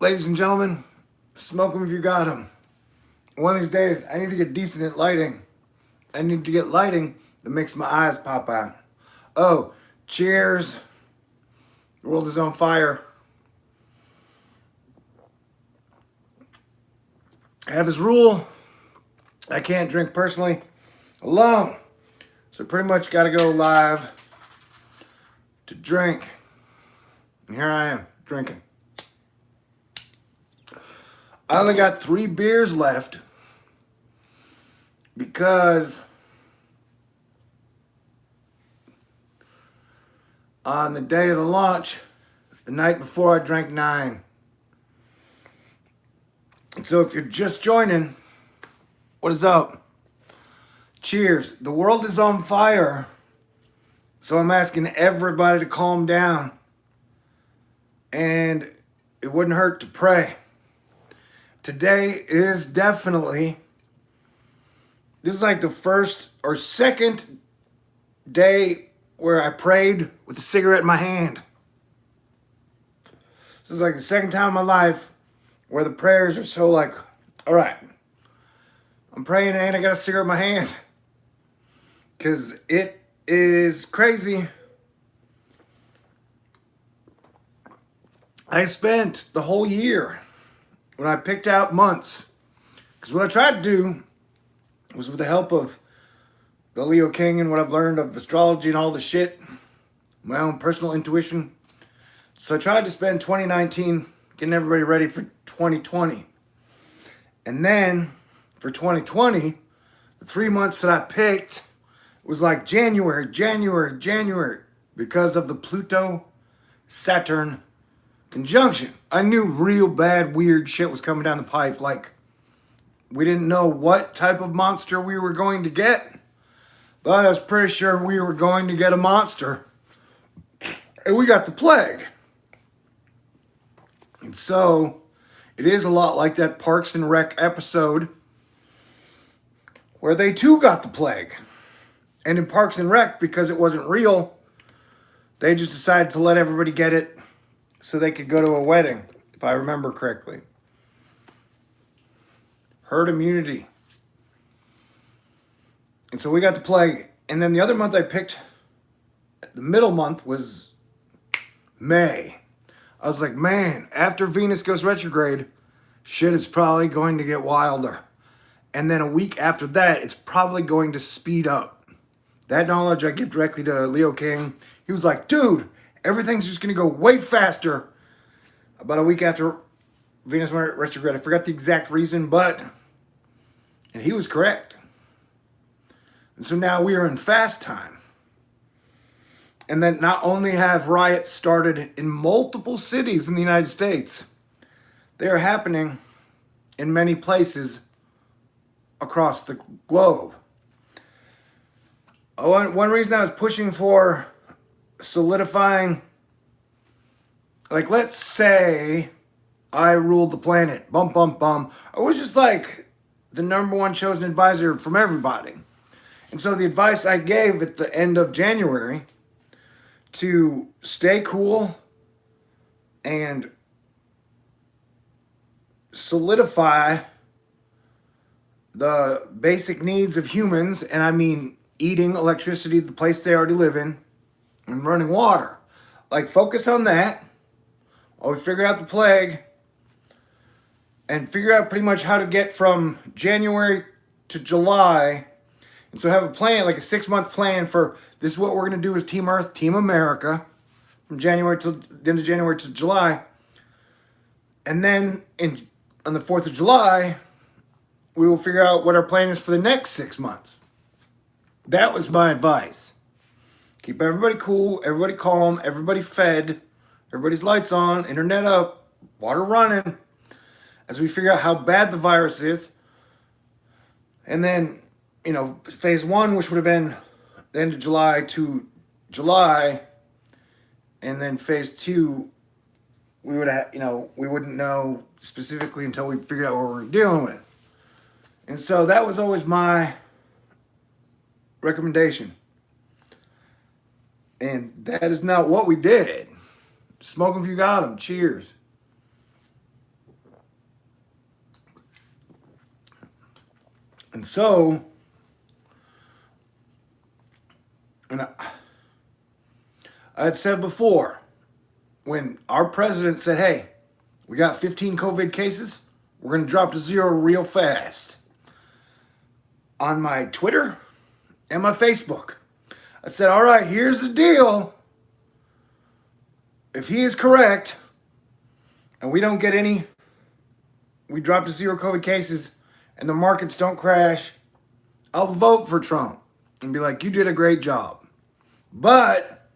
Ladies and gentlemen, smoke 'em if you got 'em. One of these days, I need to get decent at lighting. I need to get lighting that makes my eyes pop out. Oh, cheers. The world is on fire. I have this rule. I can't drink personally alone. So pretty much got to go live to drink. And here I am, drinking. I only got 3 beers left because on the day of the launch, the night before, I drank 9. And so if you're just joining, what is up? Cheers. The world is on fire. So I'm asking everybody to calm down. And it wouldn't hurt to pray. Today is definitely, this is like the first or second day where I prayed with a cigarette in my hand. This is like the second time in my life where the prayers are so like, all right, I'm praying and I got a cigarette in my hand. Because it is crazy. I spent the whole year, when I picked out months, because what I tried to do was, with the help of the Leo King and what I've learned of astrology and all the shit, my own personal intuition. So I tried to spend 2019 getting everybody ready for 2020. And then for 2020, the 3 months that I picked was like January, because of the Pluto-Saturn conjunction. I knew real bad, weird shit was coming down the pipe. Like, we didn't know what type of monster we were going to get, but I was pretty sure we were going to get a monster. And we got the plague. And so, it is a lot like that Parks and Rec episode where they too got the plague. And in Parks and Rec, because it wasn't real, they just decided to let everybody get it so they could go to a wedding, if I remember correctly. Herd immunity. And so we got the plague. And then the other month I picked, the middle month, was May. I was like, man, after Venus goes retrograde, shit is probably going to get wilder. And then a week after that, it's probably going to speed up. That knowledge I give directly to Leo King. He was like, dude, everything's just going to go way faster. About a week after Venus went retrograde. I forgot the exact reason, and he was correct. And so now we are in fast time. And then not only have riots started in multiple cities in the United States, they are happening in many places across the globe. One reason I was pushing for solidifying, like, let's say I ruled the planet, bum, bum, bum. I was just like the #1 chosen advisor from everybody. And so the advice I gave at the end of January to stay cool and solidify the basic needs of humans, and I mean eating, electricity, the place they already live in, and running water. Like, focus on that while we figure out the plague and figure out pretty much how to get from January to July. And so have a plan, like a 6-month plan for this is what we're going to do as Team Earth, Team America, from January to the end of January to July. And then on the 4th of July, we will figure out what our plan is for the next 6 months. That was my advice. Keep everybody cool, everybody calm, everybody fed, everybody's lights on, internet up, water running, as we figure out how bad the virus is. And then, phase 1, which would have been the end of July to July, and then phase 2, we would have, we wouldn't know specifically until we figured out what we were dealing with. And so that was always my recommendation. And that is not what we did. Smoke 'em if you got 'em. Cheers. And so, and I had said before, when our president said, hey, we got 15 COVID cases, we're going to drop to 0 real fast. On my Twitter and my Facebook, I said, all right, here's the deal. If he is correct and we don't get any, we drop to 0 COVID cases and the markets don't crash, I'll vote for Trump and be like, you did a great job. But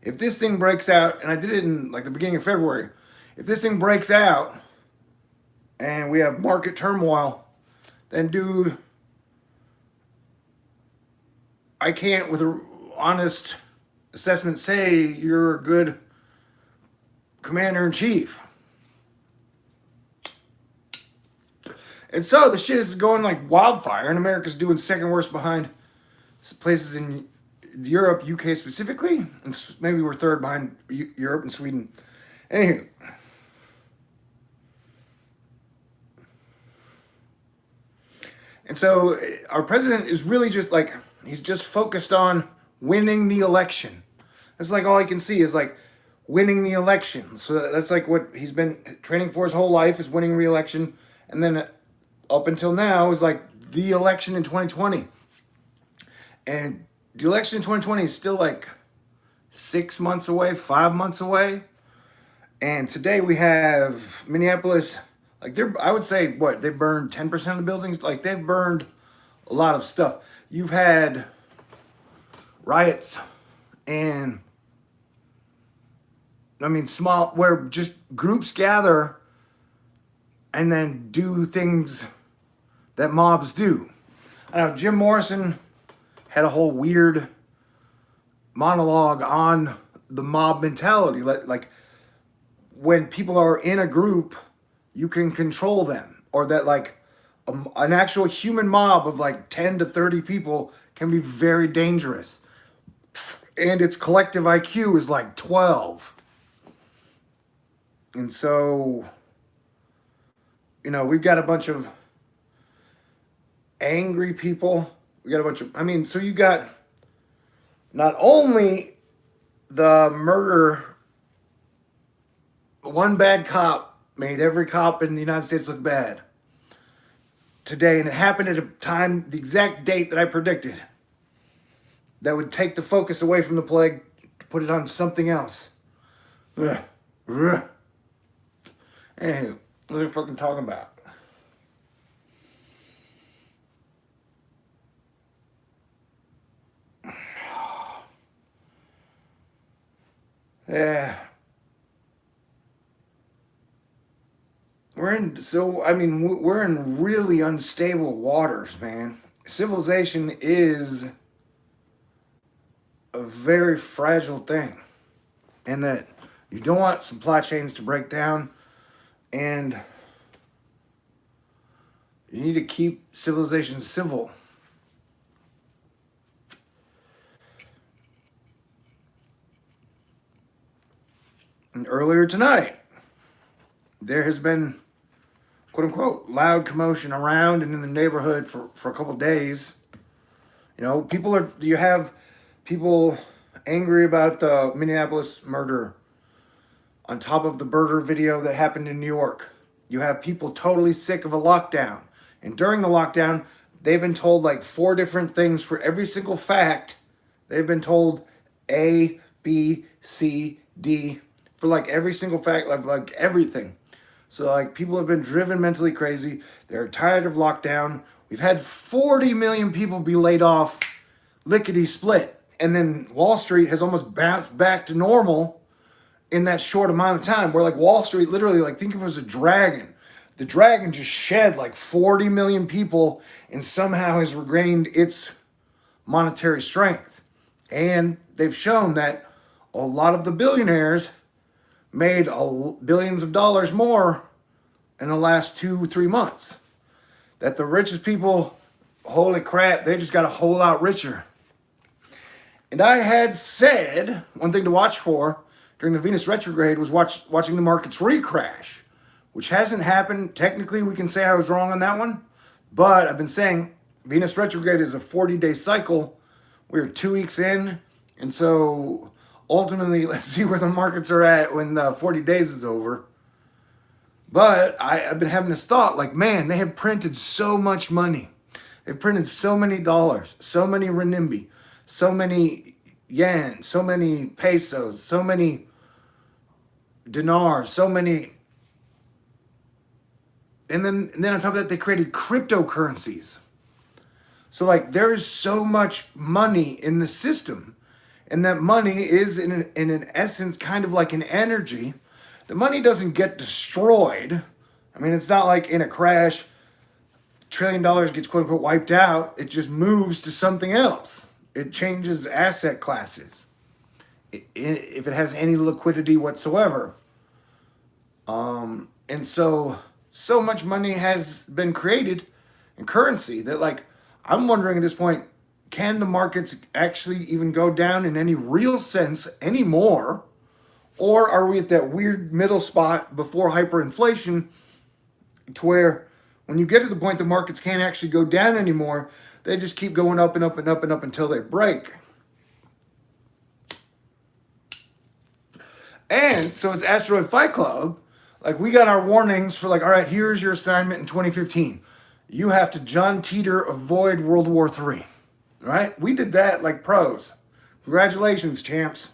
if this thing breaks out, and I did it in like the beginning of February, if this thing breaks out and we have market turmoil, then dude, I can't with an honest assessment say you're a good commander-in-chief. And so the shit is going like wildfire, and America's doing second worst behind places in Europe, UK specifically, and maybe we're third behind Europe and Sweden. Anywho. And so our president is really just like, he's just focused on winning the election. That's like all I can see is like winning the election. So that's like what he's been training for his whole life, is winning re-election. And then up until now is like the election in 2020. And the election in 2020 is still like 6 months away, 5 months away. And today we have Minneapolis, like I would say, what, they burned 10% of the buildings? Like they've burned a lot of stuff. You've had riots and, I mean, small, where just groups gather and then do things that mobs do. I know Jim Morrison had a whole weird monologue on the mob mentality. Like when people are in a group, you can control them, or that like an actual human mob of like 10 to 30 people can be very dangerous. And its collective IQ is like 12. And so, you know, we've got a bunch of angry people. We got a bunch of, I mean, so you got not only the murder, one bad cop made every cop in the United States look bad today, and it happened at a time, the exact date that I predicted, that would take the focus away from the plague to put it on something else. Anywho, what are we fucking talking about? Yeah. We're in really unstable waters, man. Civilization is a very fragile thing, and that you don't want supply chains to break down, and you need to keep civilization civil. And earlier tonight, there has been, quote unquote, loud commotion around and in the neighborhood for a couple of days. You know, you have people angry about the Minneapolis murder on top of the murder video that happened in New York. You have people totally sick of a lockdown. And during the lockdown, they've been told like 4 different things for every single fact. They've been told A, B, C, D for like every single fact, like everything. So like people have been driven mentally crazy. They're tired of lockdown. We've had 40 million people be laid off lickety split. And then Wall Street has almost bounced back to normal in that short amount of time, where like Wall Street literally, like, think of it as a dragon. The dragon just shed like 40 million people and somehow has regained its monetary strength. And they've shown that a lot of the billionaires made billions of dollars more in the last 2-3 months. That the richest people, holy crap, they just got a whole lot richer. And I had said one thing to watch for during the Venus retrograde was watching the markets re-crash, which hasn't happened. Technically, we can say I was wrong on that one, but I've been saying Venus retrograde is a 40-day cycle. We're 2 weeks in. And so ultimately, let's see where the markets are at when the 40 days is over. But I've been having this thought like, man, they have printed so much money. They've printed so many dollars, so many renminbi, so many yen, so many pesos, so many dinars, so many. And then on top of that, they created cryptocurrencies. So like there is so much money in the system. And that money is in an essence kind of like an energy. The money doesn't get destroyed. I mean, it's not like in a crash, $1 trillion gets quote unquote wiped out. It just moves to something else. It changes asset classes. If it has any liquidity whatsoever. And so much money has been created in currency that like, I'm wondering at this point, can the markets actually even go down in any real sense anymore? Or are we at that weird middle spot before hyperinflation to where when you get to the point the markets can't actually go down anymore, they just keep going up and up and up and up until they break. And so as Asteroid Fight Club, like we got our warnings for like, all right, here's your assignment in 2015. You have to John Teeter avoid World War III. Right? We did that like pros. Congratulations, champs.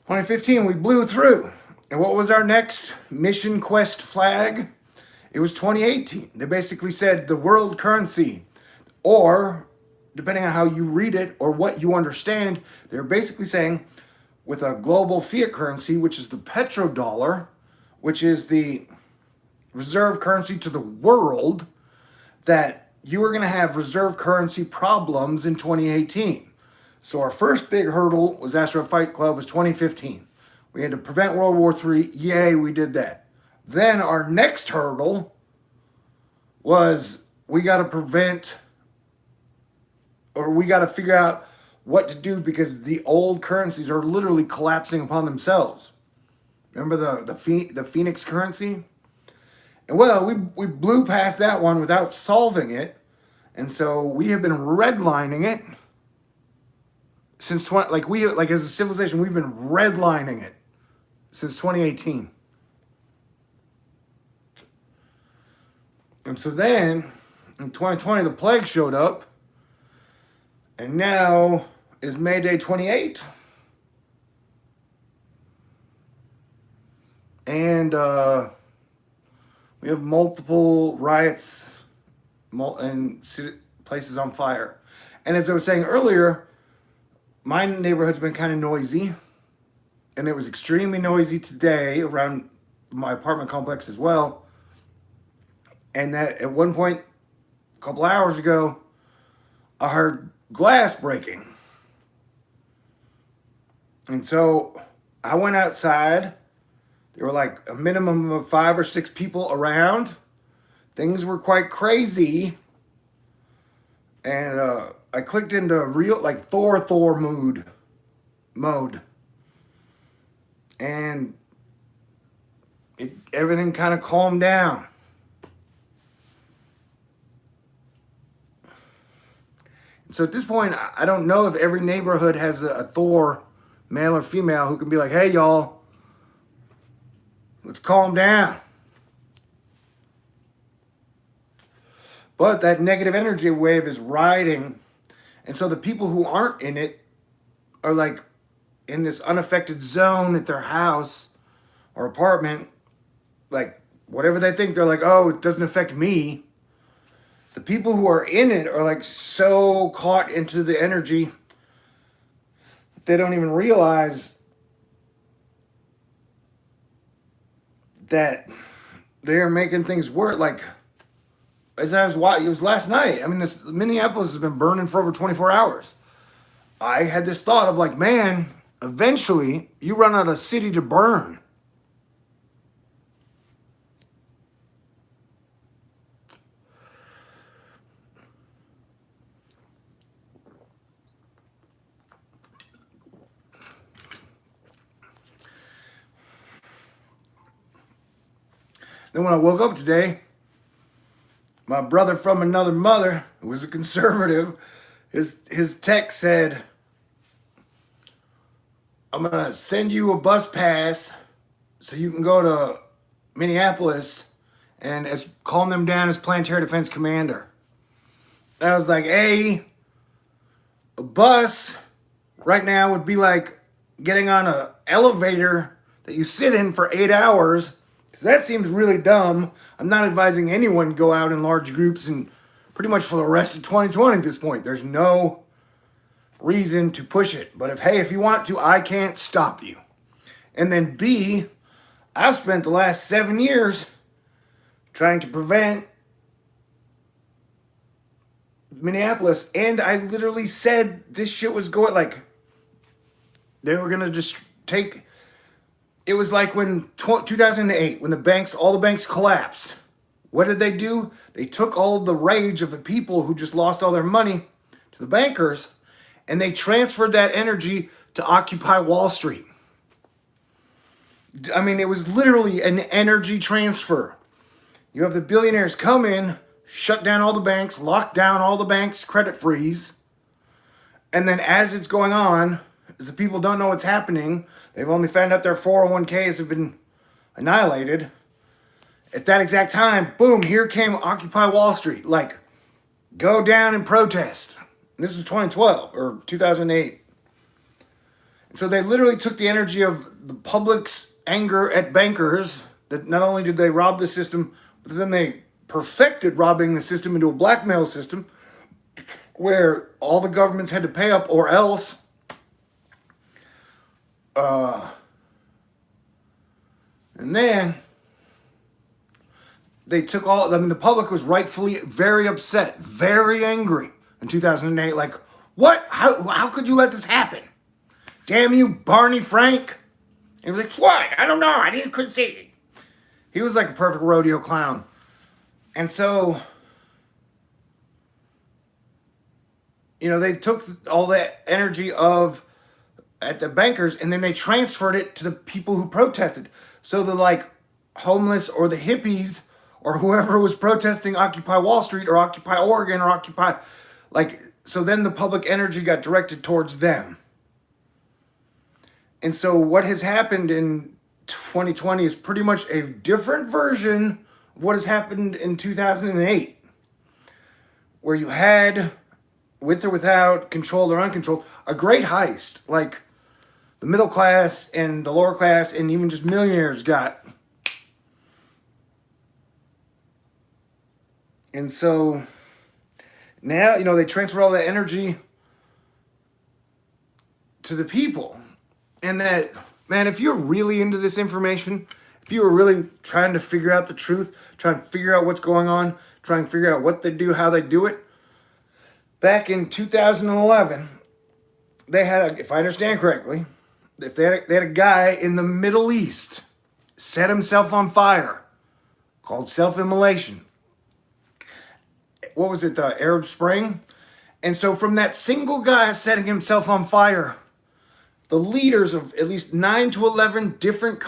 2015, we blew through. And what was our next mission quest flag? It was 2018. They basically said the world currency, or depending on how you read it or what you understand, they're basically saying with a global fiat currency, which is the petrodollar, which is the reserve currency to the world, that you were going to have reserve currency problems in 2018. So our first big hurdle was Asteroid Fight Club was 2015. We had to prevent World War III. Yay, we did that. Then our next hurdle was we got to prevent, or we got to figure out what to do because the old currencies are literally collapsing upon themselves. Remember the Phoenix currency? And well, we blew past that one without solving it. And so we have been redlining it since as a civilization, we've been redlining it since 2018. And so then in 2020, the plague showed up. And now is May Day 28. And we have multiple riots and places on fire. And as I was saying earlier, my neighborhood's been kind of noisy. And it was extremely noisy today around my apartment complex as well. And that at one point, a couple hours ago, I heard glass breaking. And so I went outside. There were like a minimum of 5 or 6 people around. Things were quite crazy. And I clicked into real like Thor mode. And everything kind of calmed down. So at this point, I don't know if every neighborhood has a Thor, male or female, who can be like, hey, y'all, let's calm down. But that negative energy wave is riding. And so the people who aren't in it are like in this unaffected zone at their house or apartment. Like whatever they think, they're like, oh, it doesn't affect me. The people who are in it are like so caught into the energy that they don't even realize that they're making things work. Like, as I was watching, it was last night. I mean, this Minneapolis has been burning for over 24 hours. I had this thought of like, man, eventually you run out of city to burn. Then when I woke up today, my brother from another mother, who was a conservative, his text said, I'm going to send you a bus pass so you can go to Minneapolis and calling them down as Planetary Defense Commander. And I was like, hey, a bus right now would be like getting on an elevator that you sit in for 8 hours. So that seems really dumb. I'm not advising anyone go out in large groups and pretty much for the rest of 2020 at this point. There's no reason to push it. But if you want to, I can't stop you. And then B, I've spent the last 7 years trying to prevent Minneapolis, and I literally said this shit was going, like, they were gonna just take. It was like when 2008, when all the banks collapsed. What did they do? They took all of the rage of the people who just lost all their money to the bankers, and they transferred that energy to Occupy Wall Street. I mean, it was literally an energy transfer. You have the billionaires come in, shut down all the banks, lock down all the banks, credit freeze. And then as it's going on, as the people don't know what's happening, they've only found out their 401ks have been annihilated. At that exact time, boom, here came Occupy Wall Street. Like, go down and protest. And this was 2012 or 2008. And so they literally took the energy of the public's anger at bankers, that not only did they rob the system, but then they perfected robbing the system into a blackmail system where all the governments had to pay up or else. And then they took the public was rightfully very upset, very angry in 2008. Like, what? How could you let this happen? Damn you, Barney Frank. And he was like, what? I don't know. Couldn't see it. He was like a perfect rodeo clown. And so, they took all that energy at the bankers, and then they transferred it to the people who protested. So the homeless or the hippies or whoever was protesting Occupy Wall Street or Occupy Oregon or Occupy, so then the public energy got directed towards them. And so what has happened in 2020 is pretty much a different version of what has happened in 2008, where you had, with or without, controlled or uncontrolled, a great heist. Like, the middle class and the lower class and even just millionaires got. And so now, they transfer all that energy to the people. And that, man, if you're really into this information, if you were really trying to figure out the truth, trying to figure out what's going on, trying to figure out what they do, how they do it, back in 2011, they had, if I understand correctly, if they had a guy in the Middle East set himself on fire, called self-immolation. What was it, the Arab Spring? And so from that single guy setting himself on fire, the leaders of at least 9 to 11 different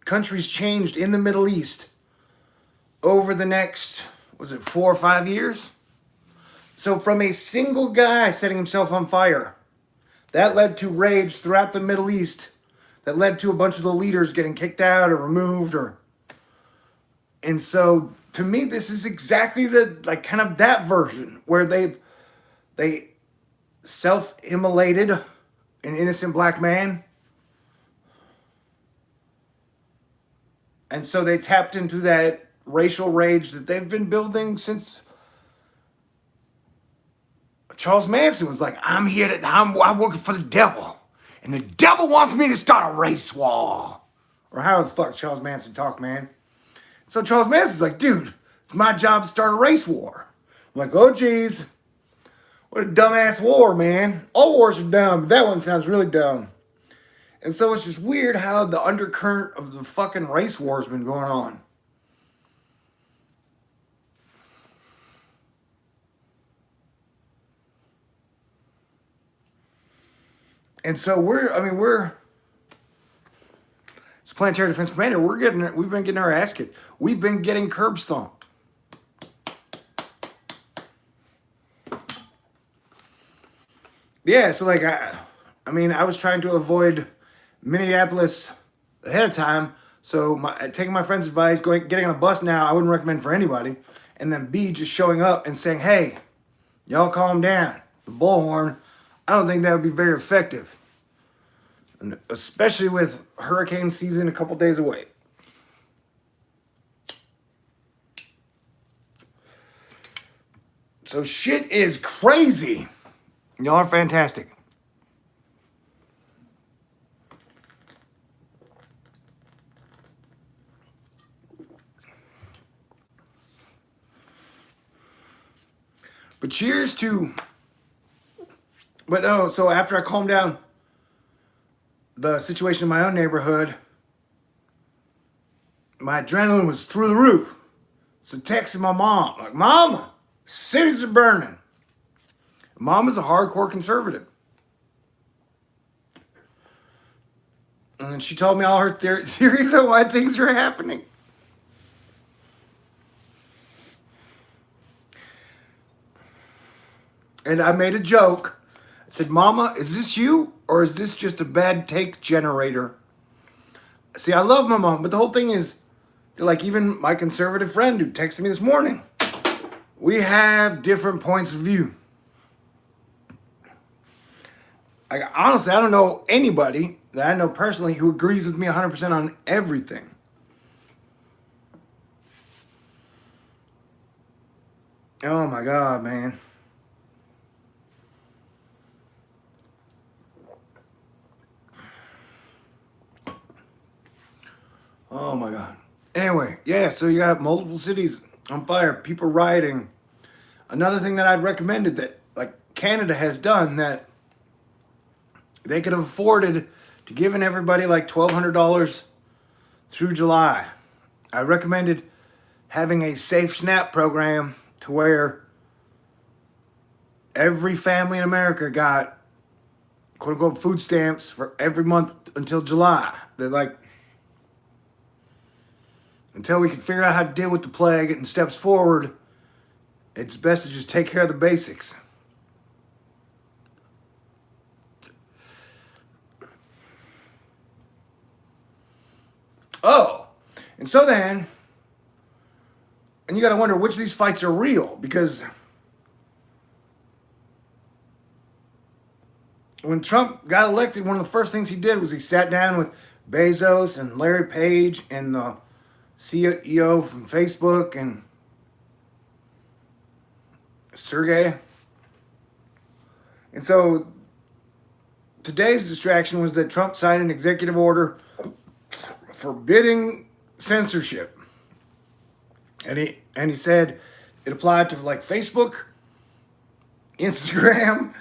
countries changed in the Middle East over the next, 4 or 5 years? So from a single guy setting himself on fire, that led to rage throughout the Middle East, that led to a bunch of the leaders getting kicked out or removed. And so to me, this is exactly kind of that version where they self-immolated an innocent black man. And so they tapped into that racial rage that they've been building since Charles Manson was like, I'm working for the devil, and the devil wants me to start a race war. Or how the fuck Charles Manson talk, man? So Charles Manson's like, dude, it's my job to start a race war. I'm like, oh geez, what a dumbass war, man. All wars are dumb, but that one sounds really dumb. And so it's just weird how the undercurrent of the fucking race war has been going on. And so as Planetary Defense Commander, we've been getting our ass kicked. We've been getting curb stomped. yeah, so like I mean, I was trying to avoid Minneapolis ahead of time. So taking my friend's advice, getting on a bus now, I wouldn't recommend for anybody. And then B, just showing up and saying, "Hey, y'all calm down." The bullhorn. I don't think that would be very effective, and especially with hurricane season a couple days away. So shit is crazy. Y'all are fantastic. But cheers to. But no, so after I calmed down the situation in my own neighborhood, my adrenaline was through the roof. So texting my mom, like, "Mom, cities are burning." Mom is a hardcore conservative. And she told me all her theories on why things are happening. And I made a joke. I said, "Mama, is this you? Or is this just a bad take generator?" See, I love my mom, but the whole thing is, like, even my conservative friend who texted me this morning, we have different points of view. Honestly, I don't know anybody that I know personally who agrees with me 100% on everything. Oh my God, man. Oh my God. Anyway, yeah, so you got multiple cities on fire, people rioting. Another thing that I'd recommended that, like, Canada has done that they could have afforded to giving everybody like $1,200 through July. I recommended having a safe SNAP program to where every family in America got quote unquote food stamps for every month until July. They're like, until we can figure out how to deal with the plague and steps forward, it's best to just take care of the basics. Oh, and so then, and you got to wonder which of these fights are real, because when Trump got elected, one of the first things he did was he sat down with Bezos and Larry Page and the CEO from Facebook and Sergey. And so today's distraction was that Trump signed an executive order forbidding censorship. And he said it applied to like Facebook, Instagram,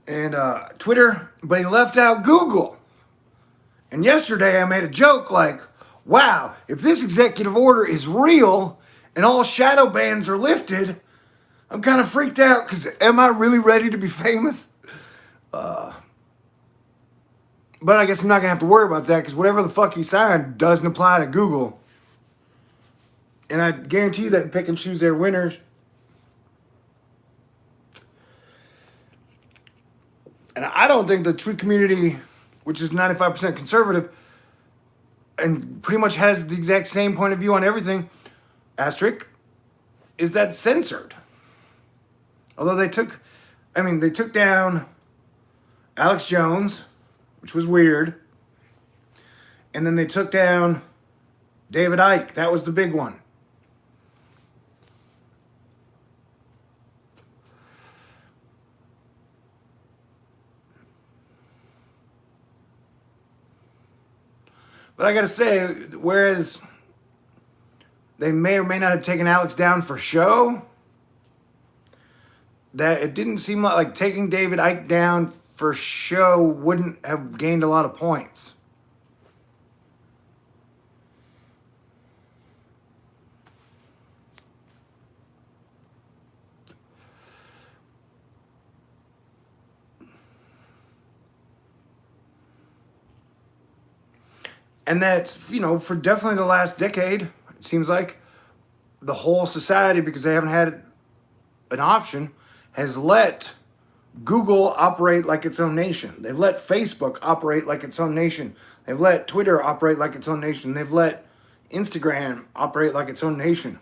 and Twitter, but he left out Google. And yesterday I made a joke like, wow, if this executive order is real and all shadow bans are lifted, I'm kind of freaked out because am I really ready to be famous? But I guess I'm not going to have to worry about that because whatever the fuck he signed doesn't apply to Google. And I guarantee you that pick and choose their winners. And I don't think the truth community, which is 95% conservative, and pretty much has the exact same point of view on everything, asterisk, is that censored. Although they took down Alex Jones, which was weird. And then they took down David Icke. That was the big one. But I gotta say, whereas they may or may not have taken Alex down for show, that it didn't seem like taking David Icke down for show wouldn't have gained a lot of points. And that's, for definitely the last decade, it seems like the whole society, because they haven't had an option, has let Google operate like its own nation. They've let Facebook operate like its own nation. They've let Twitter operate like its own nation. They've let Instagram operate like its own nation.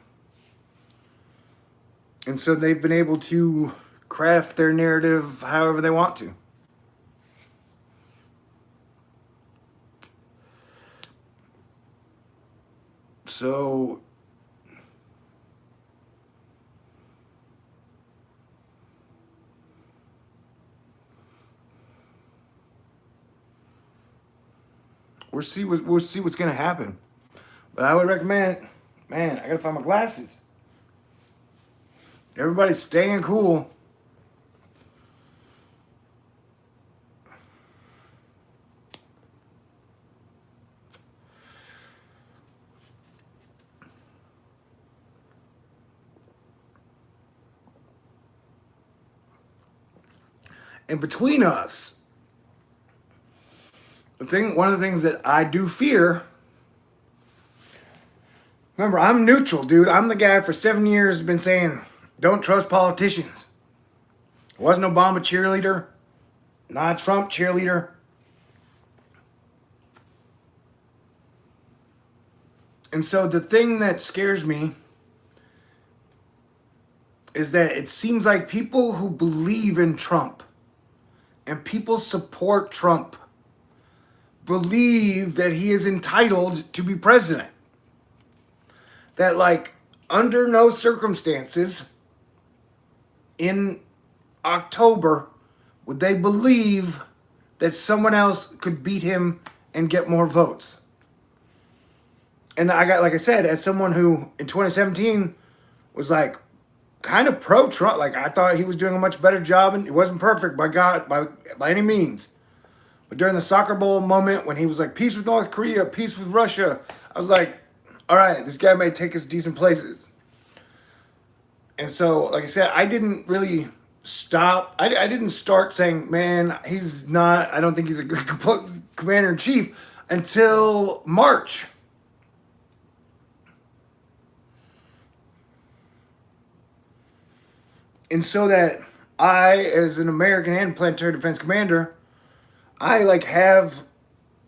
And so they've been able to craft their narrative however they want to. So we'll see what's gonna happen. But I would recommend, man, I gotta find my glasses. Everybody's staying cool. And between us, one of the things that I do fear. Remember, I'm neutral, dude. I'm the guy for 7 years been saying, don't trust politicians. I wasn't Obama cheerleader, not a Trump cheerleader. And so the thing that scares me is that it seems like people who believe in Trump and people support Trump believe that he is entitled to be president. That, like, under no circumstances in October would they believe that someone else could beat him and get more votes. And I got, like I said, as someone who in 2017 was like kind of pro-Trump, like I thought he was doing a much better job, and it wasn't perfect by God, by any means. But during the soccer bowl moment when he was like, peace with North Korea, peace with Russia, I was like, all right, this guy may take us decent places. And so, like I said, I didn't really stop. I didn't start saying, man, he's not, I don't think he's a good commander-in-chief until March. And so that I, as an American and planetary defense commander, I like have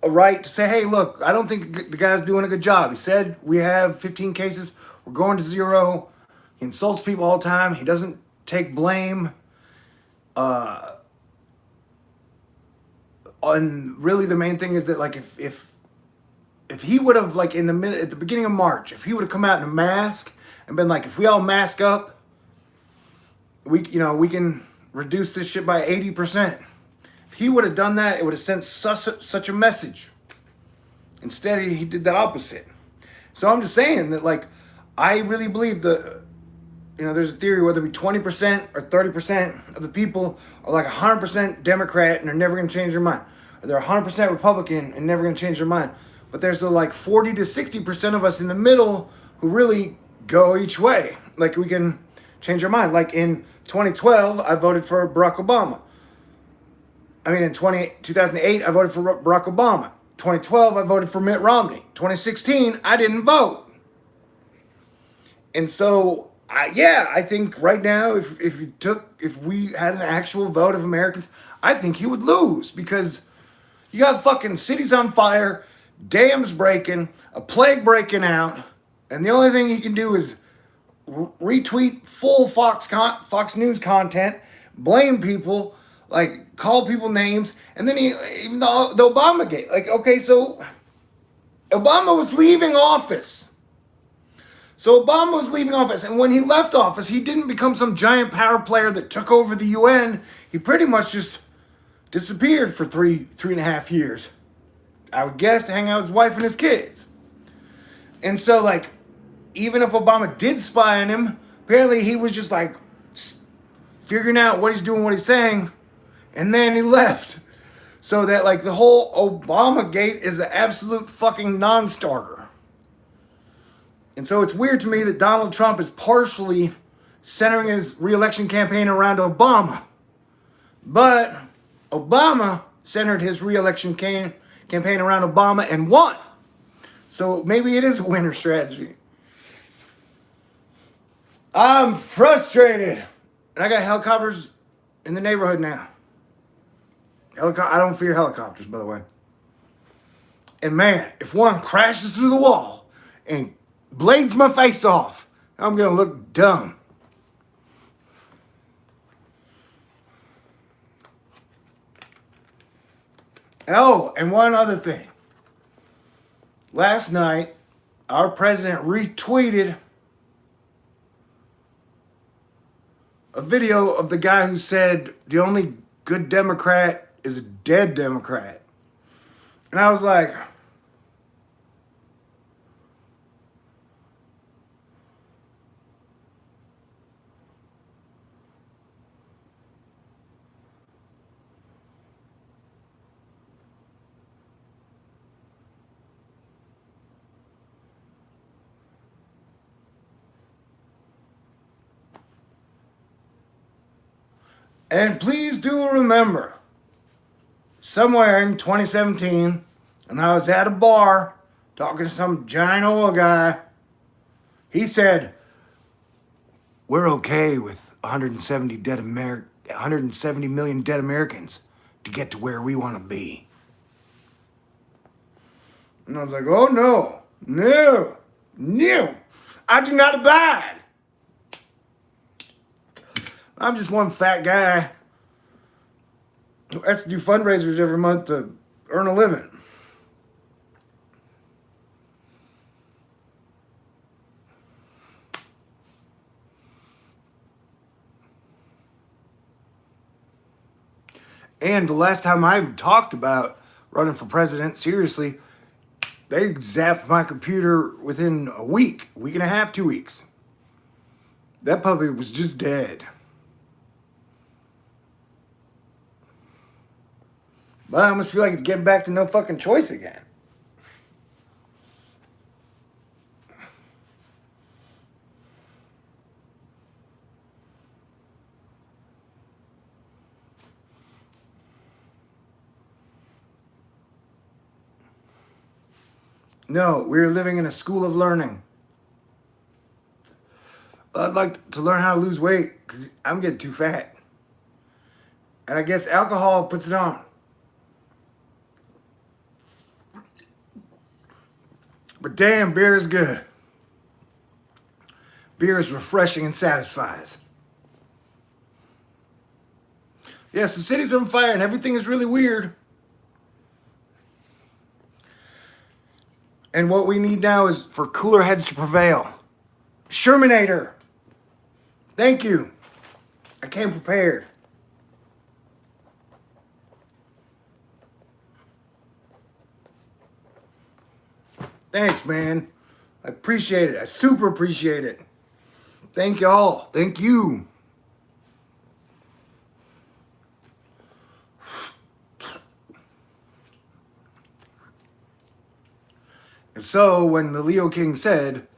a right to say, hey, look, I don't think the guy's doing a good job. He said we have 15 cases. We're going to 0. He insults people all the time. He doesn't take blame. And really the main thing is that, like, if he would have, like, at the beginning of March, if he would have come out in a mask and been like, if we all mask up, we can reduce this shit by 80%. If he would have done that, it would have sent such a message. Instead, he did the opposite. So I'm just saying that, like, I really believe there's a theory whether it be 20% or 30% of the people are like 100% Democrat and they're never going to change their mind. Or they're 100% Republican and never going to change their mind. But there's the like 40 to 60% of us in the middle who really go each way. Like, we can change our mind. Like in 2012, I voted for Barack Obama. I mean, in 2008, I voted for Barack Obama. 2012, I voted for Mitt Romney. 2016, I didn't vote. And so, I think right now, if we had an actual vote of Americans, I think he would lose, because you got fucking cities on fire, dams breaking, a plague breaking out, and the only thing he can do is retweet full Fox News content, blame people, like call people names, and then even the Obamagate. Like, okay, so Obama was leaving office. And when he left office, he didn't become some giant power player that took over the UN. He pretty much just disappeared for three and a half years. I would guess to hang out with his wife and his kids. And so, like, even if Obama did spy on him, apparently he was just like figuring out what he's doing, what he's saying, and then he left. So that, like, the whole Obamagate is an absolute fucking non-starter. And so it's weird to me that Donald Trump is partially centering his re-election campaign around Obama. But Obama centered his re-election campaign around Obama and won. So maybe it is a winner strategy. I'm frustrated. And I got helicopters in the neighborhood now. I don't fear helicopters, by the way. And man, if one crashes through the wall and blades my face off, I'm going to look dumb. Oh, and one other thing. Last night, our president retweeted a video of the guy who said the only good Democrat is a dead Democrat. And I was like, and please do remember, somewhere in 2017, and I was at a bar talking to some giant oil guy, he said, we're okay with 170 million dead Americans to get to where we want to be. And I was like, oh no, no, no, I do not abide. I'm just one fat guy who has to do fundraisers every month to earn a living. And the last time I talked about running for president, seriously, they zapped my computer within a week and a half, 2 weeks. That puppy was just dead. But I almost feel like it's getting back to no fucking choice again. No, we're living in a school of learning. I'd like to learn how to lose weight because I'm getting too fat. And I guess alcohol puts it on. But damn, beer is good. Beer is refreshing and satisfies. Yes, the city's on fire and everything is really weird. And what we need now is for cooler heads to prevail. Shermanator. Thank you. I came prepared. Thanks, man. I appreciate it. I super appreciate it. Thank y'all. Thank you. And so when the Leo King said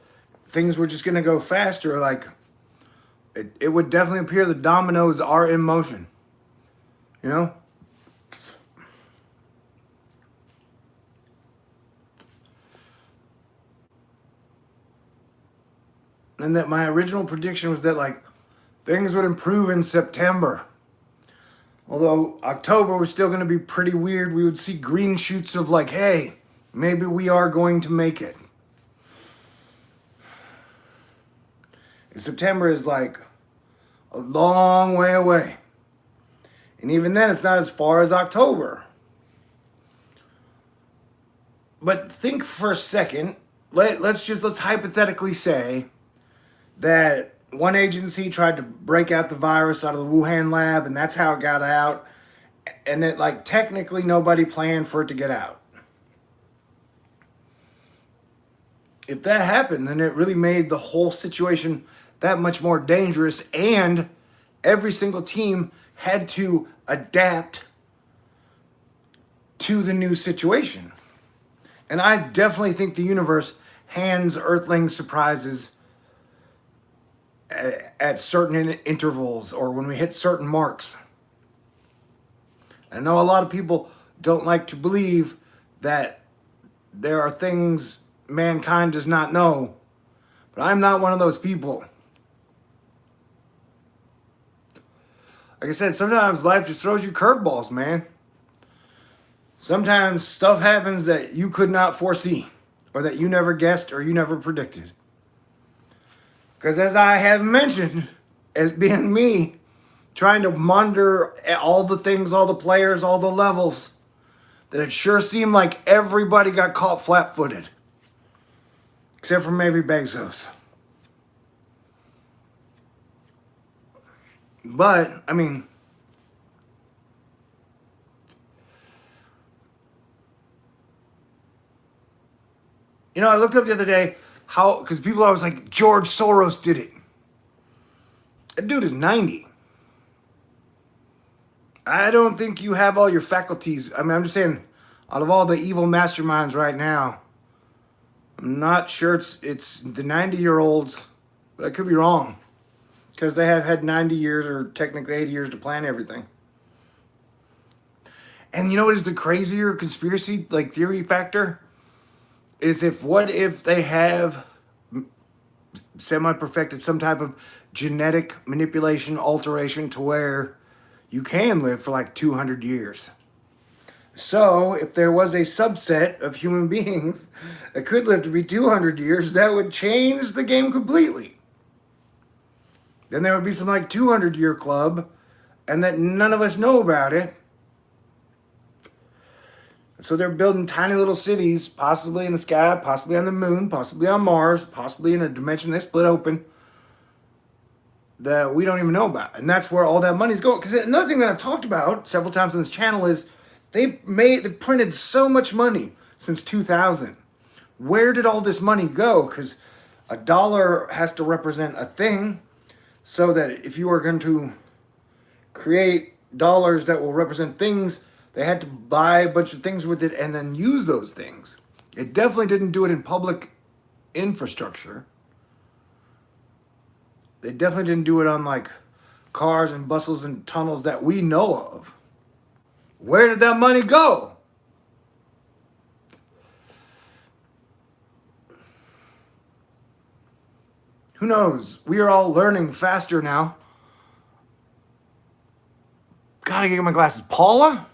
things were just going to go faster, like it would definitely appear the dominoes are in motion. You know? And that my original prediction was that like things would improve in September. Although October was still going to be pretty weird. We would see green shoots of like, hey, maybe we are going to make it. And September is like a long way away. And even then, it's not as far as October. But think for a second. Let's hypothetically say that one agency tried to break out the virus out of the Wuhan lab, and that's how it got out. And that, like, technically nobody planned for it to get out. If that happened, then it really made the whole situation that much more dangerous, and every single team had to adapt to the new situation. And I definitely think the universe hands Earthlings surprises at certain intervals or when we hit certain marks. I know a lot of people don't like to believe that there are things mankind does not know, but I'm not one of those people. Like I said, sometimes life just throws you curveballs, man. Sometimes stuff happens that you could not foresee, or that you never guessed, or you never predicted. Because as I have mentioned, as being me, trying to monitor all the things, all the players, all the levels, that it sure seemed like everybody got caught flat-footed. Except for maybe Bezos. But, I mean, you know, I looked up the other day how, because people are always like, George Soros did it. That dude is 90. I don't think you have all your faculties. I mean, I'm just saying, out of all the evil masterminds right now, I'm not sure it's the 90-year-olds, but I could be wrong. Because they have had 90 years, or technically 80 years, to plan everything. And you know what is the crazier conspiracy, like, theory factor? Is what if they have semi-perfected some type of genetic manipulation, alteration, to where you can live for like 200 years. So if there was a subset of human beings that could live to be 200 years, that would change the game completely. Then there would be some like 200-year club, and that none of us know about it. So they're building tiny little cities, possibly in the sky, possibly on the moon, possibly on Mars, possibly in a dimension they split open, that we don't even know about. And that's where all that money's going. Because another thing that I've talked about several times on this channel is they've printed so much money since 2000. Where did all this money go? Because a dollar has to represent a thing, so that if you are going to create dollars that will represent things, they had to buy a bunch of things with it and then use those things. It definitely didn't do it in public infrastructure. They definitely didn't do it on like cars and buses and tunnels that we know of. Where did that money go? Who knows? We are all learning faster now. Gotta get my glasses. Paula?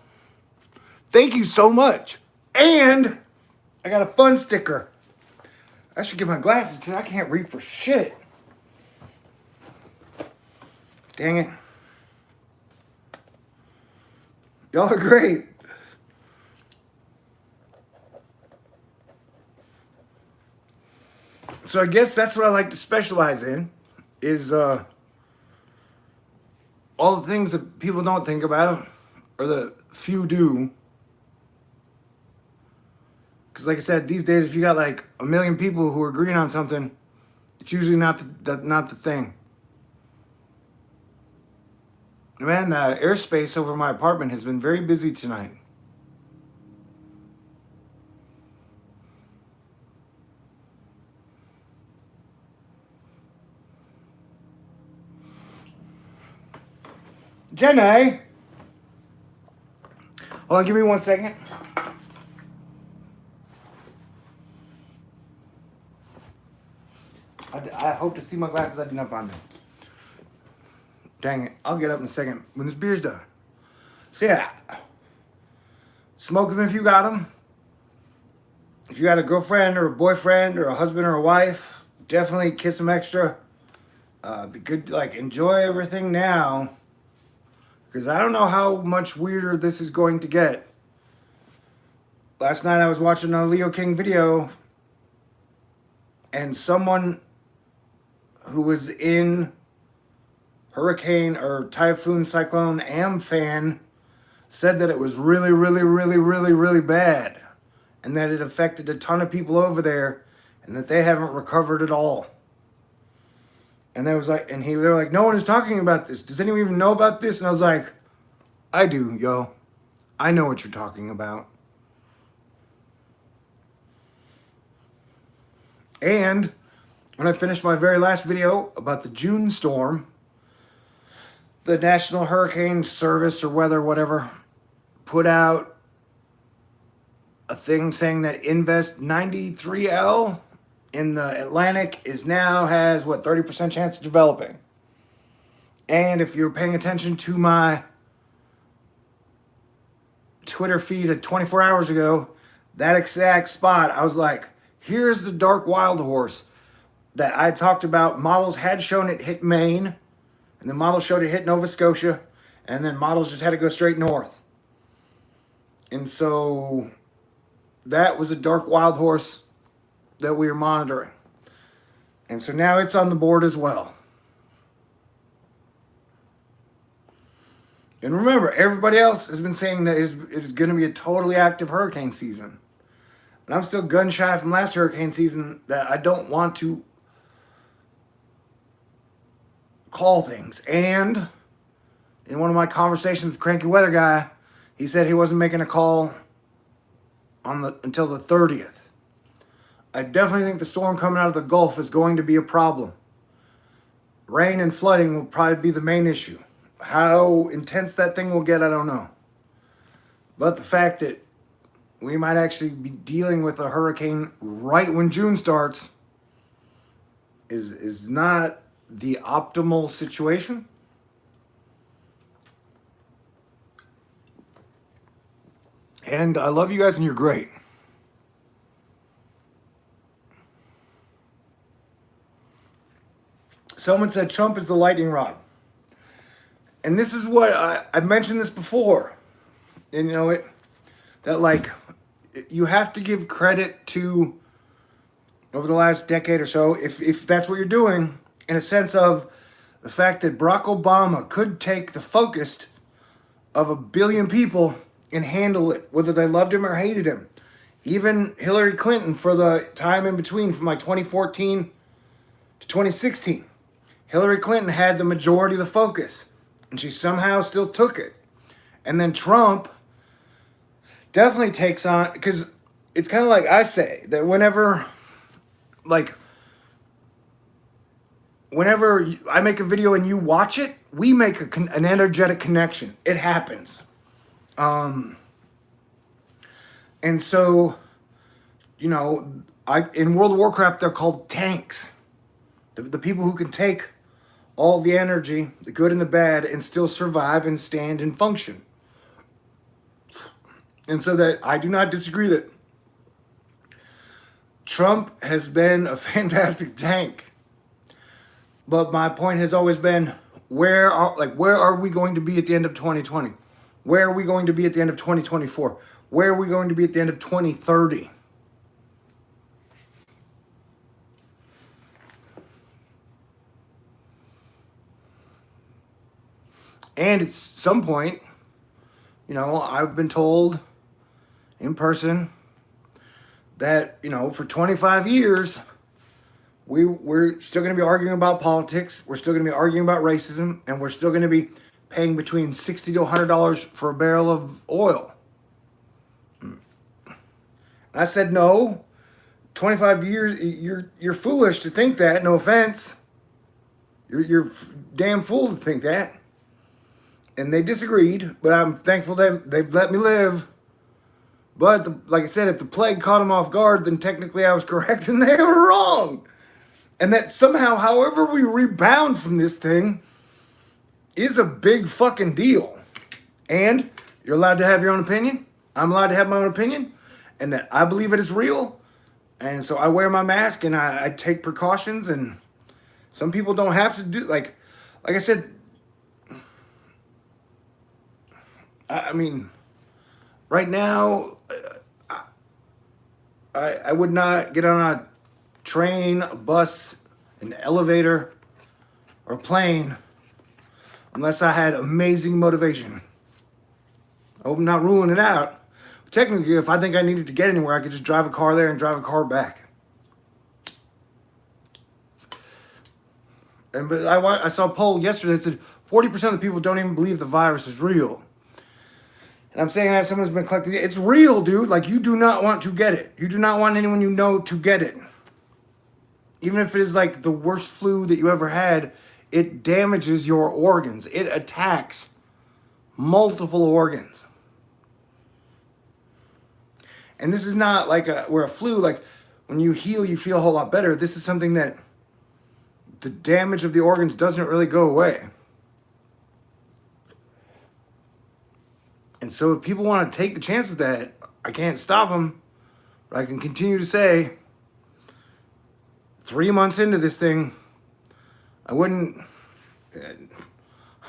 Thank you so much. And I got a fun sticker. I should get my glasses because I can't read for shit. Dang it. Y'all are great. So I guess that's what I like to specialize in, is all the things that people don't think about, or the few do. Because like I said, these days, if you got like a million people who are agreeing on something, it's usually not the thing. Man, the airspace over my apartment has been very busy tonight. Jenny! Hold on, give me 1 second. I hope to see my glasses. I did not find them. Dang it. I'll get up in a second when this beer's done. So yeah. Smoke them if you got them. If you got a girlfriend or a boyfriend or a husband or a wife, definitely kiss them extra. Be good to like enjoy everything now. Because I don't know how much weirder this is going to get. Last night I was watching a Leo King video, and someone who was in hurricane or typhoon cyclone Amphan said that it was really, really, really, really, really bad, and that it affected a ton of people over there, and that they haven't recovered at all. And they were like, no one is talking about this. Does anyone even know about this? And I was like, I do, yo. I know what you're talking about. And when I finished my very last video about the June storm, the National Hurricane Service or weather, whatever, put out a thing saying that Invest 93L in the Atlantic has 30% chance of developing. And if you're paying attention to my Twitter feed at 24 hours ago, that exact spot, I was like, here's the dark wild horse that I talked about. Models had shown it hit Maine, and the model showed it hit Nova Scotia, and then models just had to go straight north. And so that was a dark wild horse that we were monitoring. And so now it's on the board as well. And remember, everybody else has been saying that it is going to be a totally active hurricane season. And I'm still gun shy from last hurricane season that I don't want to call things. And in one of my conversations with Cranky Weather Guy, he said he wasn't making a call until the 30th. I definitely think the storm coming out of the Gulf is going to be a problem. Rain and flooding will probably be the main issue. How intense that thing will get, I don't know. But the fact that we might actually be dealing with a hurricane right when June starts is not the optimal situation. And I love you guys and you're great. Someone said Trump is the lightning rod. And this is what I've mentioned this before. And you know it, that like you have to give credit to over the last decade or so, if that's what you're doing, in a sense of the fact that Barack Obama could take the focus of a billion people and handle it, whether they loved him or hated him. Even Hillary Clinton for the time in between from like 2014 to 2016. Hillary Clinton had the majority of the focus, and she somehow still took it. And then Trump definitely takes on, because it's kind of like I say, that whenever I make a video and you watch it, we make an energetic connection. It happens. And so, you know, in World of Warcraft, they're called tanks. The people who can take all the energy, the good and the bad, and still survive and stand and function. And so that I do not disagree that Trump has been a fantastic tank. But my point has always been, where are we going to be at the end of 2020? Where are we going to be at the end of 2024? Where are we going to be at the end of 2030? And at some point, you know, I've been told in person that, you know, for 25 years, we're still going to be arguing about politics. We're still going to be arguing about racism. And we're still going to be paying between $60 to $100 for a barrel of oil. I said, no, 25 years, you're foolish to think that. No offense. You're damn fool to think that. And they disagreed, but I'm thankful they've let me live. But like I said, if the plague caught them off guard, then technically I was correct and they were wrong. And that somehow, however we rebound from this thing, is a big fucking deal. And you're allowed to have your own opinion. I'm allowed to have my own opinion. And that I believe it is real. And so I wear my mask and I take precautions. And some people don't have to do, like I said, I mean, right now, I would not get on a train, a bus, an elevator, or a plane unless I had amazing motivation. I'm not ruling it out. Technically, if I think I needed to get anywhere, I could just drive a car there and drive a car back. But I saw a poll yesterday that said 40% of the people don't even believe the virus is real. And I'm saying that someone's been collecting it. It's real, dude. Like, you do not want to get it. You do not want anyone you know to get it. Even if it is like the worst flu that you ever had, it damages your organs. It attacks multiple organs. And this is not like where a flu, like when you heal, you feel a whole lot better. This is something that the damage of the organs doesn't really go away. And so if people want to take the chance with that, I can't stop them. But I can continue to say, 3 months into this thing, I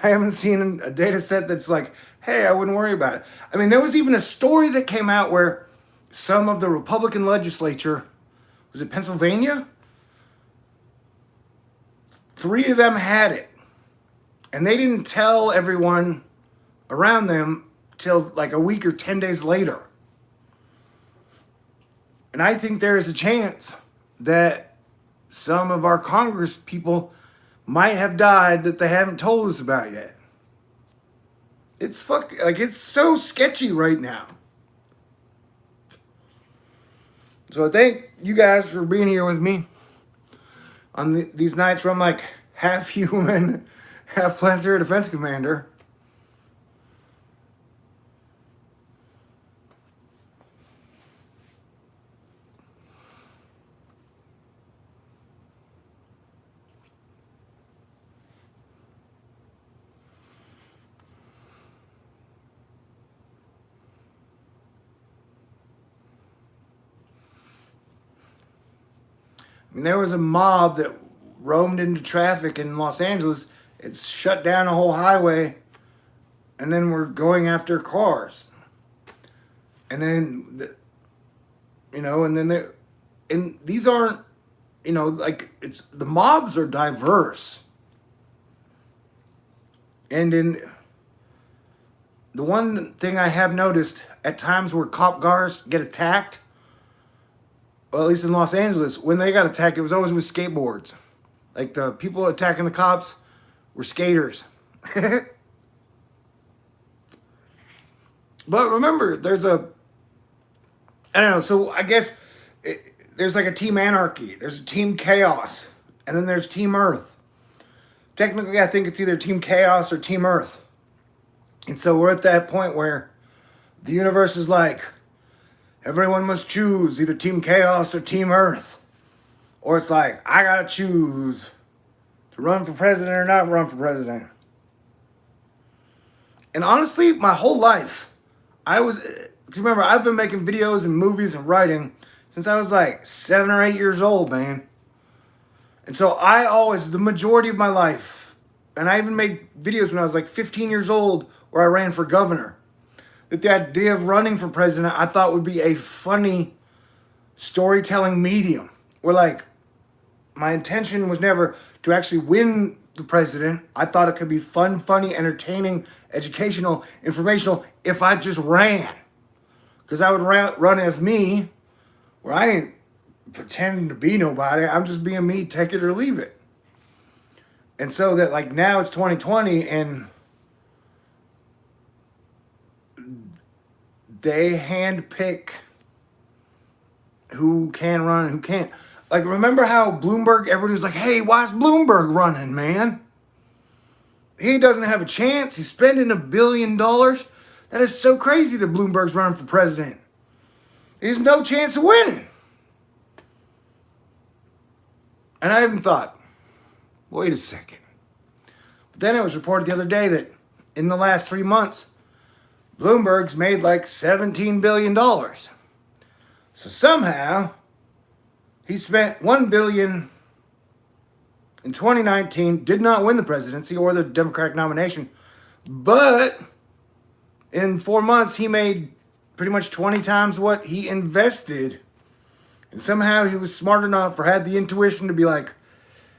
haven't seen a data set that's like, hey, I wouldn't worry about it. I mean, there was even a story that came out where some of the Republican legislature, was it Pennsylvania? 3 of them had it. And they didn't tell everyone around them till like a week or 10 days later. And I think there is a chance that some of our Congress people might have died that they haven't told us about yet. It's it's so sketchy right now. So I thank you guys for being here with me on these nights where I'm like half human, half planetary defense commander. I mean, there was a mob that roamed into traffic in Los Angeles. It's shut down a whole highway, and then we're going after cars. And then, and these aren't, it's the mobs are diverse. And in the one thing I have noticed at times where cop cars get attacked, well, at least in Los Angeles, when they got attacked, it was always with skateboards. Like the people attacking the cops were skaters. But remember, so I guess there's like a team anarchy, there's a team chaos, and then there's team Earth. Technically, I think it's either team chaos or team Earth. And so we're at that point where the universe is like, everyone must choose either team chaos or team Earth. Or it's like, I gotta choose to run for president or not run for president. And honestly, my whole life, remember, I've been making videos and movies and writing since I was like 7 or 8 years old, man. And so the majority of my life, and I even made videos when I was like 15 years old where I ran for governor, that the idea of running for president I thought would be a funny storytelling medium. Where like, my intention was never to actually win the president. I thought it could be fun, funny, entertaining, educational, informational if I just ran. Because I would run as me, where I ain't pretending to be nobody. I'm just being me, take it or leave it. And so that like now it's 2020 and they handpick who can run and who can't. Like, remember how Bloomberg, everybody was like, hey, why is Bloomberg running, man? He doesn't have a chance. He's spending $1 billion. That is so crazy that Bloomberg's running for president. There's no chance of winning. And I even thought, wait a second. But then it was reported the other day that in the last 3 months, Bloomberg's made like $17 billion. So somehow, he spent $1 billion in 2019, did not win the presidency or the Democratic nomination, but in 4 months, he made pretty much 20 times what he invested. And somehow he was smart enough or had the intuition to be like,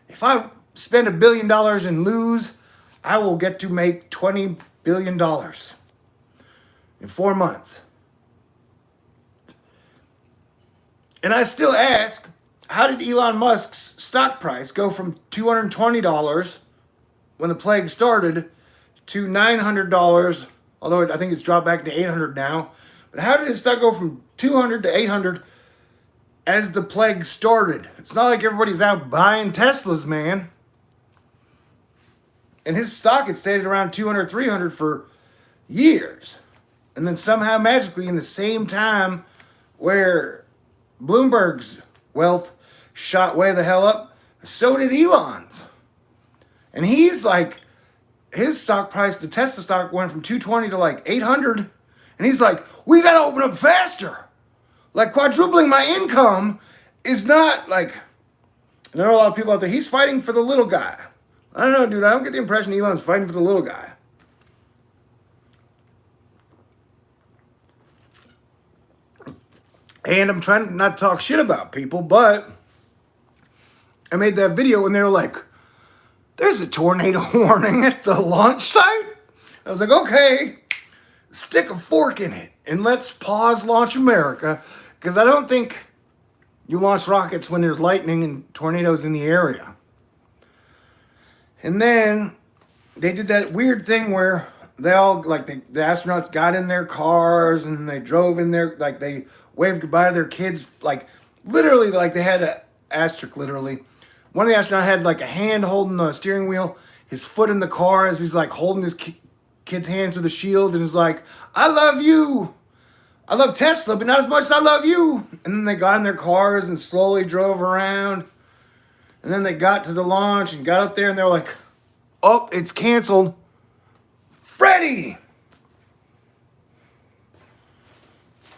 if I spend $1 billion and lose, I will get to make $20 billion in 4 months. And I still ask, how did Elon Musk's stock price go from $220 when the plague started to $900, although I think it's dropped back to $800 now. But how did his stock go from $200 to $800 as the plague started? It's not like everybody's out buying Teslas, man. And his stock had stayed around $200, $300 for years. And then somehow magically in the same time where Bloomberg's wealth shot way the hell up, so did Elon's. And he's like, his stock price, the Tesla stock went from 220 to like 800 And he's like, we got to open up faster. Like, quadrupling my income is not like, there are a lot of people out there, he's fighting for the little guy. I don't know, dude. I don't get the impression Elon's fighting for the little guy. And I'm trying not to talk shit about people, but I made that video and they were like, there's a tornado warning at the launch site. I was like, okay, stick a fork in it and let's pause Launch America, because I don't think you launch rockets when there's lightning and tornadoes in the area. And then they did that weird thing where they all, like, the astronauts got in their cars and they drove in there, like, they waved goodbye to their kids, like, literally, like, they had a asterisk, literally. One of the astronauts had, like, a hand holding the steering wheel, his foot in the car as he's, like, holding his kid's hands with a shield, and is like, I love you. I love Tesla, but not as much as I love you. And then they got in their cars and slowly drove around. And then they got to the launch and got up there and they were like, oh, it's canceled. Freddie!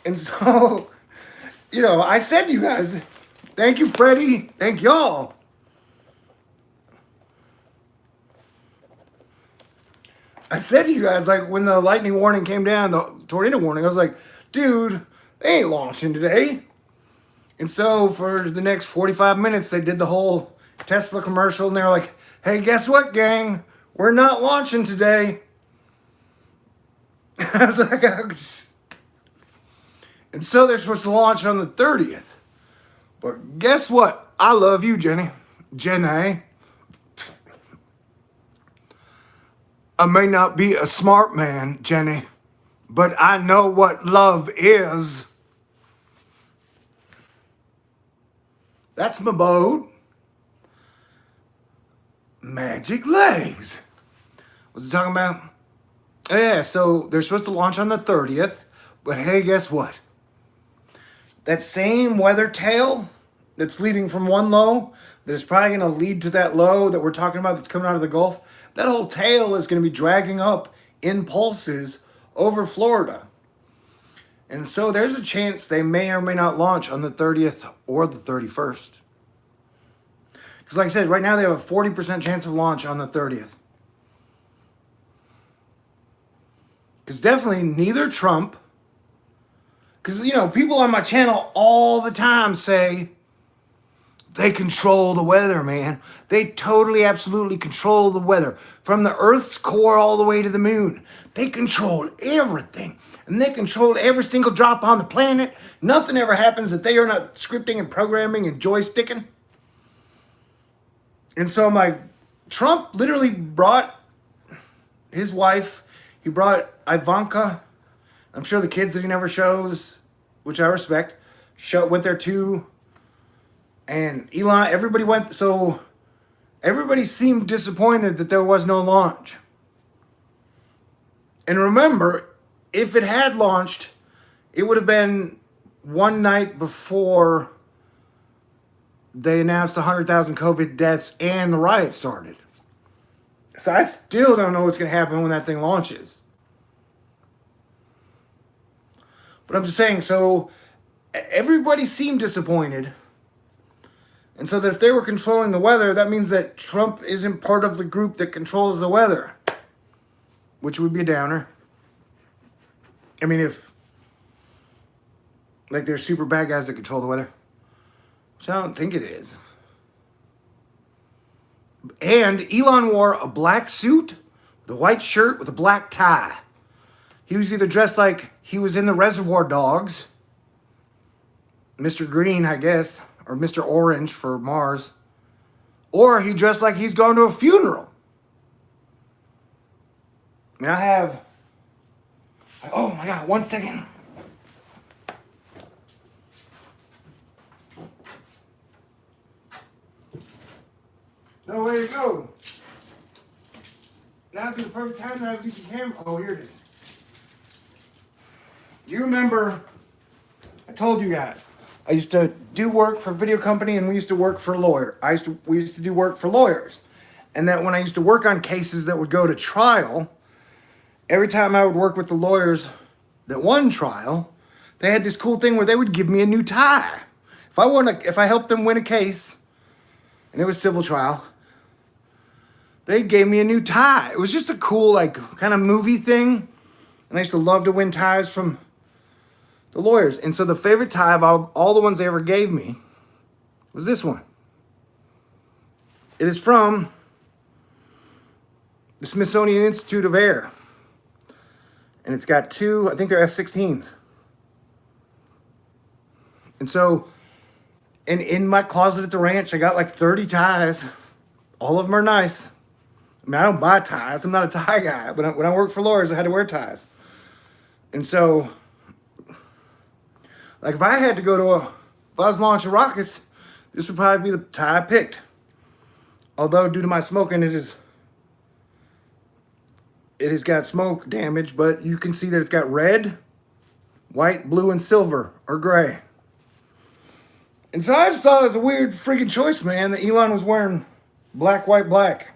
And so, you know, I said to you guys, thank you, Freddie. Thank y'all. I said to you guys, like, when the lightning warning came down, the tornado warning, I was like, dude, they ain't launching today. And so for the next 45 minutes, they did the whole Tesla commercial, and they were like, hey, guess what, gang? We're not launching today. I was like, and so they're supposed to launch on the 30th. But guess what? I love you, Jenny. Jenny. I may not be a smart man, Jenny, but I know what love is. That's my boat. Magic legs. What's he talking about? Oh, yeah, so they're supposed to launch on the 30th, but hey, guess what? That same weather tail that's leading from one low, that is probably going to lead to that low that we're talking about that's coming out of the Gulf, that whole tail is going to be dragging up in pulses over Florida. And so there's a chance they may or may not launch on the 30th or the 31st. Because like I said, right now they have a 40% chance of launch on the 30th. Because definitely neither Trump, because, you know, people on my channel all the time say, they control the weather, man. They totally, absolutely control the weather. From the Earth's core all the way to the moon. They control everything. And they control every single drop on the planet. Nothing ever happens that they are not scripting and programming and joysticking. And so I'm like, Trump literally brought his wife. He brought Ivanka. I'm sure the kids that he never shows, which I respect, went there too. And Elon, everybody went, so everybody seemed disappointed that there was no launch. And remember, if it had launched, it would have been one night before they announced 100,000 COVID deaths and the riots started. So I still don't know what's going to happen when that thing launches. But I'm just saying, so everybody seemed disappointed. And so that if they were controlling the weather, that means that Trump isn't part of the group that controls the weather. Which would be a downer. I mean, if, like, there's super bad guys that control the weather. Which I don't think it is. And Elon wore a black suit, with a white shirt, with a black tie. He was either dressed like he was in the Reservoir Dogs, Mr. Green, I guess, or Mr. Orange for Mars, or he dressed like he's going to a funeral. I mean, I have, oh my God, 1 second. No, way to go. Now would be the perfect time to have a decent camera. Oh, here it is. You remember, I told you guys, I used to do work for a video company, and we used to work for we used to do work for lawyers. And that when I used to work on cases that would go to trial, every time I would work with the lawyers, that one trial, they had this cool thing where they would give me a new tie. If I helped them win a case, and it was civil trial, they gave me a new tie. It was just a cool, like, kind of movie thing. And I used to love to win ties from the lawyers. And so the favorite tie of all the ones they ever gave me was this one. It is from the Smithsonian Institute of Air. And it's got two, I think they're F-16s. And so in my closet at the ranch, I got like 30 ties. All of them are nice. I mean, I don't buy ties. I'm not a tie guy. But when I worked for lawyers, I had to wear ties. And so, like, if I was launching rockets, this would probably be the tie I picked. Although, due to my smoking, it has got smoke damage, but you can see that it's got red, white, blue, and silver, or gray. And so I just thought it was a weird freaking choice, man, that Elon was wearing black, white, black.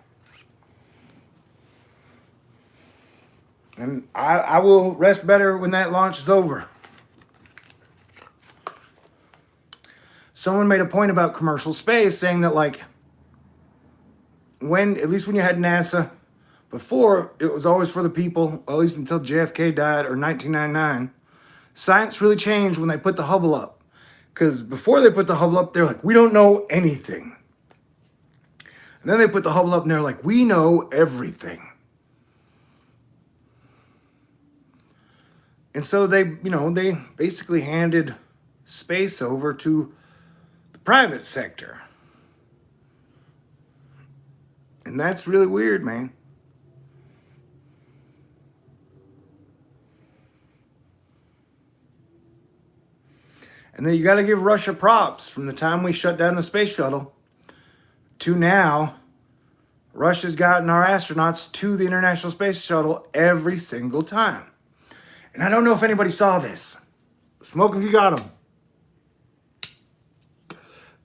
And I will rest better when that launch is over. Someone made a point about commercial space, saying that, like, at least when you had NASA, before, it was always for the people, at least until JFK died, or 1999. Science really changed when they put the Hubble up. Because before they put the Hubble up, they're like, we don't know anything. And then they put the Hubble up and they're like, we know everything. And so they basically handed space over to the private sector. And that's really weird, man. And then you got to give Russia props. From the time we shut down the space shuttle to now, Russia's gotten our astronauts to the International Space Shuttle every single time. And I don't know if anybody saw this. Smoke if you got them.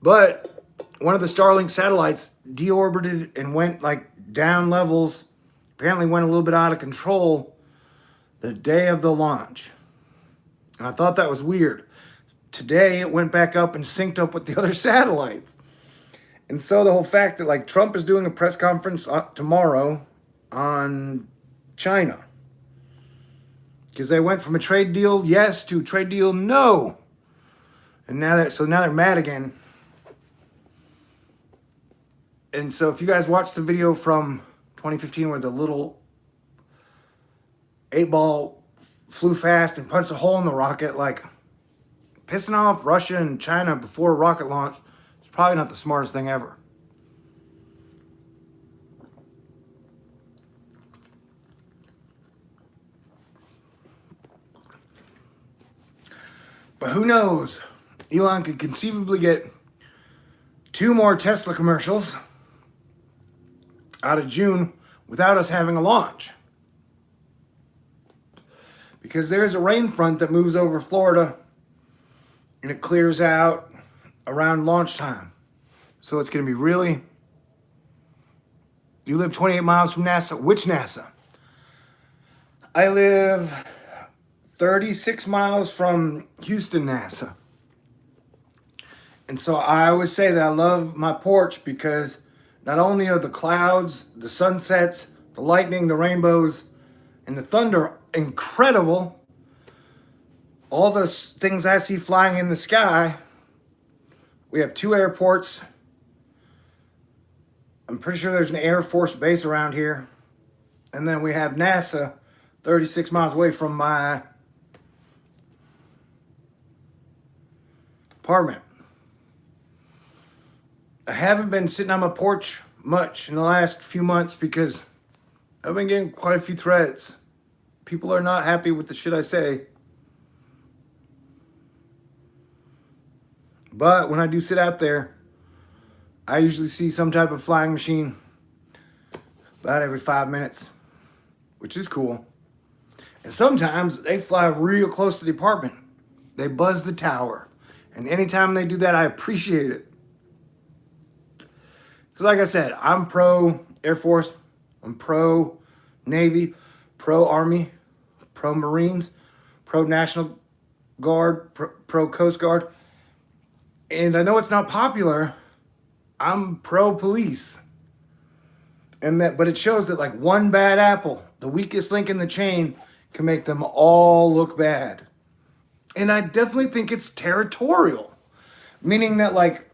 But one of the Starlink satellites deorbited and went like down levels. Apparently went a little bit out of control the day of the launch. And I thought that was weird. Today it went back up and synced up with the other satellites. And so the whole fact that, like, Trump is doing a press conference tomorrow on China. Because they went from a trade deal yes to trade deal no. And now they're mad again. And so if you guys watched the video from 2015 where the little 8-ball flew fast and punched a hole in the rocket, like, pissing off Russia and China before a rocket launch is probably not the smartest thing ever. But who knows? Elon could conceivably get 2 more Tesla commercials out of June without us having a launch. Because there's a rain front that moves over Florida and it clears out around launch time. So it's going to be really... You live 28 miles from NASA. Which NASA? I live 36 miles from Houston, NASA. And so I always say that I love my porch because not only are the clouds, the sunsets, the lightning, the rainbows, and the thunder incredible, all the things I see flying in the sky, we have 2 airports. I'm pretty sure there's an Air Force base around here. And then we have NASA 36 miles away from my apartment. I haven't been sitting on my porch much in the last few months because I've been getting quite a few threats. People are not happy with the shit I say. But when I do sit out there, I usually see some type of flying machine about every 5 minutes, which is cool. And sometimes they fly real close to the apartment. They buzz the tower. And anytime they do that, I appreciate it. Because like I said, I'm pro Air Force, I'm pro Navy, pro Army, pro Marines, pro National Guard, pro Coast Guard. And I know it's not popular. I'm pro police. But it shows that like one bad apple, the weakest link in the chain, can make them all look bad. And I definitely think it's territorial, meaning that like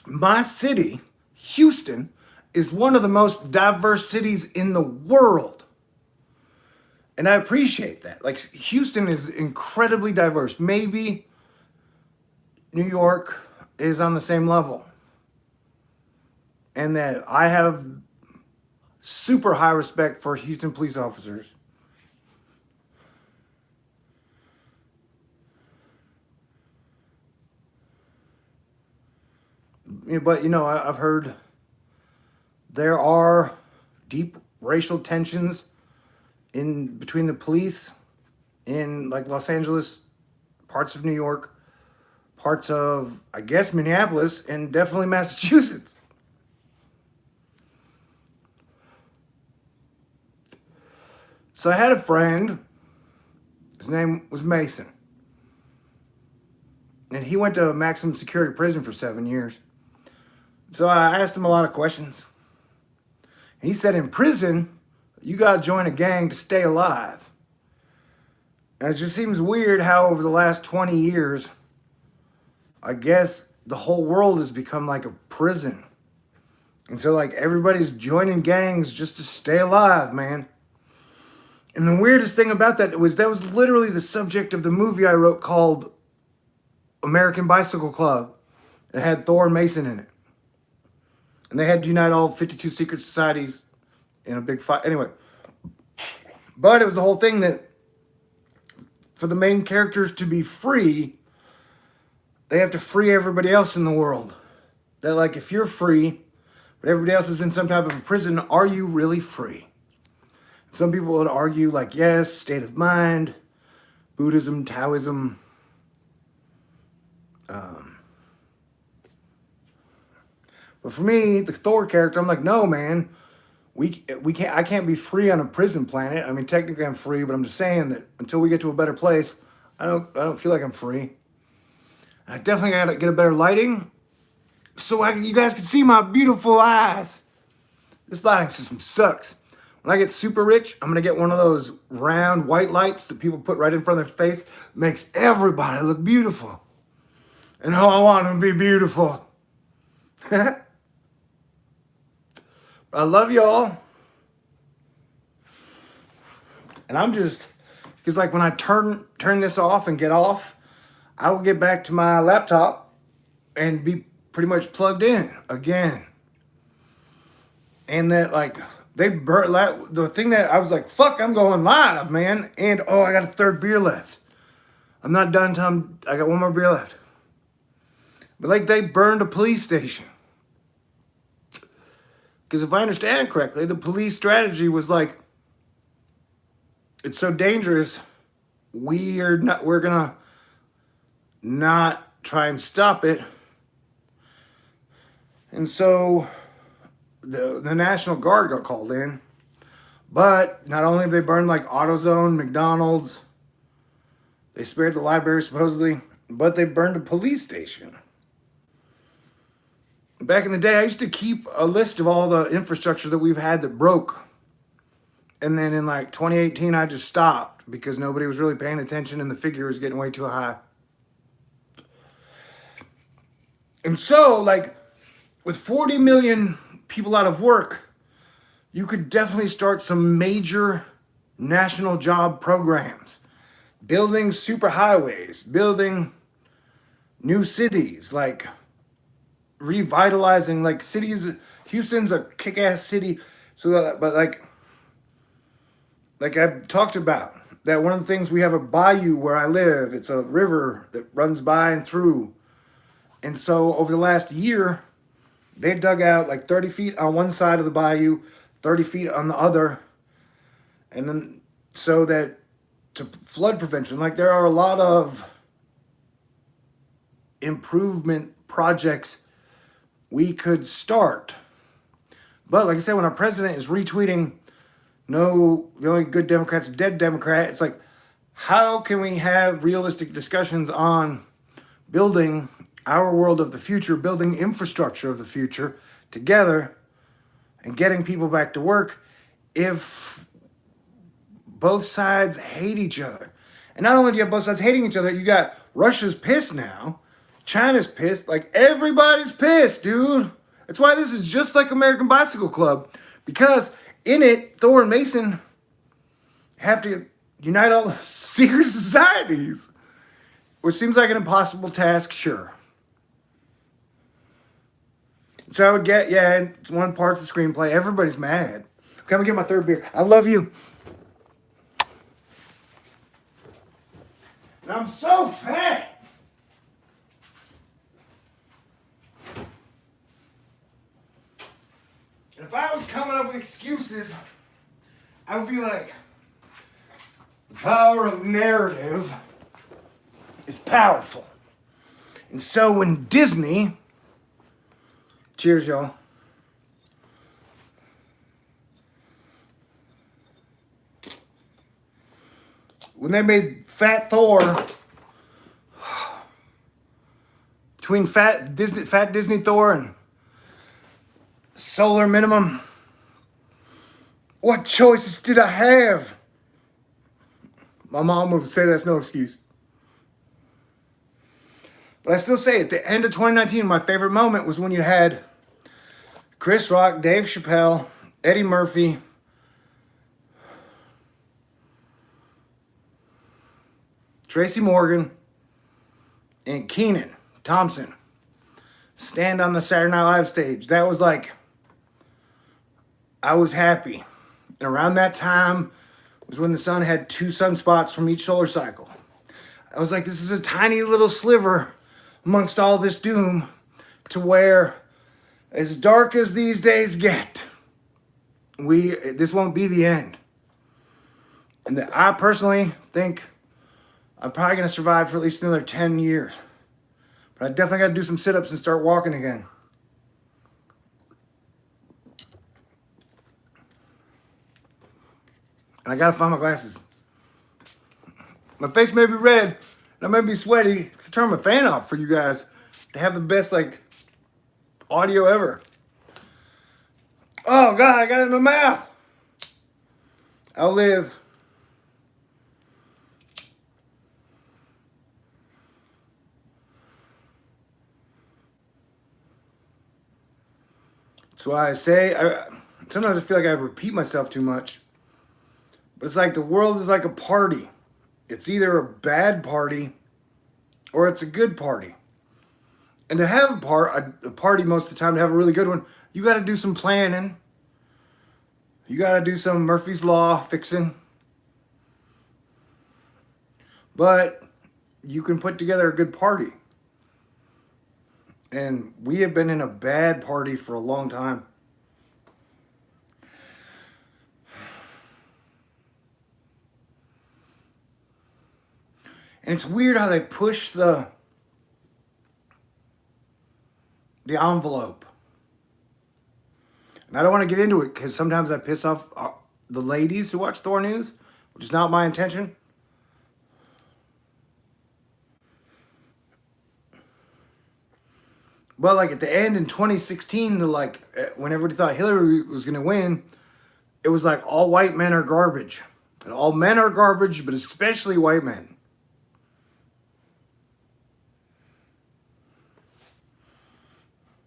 my city, Houston, is one of the most diverse cities in the world. And I appreciate that. Like Houston is incredibly diverse. Maybe New York is on the same level. And that I have super high respect for Houston police officers. But, I've heard there are deep racial tensions in between the police in like Los Angeles, parts of New York, parts of, I guess, Minneapolis, and definitely Massachusetts. So I had a friend, his name was Mason, and he went to maximum security prison for 7 years. So I asked him a lot of questions. He said in prison, you got to join a gang to stay alive. And it just seems weird how over the last 20 years, I guess the whole world has become like a prison. And so like everybody's joining gangs just to stay alive, man. And the weirdest thing about that was literally the subject of the movie I wrote called American Bicycle Club. It had Thor and Mason in it. And they had to unite all 52 secret societies in a big fight. Anyway. But it was the whole thing that for the main characters to be free, they have to free everybody else in the world. That like if you're free, but everybody else is in some type of a prison, are you really free? Some people would argue like, yes, state of mind, Buddhism, Taoism, but for me, the Thor character, I'm like, no, man, we can't. I can't be free on a prison planet. I mean, technically, I'm free, but I'm just saying that until we get to a better place, I don't feel like I'm free. I definitely gotta get a better lighting, so you guys can see my beautiful eyes. This lighting system sucks. When I get super rich, I'm gonna get one of those round white lights that people put right in front of their face. Makes everybody look beautiful. And how I want them to be beautiful. I love y'all. And I'm just, because like when I turn this off and get off, I will get back to my laptop and be pretty much plugged in again. And that like, the thing that I was like, fuck, I'm going live, man. And I got a third beer left. I'm not done until I got one more beer left. But like they burned a police station. Because if I understand correctly, the police strategy was like, it's so dangerous, we're gonna not try and stop it. And so the National Guard got called in. But not only have they burned like AutoZone, McDonald's, they spared the library supposedly, but they burned a police station. Back in the day, I used to keep a list of all the infrastructure that we've had that broke. And then in like 2018, I just stopped because nobody was really paying attention and the figure was getting way too high. And so, like, with 40 million people out of work, you could definitely start some major national job programs. Building superhighways, building new cities, like revitalizing like cities. Houston's a kick-ass city. So that, but like I've talked about, that one of the things, we have a bayou where I live. It's a river that runs by and through. And so over the last year, they dug out like 30 feet on one side of the bayou, 30 feet on the other. And then so that to flood prevention, like there are a lot of improvement projects we could start. But like I said, when our president is retweeting, no, the only good Democrat's a dead Democrat, it's like, how can we have realistic discussions on building our world of the future, building infrastructure of the future together, and getting people back to work if both sides hate each other? And not only do you have both sides hating each other, you got Russia's pissed now, China's pissed, like everybody's pissed, dude. That's why this is just like American Bicycle Club, because in it, Thor and Mason have to unite all the secret societies, which seems like an impossible task, sure. So I would get, yeah, it's one part of the screenplay. Everybody's mad. Okay, I'm gonna get my third beer. I love you. And I'm so fat. And if I was coming up with excuses, I would be like, the power of narrative is powerful. And so when Disney, cheers, y'all. When they made Fat Thor, between Fat Disney Thor and Solar Minimum, what choices did I have? My mom would say that's no excuse. But I still say at the end of 2019, my favorite moment was when you had Chris Rock, Dave Chappelle, Eddie Murphy, Tracy Morgan, and Kenan Thompson stand on the Saturday Night Live stage. That was like, I was happy. And around that time was when the sun had 2 sunspots from each solar cycle. I was like, this is a tiny little sliver amongst all this doom, to where, as dark as these days get, this won't be the end. And that I personally think I'm probably going to survive for at least another 10 years. But I definitely got to do some sit-ups and start walking again. And I got to find my glasses. My face may be red, and I may be sweaty, because I turned my fan off for you guys to have the best, like, audio ever. Oh, God, I got it in my mouth. I'll live. That's why I say, sometimes I feel like I repeat myself too much. But it's like the world is like a party. It's either a bad party or it's a good party. And to have a party most of the time, to have a really good one, you got to do some planning. You got to do some Murphy's Law fixing. But you can put together a good party. And we have been in a bad party for a long time. And it's weird how they push the envelope. And I don't want to get into it because sometimes I piss off the ladies who watch Thor News, which is not my intention. But like at the end in 2016, when everybody thought Hillary was going to win, it was like all white men are garbage. And all men are garbage, but especially white men.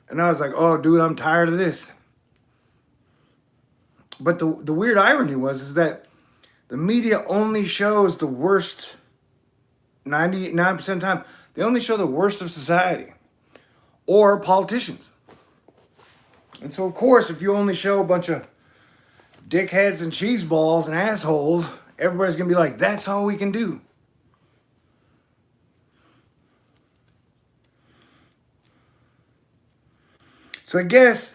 And I was like, oh, dude, I'm tired of this. But the weird irony is that the media only shows the worst 99% of the time. They only show the worst of society or politicians. And so, of course, if you only show a bunch of dickheads and cheeseballs and assholes, everybody's going to be like, that's all we can do. So I guess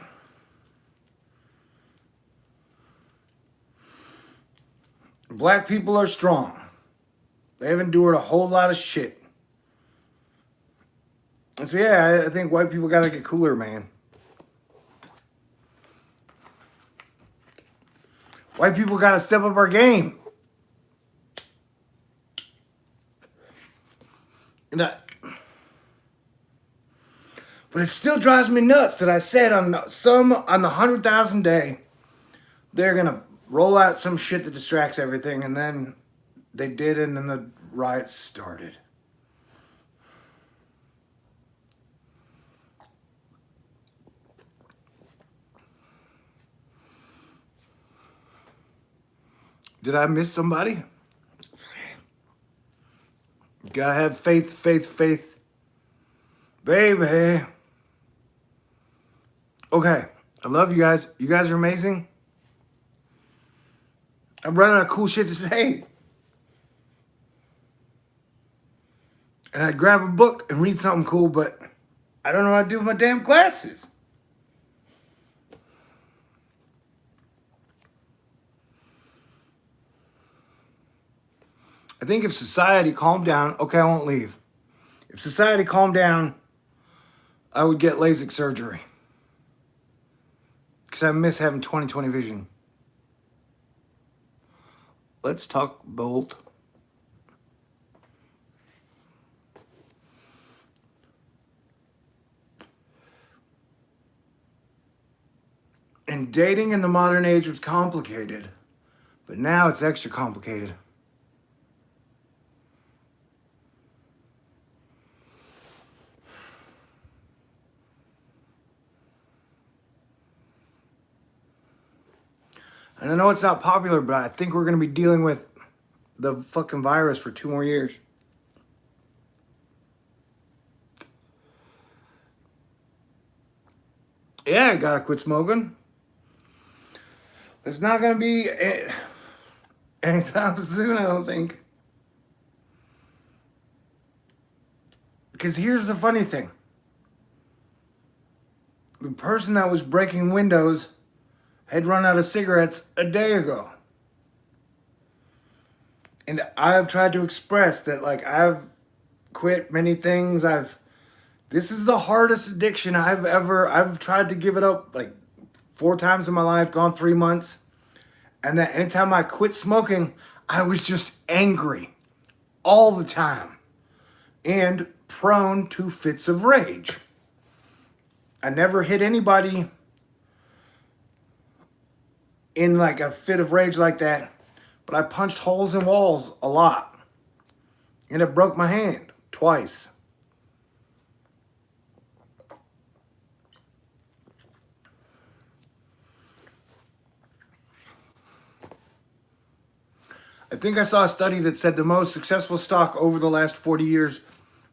black people are strong. They have endured a whole lot of shit. And so yeah, I think white people gotta get cooler, man. White people gotta step up our game. But it still drives me nuts that I said on the 100,000 day, they're going to roll out some shit that distracts everything. And then they did, and then the riots started. Did I miss somebody? You gotta have faith, faith, faith. Baby. Okay. I love you guys. You guys are amazing. I'm running out of cool shit to say. And I'd grab a book and read something cool, but I don't know what to do with my damn glasses. I think if society calmed down, okay, I won't leave. If society calmed down, I would get LASIK surgery. Because I miss having 20/20 vision. Let's talk bold. And dating in the modern age was complicated. But now it's extra complicated. And I know it's not popular, but I think we're going to be dealing with the fucking virus for 2 more years. Yeah, I gotta quit smoking. It's not going to be anytime soon, I don't think. Because here's the funny thing. The person that was breaking windows had run out of cigarettes a day ago. And I've tried to express that, like, I've quit many things. This is the hardest addiction I've tried to give it up like 4 times in my life, gone 3 months. And that anytime I quit smoking, I was just angry all the time and prone to fits of rage. I never hit anybody in like a fit of rage like that, but I punched holes in walls a lot, and it broke my hand twice. I think I saw a study that said the most successful stock over the last 40 years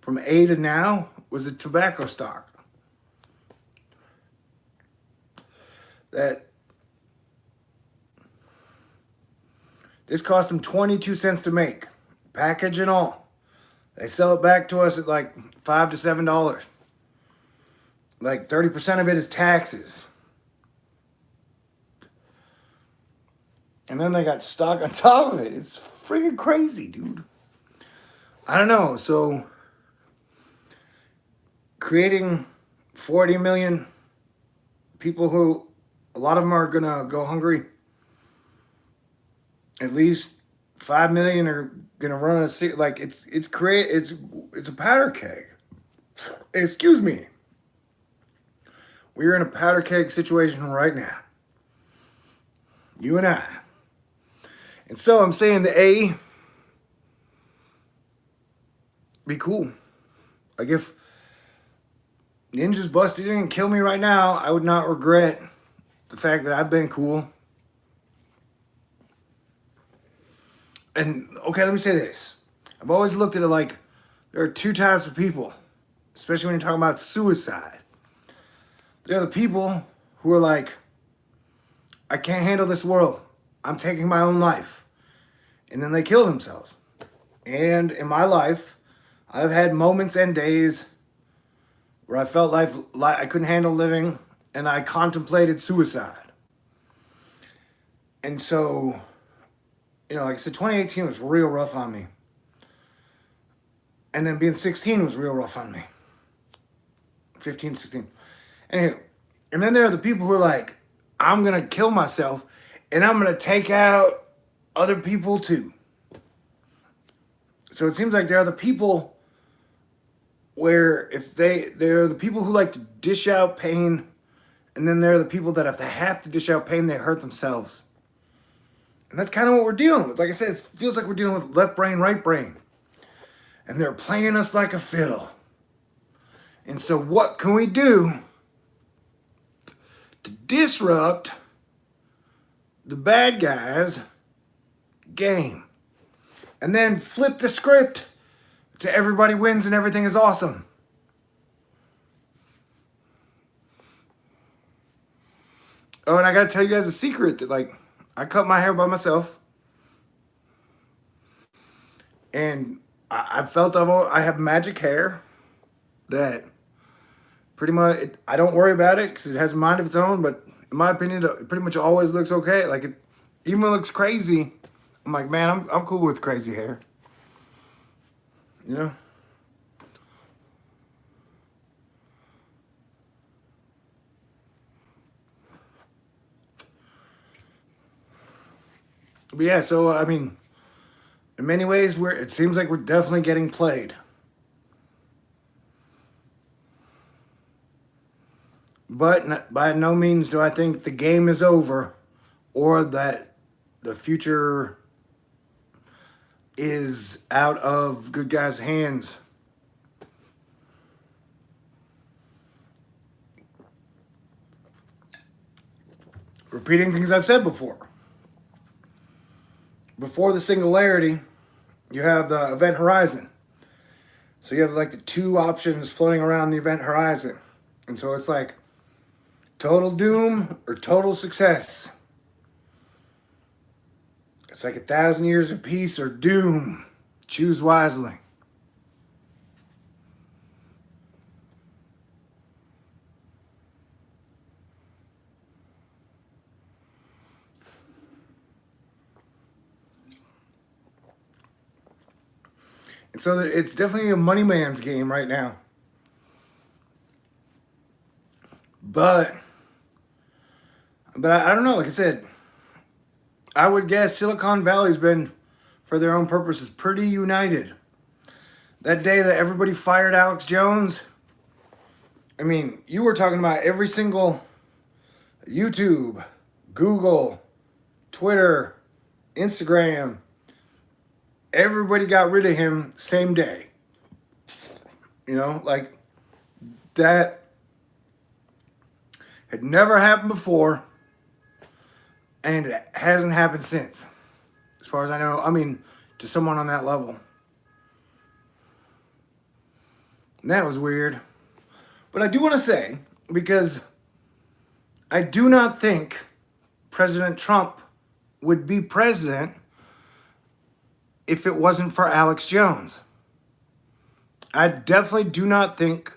from A to now was a tobacco stock. That this cost them 22 cents to make, package and all. They sell it back to us at like $5 to $7. Like 30% of it is taxes. And then they got stock on top of it. It's freaking crazy, dude. I don't know. So creating 40 million people who, a lot of them are going to go hungry. At least 5 million are gonna run a like it's a powder keg. Excuse me. We're in a powder keg situation right now. You and I. And so I'm saying the A, be cool. Like if Ninja's busted in and kill me right now, I would not regret the fact that I've been cool. And, okay, let me say this. I've always looked at it like there are 2 types of people, especially when you're talking about suicide. There are the people who are like, I can't handle this world. I'm taking my own life. And then they kill themselves. And in my life, I've had moments and days where I felt like I couldn't handle living, and I contemplated suicide. And so, you know, like I said, 2018 was real rough on me. And then being 16 was real rough on me. 15, 16. Anyway, and then there are the people who are like, I'm going to kill myself and I'm going to take out other people too. So it seems like there are the people where they're the people who like to dish out pain, and then there are the people that if they have to dish out pain, they hurt themselves. And that's kind of what we're dealing with. Like I said, it feels like we're dealing with left brain, right brain. And they're playing us like a fiddle. And so what can we do to disrupt the bad guys' game? And then flip the script to everybody wins and everything is awesome. Oh, and I gotta tell you guys a secret that, like, I cut my hair by myself. And I felt I have magic hair that pretty much, I don't worry about it because it has a mind of its own. But in my opinion, it pretty much always looks okay. Like, it even when it looks crazy, I'm like, man, I'm cool with crazy hair. You know? But yeah, so I mean, in many ways, it seems like we're definitely getting played. But by no means do I think the game is over or that the future is out of good guys' hands. Repeating things I've said before. Before the singularity, you have the event horizon. So you have like the two options floating around the event horizon. And so it's like total doom or total success. It's like 1,000 years of peace or doom. Choose wisely. And so it's definitely a money man's game right now. But I don't know, like I said, I would guess Silicon Valley's been, for their own purposes, pretty united. That day that everybody fired Alex Jones, I mean, you were talking about every single YouTube, Google, Twitter, Instagram, everybody got rid of him same day. You know, like that had never happened before and it hasn't happened since. As far as I know, I mean, to someone on that level. And that was weird. But I do want to say, because I do not think President Trump would be president if it wasn't for Alex Jones. I definitely do not think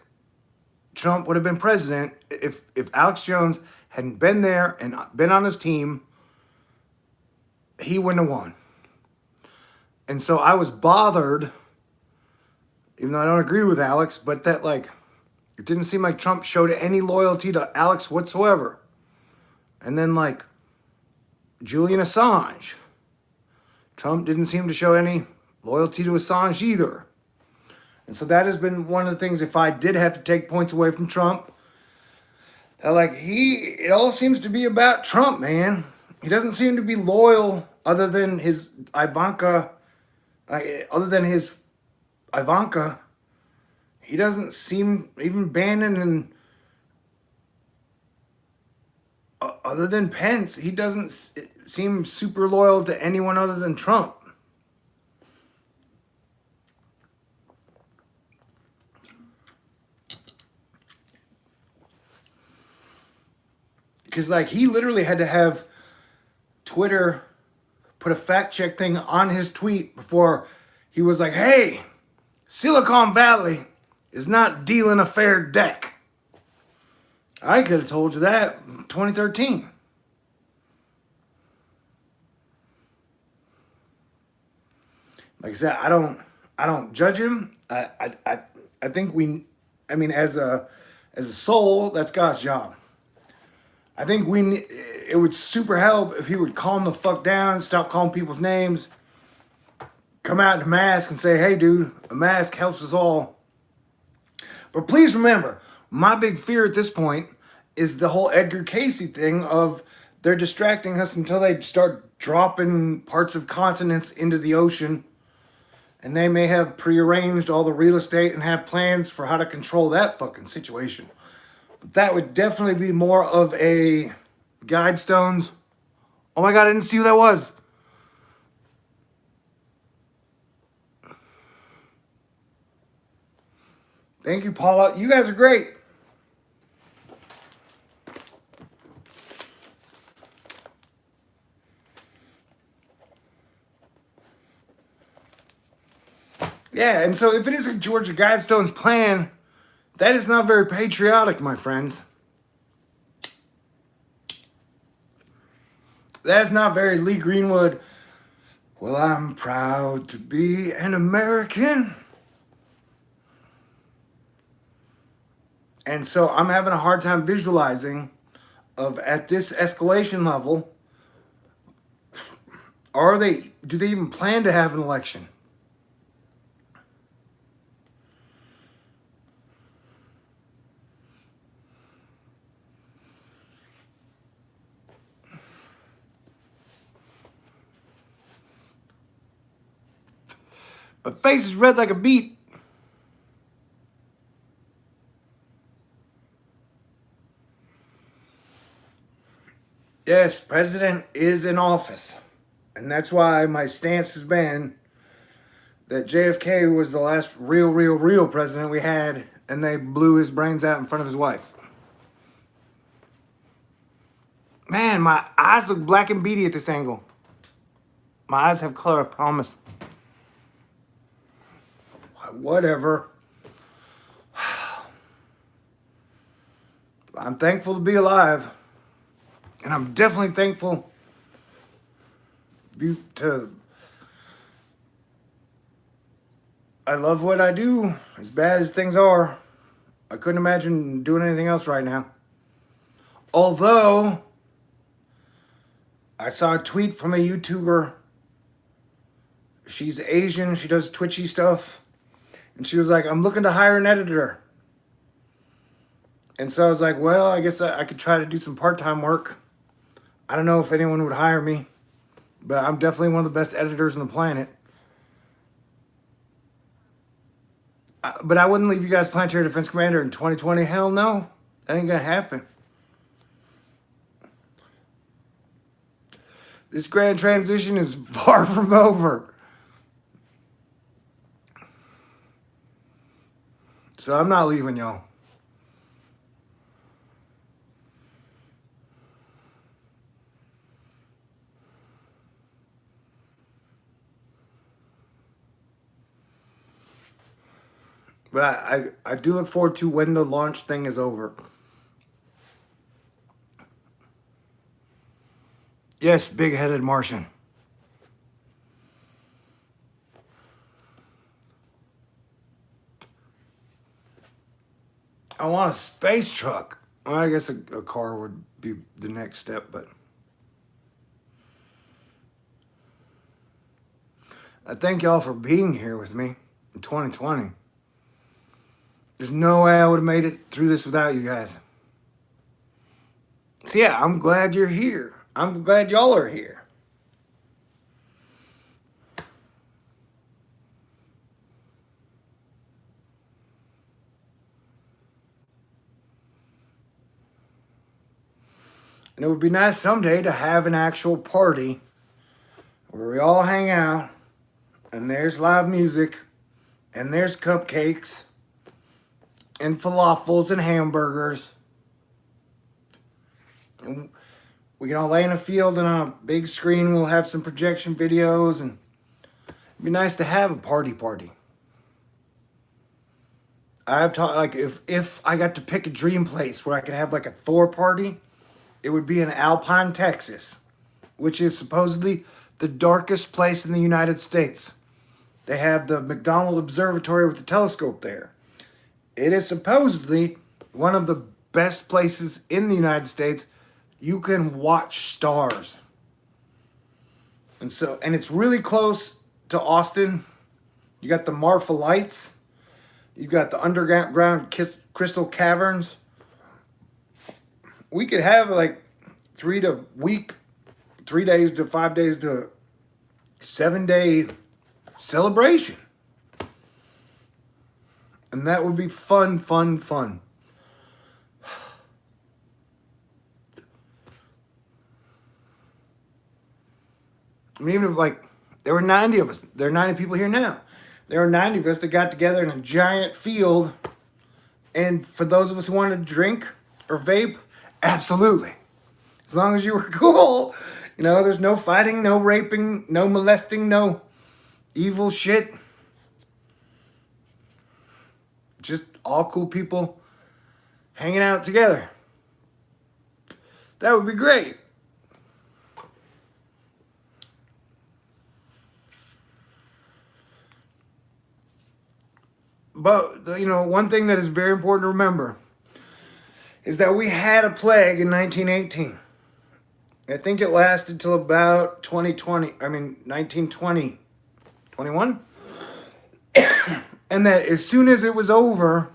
Trump would have been president if Alex Jones hadn't been there and been on his team. He wouldn't have won. And so I was bothered, even though I don't agree with Alex, but that, like, it didn't seem like Trump showed any loyalty to Alex whatsoever. And then, like, Julian Assange, Trump didn't seem to show any loyalty to Assange either. And so that has been one of the things, if I did have to take points away from Trump, that, like, it all seems to be about Trump, man. He doesn't seem to be loyal other than his Ivanka. He doesn't seem, even Bannon and other than Pence, he doesn't seem super loyal to anyone other than Trump. Because, like, he literally had to have Twitter put a fact check thing on his tweet before he was like, hey, Silicon Valley is not dealing a fair deck. I could have told you that in 2013. Like I said, I don't judge him. I think as a soul, that's God's job. I think it would super help if he would calm the fuck down, stop calling people's names, come out in a mask and say, hey dude, a mask helps us all. But please remember, My big fear at this point is the whole Edgar Casey thing of they're distracting us until they start dropping parts of continents into the ocean, and they may have prearranged all the real estate and have plans for how to control that fucking situation. But that would definitely be more of a Guidestones. Oh my god, I didn't see who that was. Thank you, Paula. You guys are great. Yeah, and so if it is a Georgia Guidestones plan, that is not very patriotic, my friends. That is not very Lee Greenwood. Well, I'm proud to be an American. And so I'm having a hard time visualizing of at this escalation level, do they even plan to have an election? My face is red like a beet. Yes, president is in office. And that's why my stance has been that JFK was the last real president we had, and they blew his brains out in front of his wife. Man, my eyes look black and beady at this angle. My eyes have color, I promise. Whatever. I'm thankful to be alive. And I'm definitely thankful to... I love what I do, as bad as things are. I couldn't imagine doing anything else right now. Although, I saw a tweet from a YouTuber. She's Asian, she does Twitchy stuff. And she was like, I'm looking to hire an editor. And so I was like, well, I guess I could try to do some part-time work. I don't know if anyone would hire me, but I'm definitely one of the best editors on the planet. But I wouldn't leave you guys Planetary Defense Commander in 2020. Hell no. That ain't gonna happen. This grand transition is far from over. So I'm not leaving y'all. But I do look forward to when the launch thing is over. Yes, big-headed Martian. I want a space truck. Well, I guess a car would be the next step, but... I thank y'all for being here with me in 2020. There's no way I would have made it through this without you guys. So yeah, I'm glad you're here. I'm glad y'all are here. And it would be nice someday to have an actual party where we all hang out and there's live music and there's cupcakes and falafels and hamburgers. And we can all lay in a field and on a big screen we'll have some projection videos, and it'd be nice to have a party. I've taught, like, if I got to pick a dream place where I could have like a Thor party, it would be in Alpine, Texas, which is supposedly the darkest place in the United States. They have the McDonald Observatory with the telescope there. It is supposedly one of the best places in the United States. You can watch stars. And it's really close to Austin. You got the Marfa Lights. You got the underground crystal caverns. We could have like 3 days to 5 days to 7 day celebration. And that would be fun, fun, fun. I mean, even if like there were 90 of us, there are 90 people here now. There are 90 of us that got together in a giant field. And for those of us who wanted to drink or vape, absolutely. As long as you were cool. You know, there's no fighting, no raping, no molesting, no evil shit. Just all cool people hanging out together. That would be great. But, you know, one thing that is very important to remember is that we had a plague in 1918. I think it lasted till about 1920, 21? And that as soon as it was over,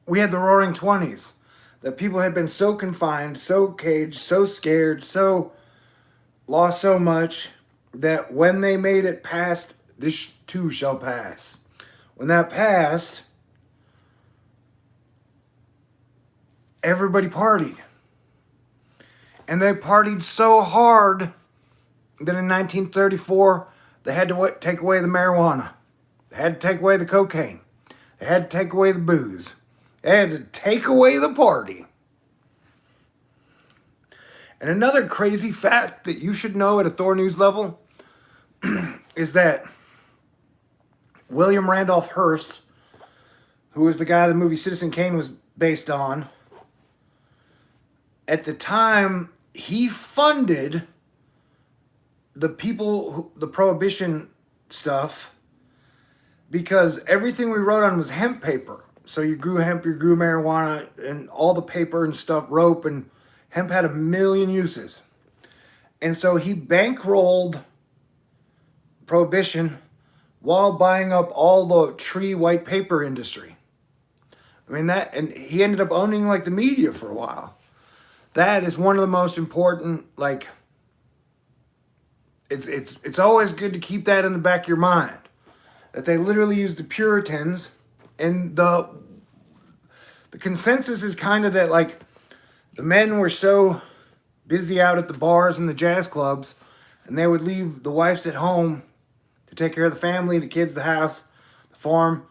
we had the Roaring Twenties. That people had been so confined, so caged, so scared, so lost so much, that when they made it past, this too shall pass. When that passed, everybody partied. And they partied so hard that in 1934, they had to take away the marijuana. They had to take away the cocaine. They had to take away the booze. They had to take away the party. And another crazy fact that you should know at a Thor News level is that William Randolph Hearst, who was the guy the movie Citizen Kane was based on, at the time, he funded the people, the Prohibition stuff, because everything we wrote on was hemp paper. So you grew hemp, you grew marijuana, and all the paper and stuff, rope, and hemp had a million uses. And so he bankrolled Prohibition while buying up all the tree white paper industry. I mean, that, and he ended up owning like the media for a while. That is one of the most important, like, it's always good to keep that in the back of your mind. That they literally used the Puritans, and the consensus is kind of that, like, the men were so busy out at the bars and the jazz clubs, and they would leave the wives at home to take care of the family, the kids, the house, the farm,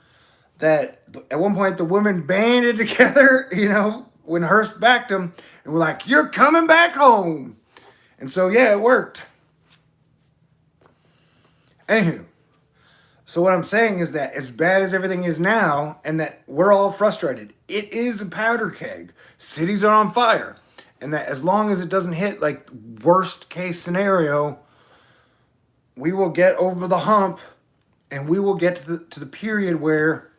that at one point the women banded together, you know, when Hearst backed them, and were like, "You're coming back home." And so, yeah, it worked. Anywho, so what I'm saying is that as bad as everything is now, and that we're all frustrated, it is a powder keg. Cities are on fire. And that as long as it doesn't hit like worst case scenario, we will get over the hump, and we will get to the period where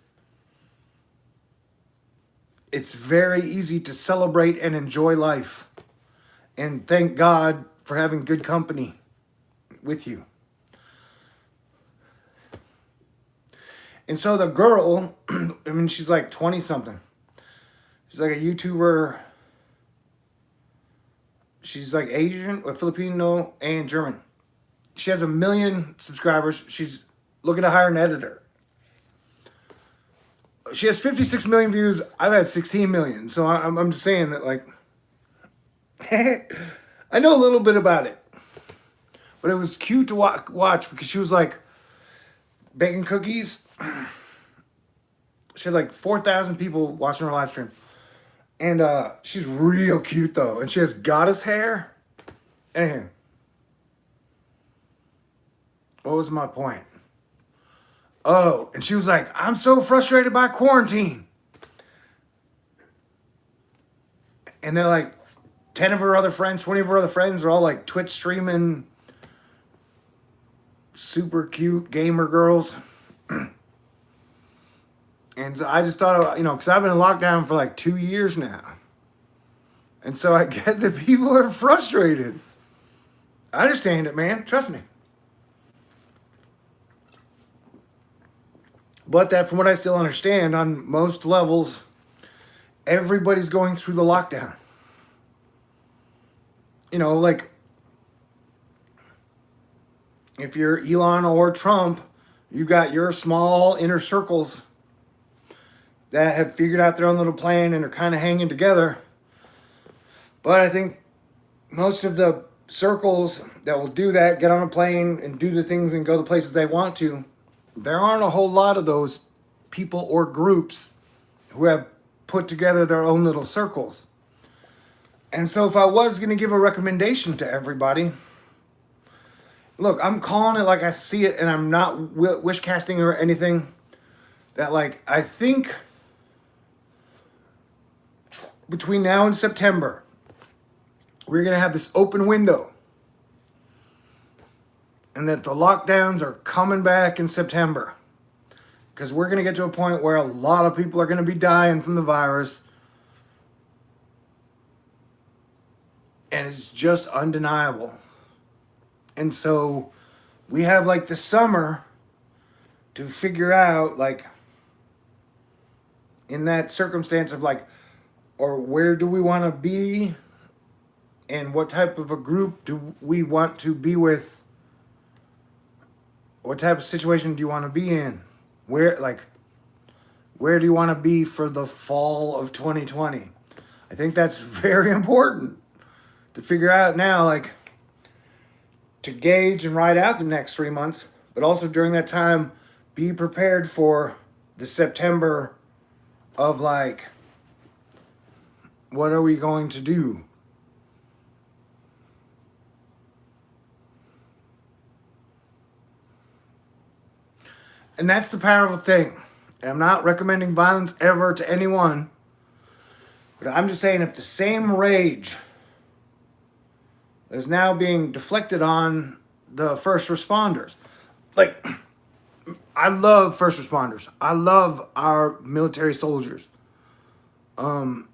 it's very easy to celebrate and enjoy life. And thank God for having good company with you. And so the girl, I mean, she's like 20 something. She's like a YouTuber. She's like Asian, or Filipino, and German. She has 1 million subscribers. She's looking to hire an editor. She has 56 million views. I've had 16 million. So I'm just saying that, like, I know a little bit about it. But it was cute to watch because she was like baking cookies. She had like 4,000 people watching her live stream. And she's real cute though. And she has goddess hair. Anywho. What was my point? Oh, and she was like, "I'm so frustrated by quarantine." And they're like, 10 of her other friends, 20 of her other friends are all like Twitch streaming super cute gamer girls. And so I just thought, you know, because I've been in lockdown for like 2 years now. And so I get that people are frustrated. I understand it, man. Trust me. But that, from what I still understand, on most levels, everybody's going through the lockdown. You know, like, if you're Elon or Trump, you've got your small inner circles that have figured out their own little plan and are kind of hanging together. But I think most of the circles that will do that, get on a plane and do the things and go the places they want to, there aren't a whole lot of those people or groups who have put together their own little circles. And so if I was going to give a recommendation to everybody, look, I'm calling it like I see it, and I'm not wish casting or anything. That, like, I think between now and September, we're going to have this open window. And that the lockdowns are coming back in September. Because we're going to get to a point where a lot of people are going to be dying from the virus. And it's just undeniable. And so we have, like, the summer to figure out, like, in that circumstance of, like, or where do we want to be, and what type of a group do we want to be with? What type of situation do you want to be in? Where do you want to be for the fall of 2020? I think that's very important to figure out now, like, to gauge and ride out the next 3 months, but also during that time, be prepared for the September of, like, what are we going to do? And that's the powerful thing. And I'm not recommending violence ever to anyone. But I'm just saying, if the same rage is now being deflected on the first responders. Like, I love first responders. I love our military soldiers. And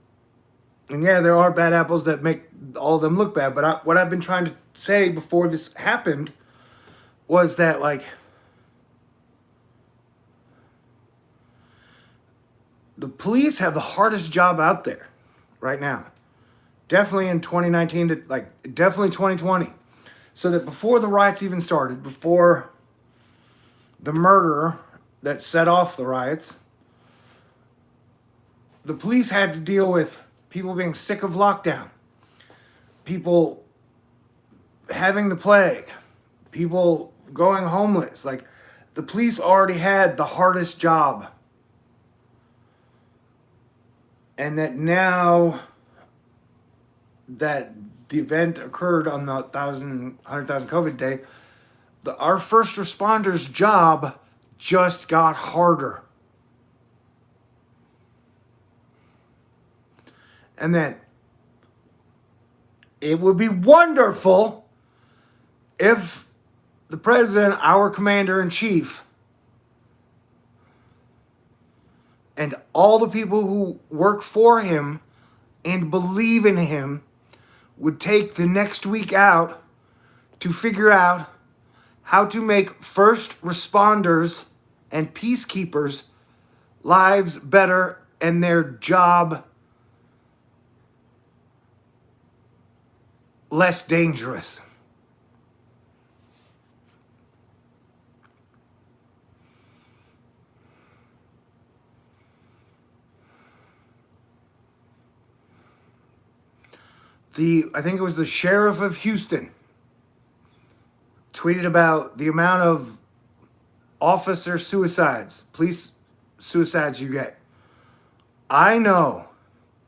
yeah, there are bad apples that make all of them look bad. But what I've been trying to say before this happened was that, like, the police have the hardest job out there right now. Definitely in 2019 to, like, definitely 2020. So that before the riots even started, before the murder that set off the riots, the police had to deal with people being sick of lockdown, people having the plague, people going homeless. Like, the police already had the hardest job. And that now that the event occurred on the 100,000 COVID day, our first responders' job just got harder. And that it would be wonderful if the president, our commander-in-chief, and all the people who work for him and believe in him would take the next week out to figure out how to make first responders and peacekeepers' lives better and their job less dangerous. I think it was the sheriff of Houston tweeted about the amount of officer suicides, police suicides you get. I know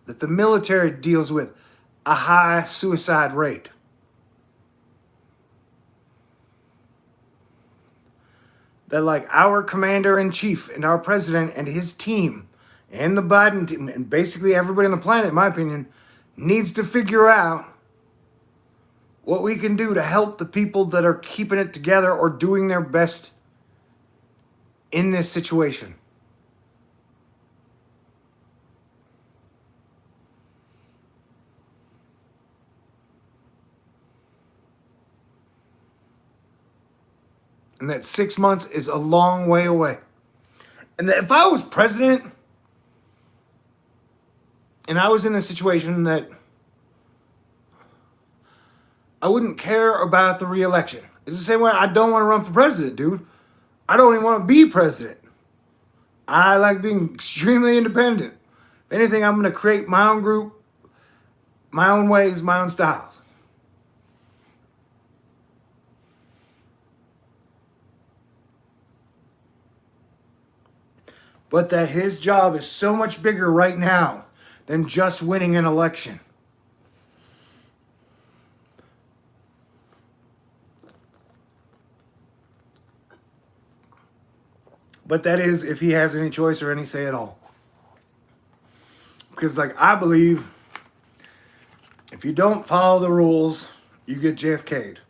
that the military deals with a high suicide rate. That, like, our commander-in-chief and our president and his team and the Biden team and basically everybody on the planet, in my opinion, needs to figure out what we can do to help the people that are keeping it together or doing their best in this situation. And that 6 months is a long way away. And if I was president and I was in a situation that I wouldn't care about the re-election. It's the same way I don't want to run for president, dude. I don't even want to be president. I like being extremely independent. If anything, I'm going to create my own group, my own ways, my own styles. But that his job is so much bigger right now than just winning an election. But that is if he has any choice or any say at all. Because, like, I believe if you don't follow the rules, you get JFK'd.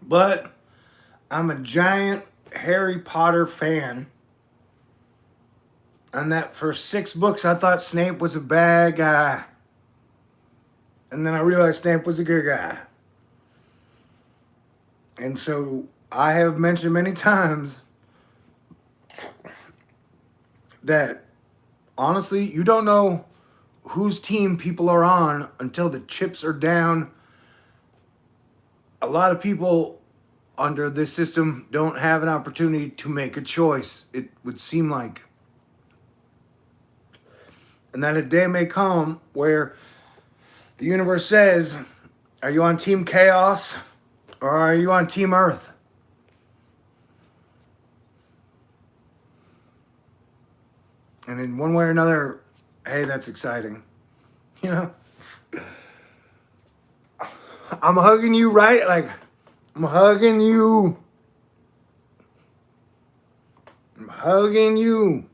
But I'm a giant Harry Potter fan. And that for 6 books, I thought Snape was a bad guy. And then I realized Snape was a good guy. And so I have mentioned many times that, honestly, you don't know whose team people are on until the chips are down. A lot of people under this system don't have an opportunity to make a choice, it would seem like. And that a day may come where the universe says, are you on Team Chaos or are you on Team Earth? And in one way or another, hey, that's exciting. You know? I'm hugging you, right? Like, I'm hugging you. I'm hugging you.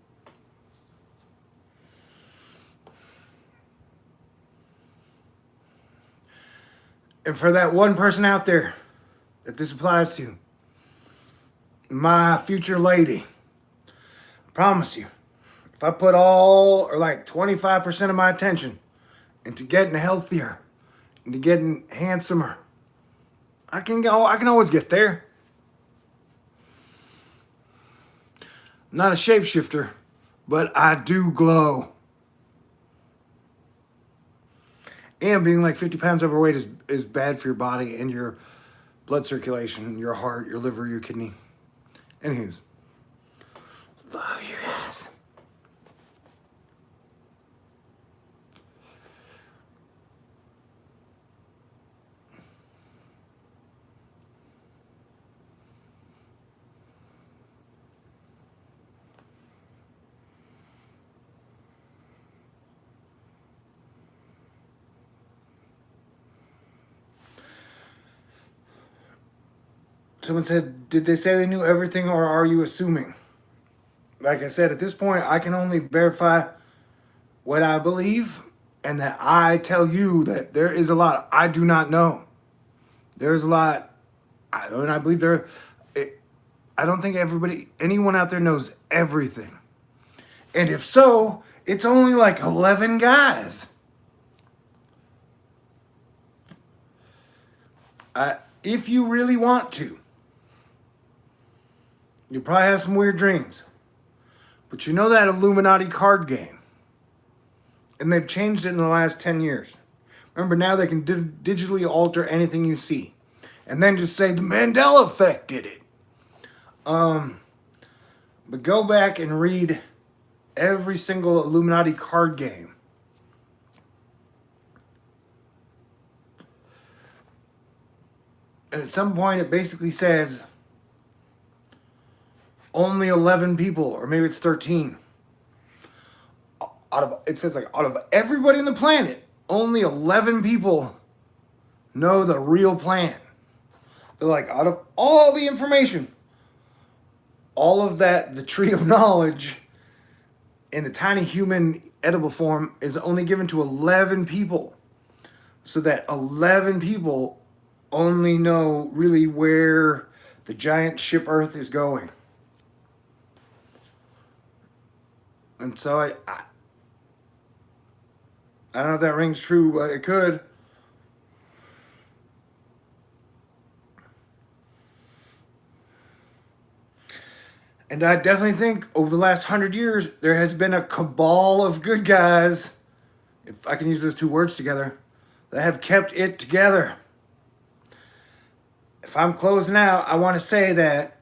And for that one person out there that this applies to, my future lady, I promise you, if I put all or like 25% of my attention into getting healthier, into getting handsomer, I can always get there. I'm not a shapeshifter, but I do glow. And being like 50 pounds overweight is bad for your body and your blood circulation, your heart, your liver, your kidney. Anywho's, love you guys. Someone said, did they say they knew everything or are you assuming? Like I said, at this point, I can only verify what I believe and that I tell you that there is a lot I do not know. There's a lot, and I believe I don't think anyone out there knows everything. And if so, it's only like 11 guys. If you really want to, you probably have some weird dreams. But you know that Illuminati card game? And they've changed it in the last 10 years. Remember, now they can digitally alter anything you see. And then just say the Mandela effect did it. But go back and read every single Illuminati card game. And at some point it basically says only 11 people, or maybe it's 13. It says like out of everybody on the planet, only 11 people know the real plan. They're like, out of all the information, all of that, the tree of knowledge in a tiny human edible form is only given to 11 people. so that 11 people only know really where the giant ship Earth is going. And so I don't know if that rings true, but it could. And I definitely think over the last 100 years, there has been a cabal of good guys, if I can use those two words together, that have kept it together. If I'm closing out, I want to say that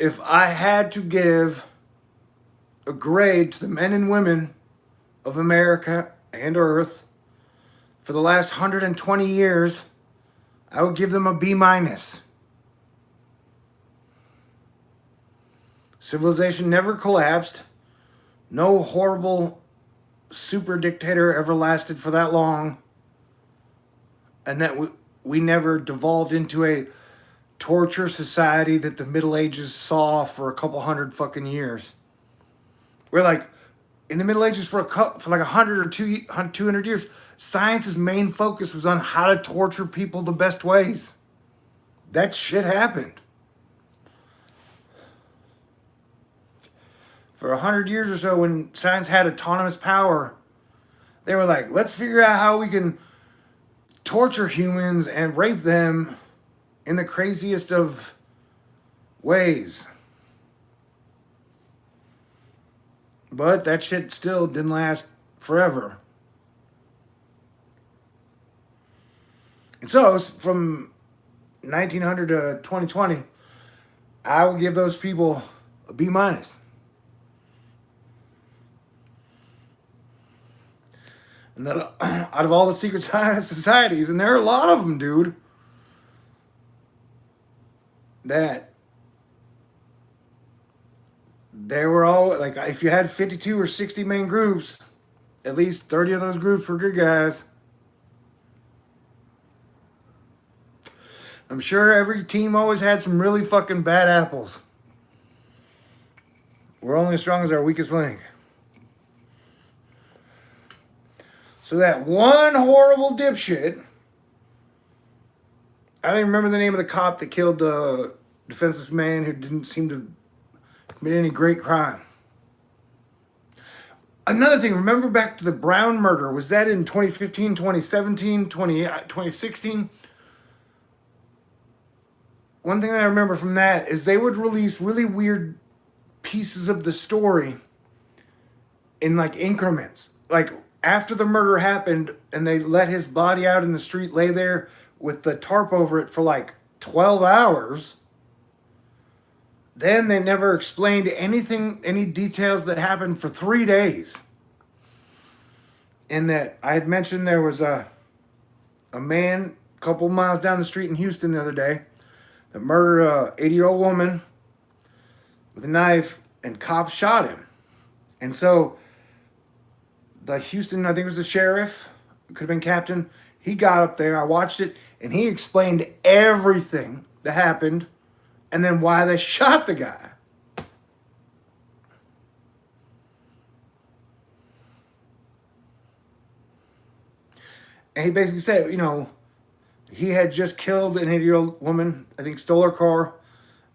if I had to give a grade to the men and women of America and Earth for the last 120 years, I would give them a B minus. Civilization never collapsed. No horrible super dictator ever lasted for that long. And that we never devolved into a torture society that the Middle Ages saw for a couple hundred fucking years. We're like, in the Middle Ages for like 100 or 200 years, science's main focus was on how to torture people the best ways. That shit happened. For 100 years or so, when science had autonomous power, they were like, let's figure out how we can torture humans and rape them in the craziest of ways. But that shit still didn't last forever. And so, from 1900 to 2020, I will give those people a B minus. And that out of all the secret societies, and there are a lot of them, dude, that they were all, like, if you had 52 or 60 main groups, at least 30 of those groups were good guys. I'm sure every team always had some really fucking bad apples. We're only as strong as our weakest link. So that one horrible dipshit, I don't even remember the name of the cop that killed the defenseless man who didn't seem to commit any great crime. Another thing, remember back to the Brown murder. Was that in 2015, 2017, 2016? One thing that I remember from that is they would release really weird pieces of the story in like increments. Like after the murder happened and they let his body out in the street, lay there with the tarp over it for like 12 hours. Then they never explained anything, any details that happened for 3 days. And that I had mentioned there was a man a couple miles down the street in Houston the other day that murdered a 80-year-old woman with a knife, and cops shot him. And so the Houston, I think it was the sheriff, could have been captain, he got up there, I watched it, and he explained everything that happened and then why they shot the guy. And he basically said, you know, he had just killed an 80-year-old woman, I think stole her car,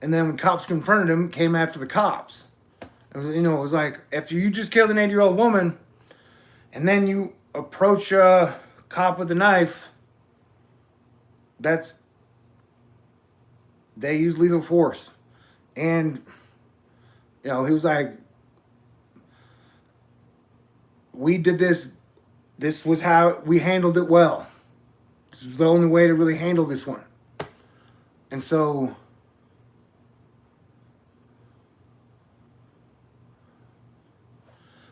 and then when cops confronted him, came after the cops. It was, you know, it was like, after you just killed an 80-year-old woman, and then you approach a cop with a knife, they use lethal force. And, you know, he was like, we did this. This was how we handled it well. This was the only way to really handle this one. And so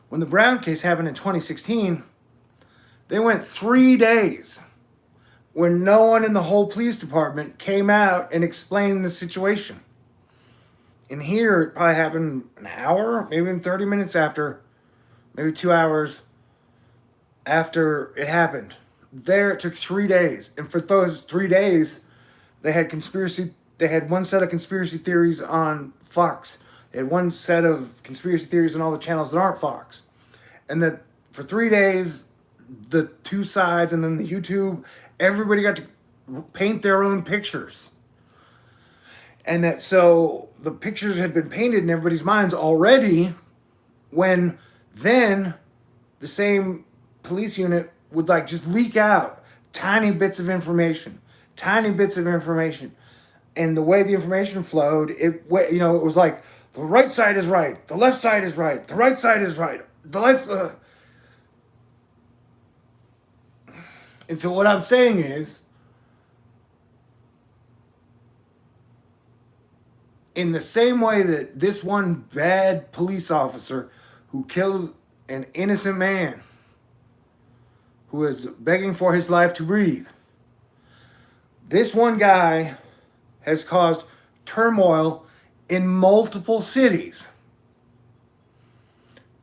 when the Brown case happened in 2016, they went 3 days where no one in the whole police department came out and explained the situation. And here it probably happened an hour, maybe even 30 minutes after, maybe 2 hours after it happened. There it took 3 days. And for those 3 days, they had one set of conspiracy theories on Fox. They had one set of conspiracy theories on all the channels that aren't Fox. And that for 3 days, the two sides, and then the YouTube, everybody got to paint their own pictures. And that, so the pictures had been painted in everybody's minds already, when then the same police unit would like just leak out tiny bits of information, and the way the information flowed, it was like the right side is right, the left side is right, the right side is right, the left. And so what I'm saying is, in the same way that this one bad police officer who killed an innocent man who was begging for his life to breathe, this one guy has caused turmoil in multiple cities.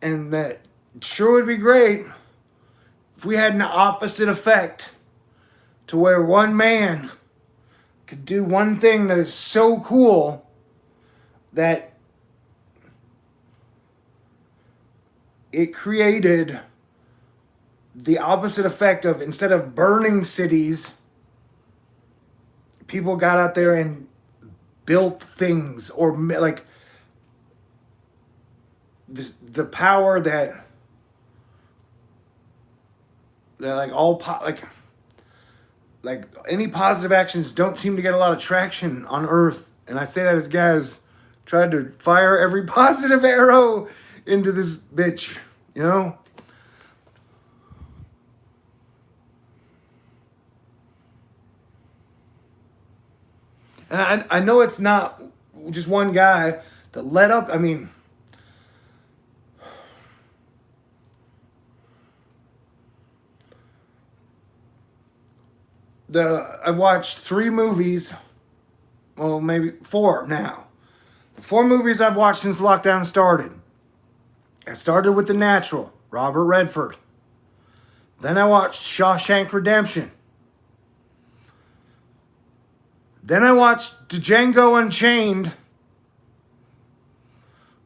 And that sure would be great if we had an opposite effect, to where one man could do one thing that is so cool that it created the opposite effect of, instead of burning cities, people got out there and built things, or like this, the power that like like any positive actions don't seem to get a lot of traction on Earth. And I say that as guys tried to fire every positive arrow into this bitch, you know? And I know it's not just one guy that led up. I mean, I've watched 3 movies, well, maybe 4 now. The 4 movies I've watched since lockdown started. I started with The Natural, Robert Redford. Then I watched Shawshank Redemption. Then I watched Django Unchained.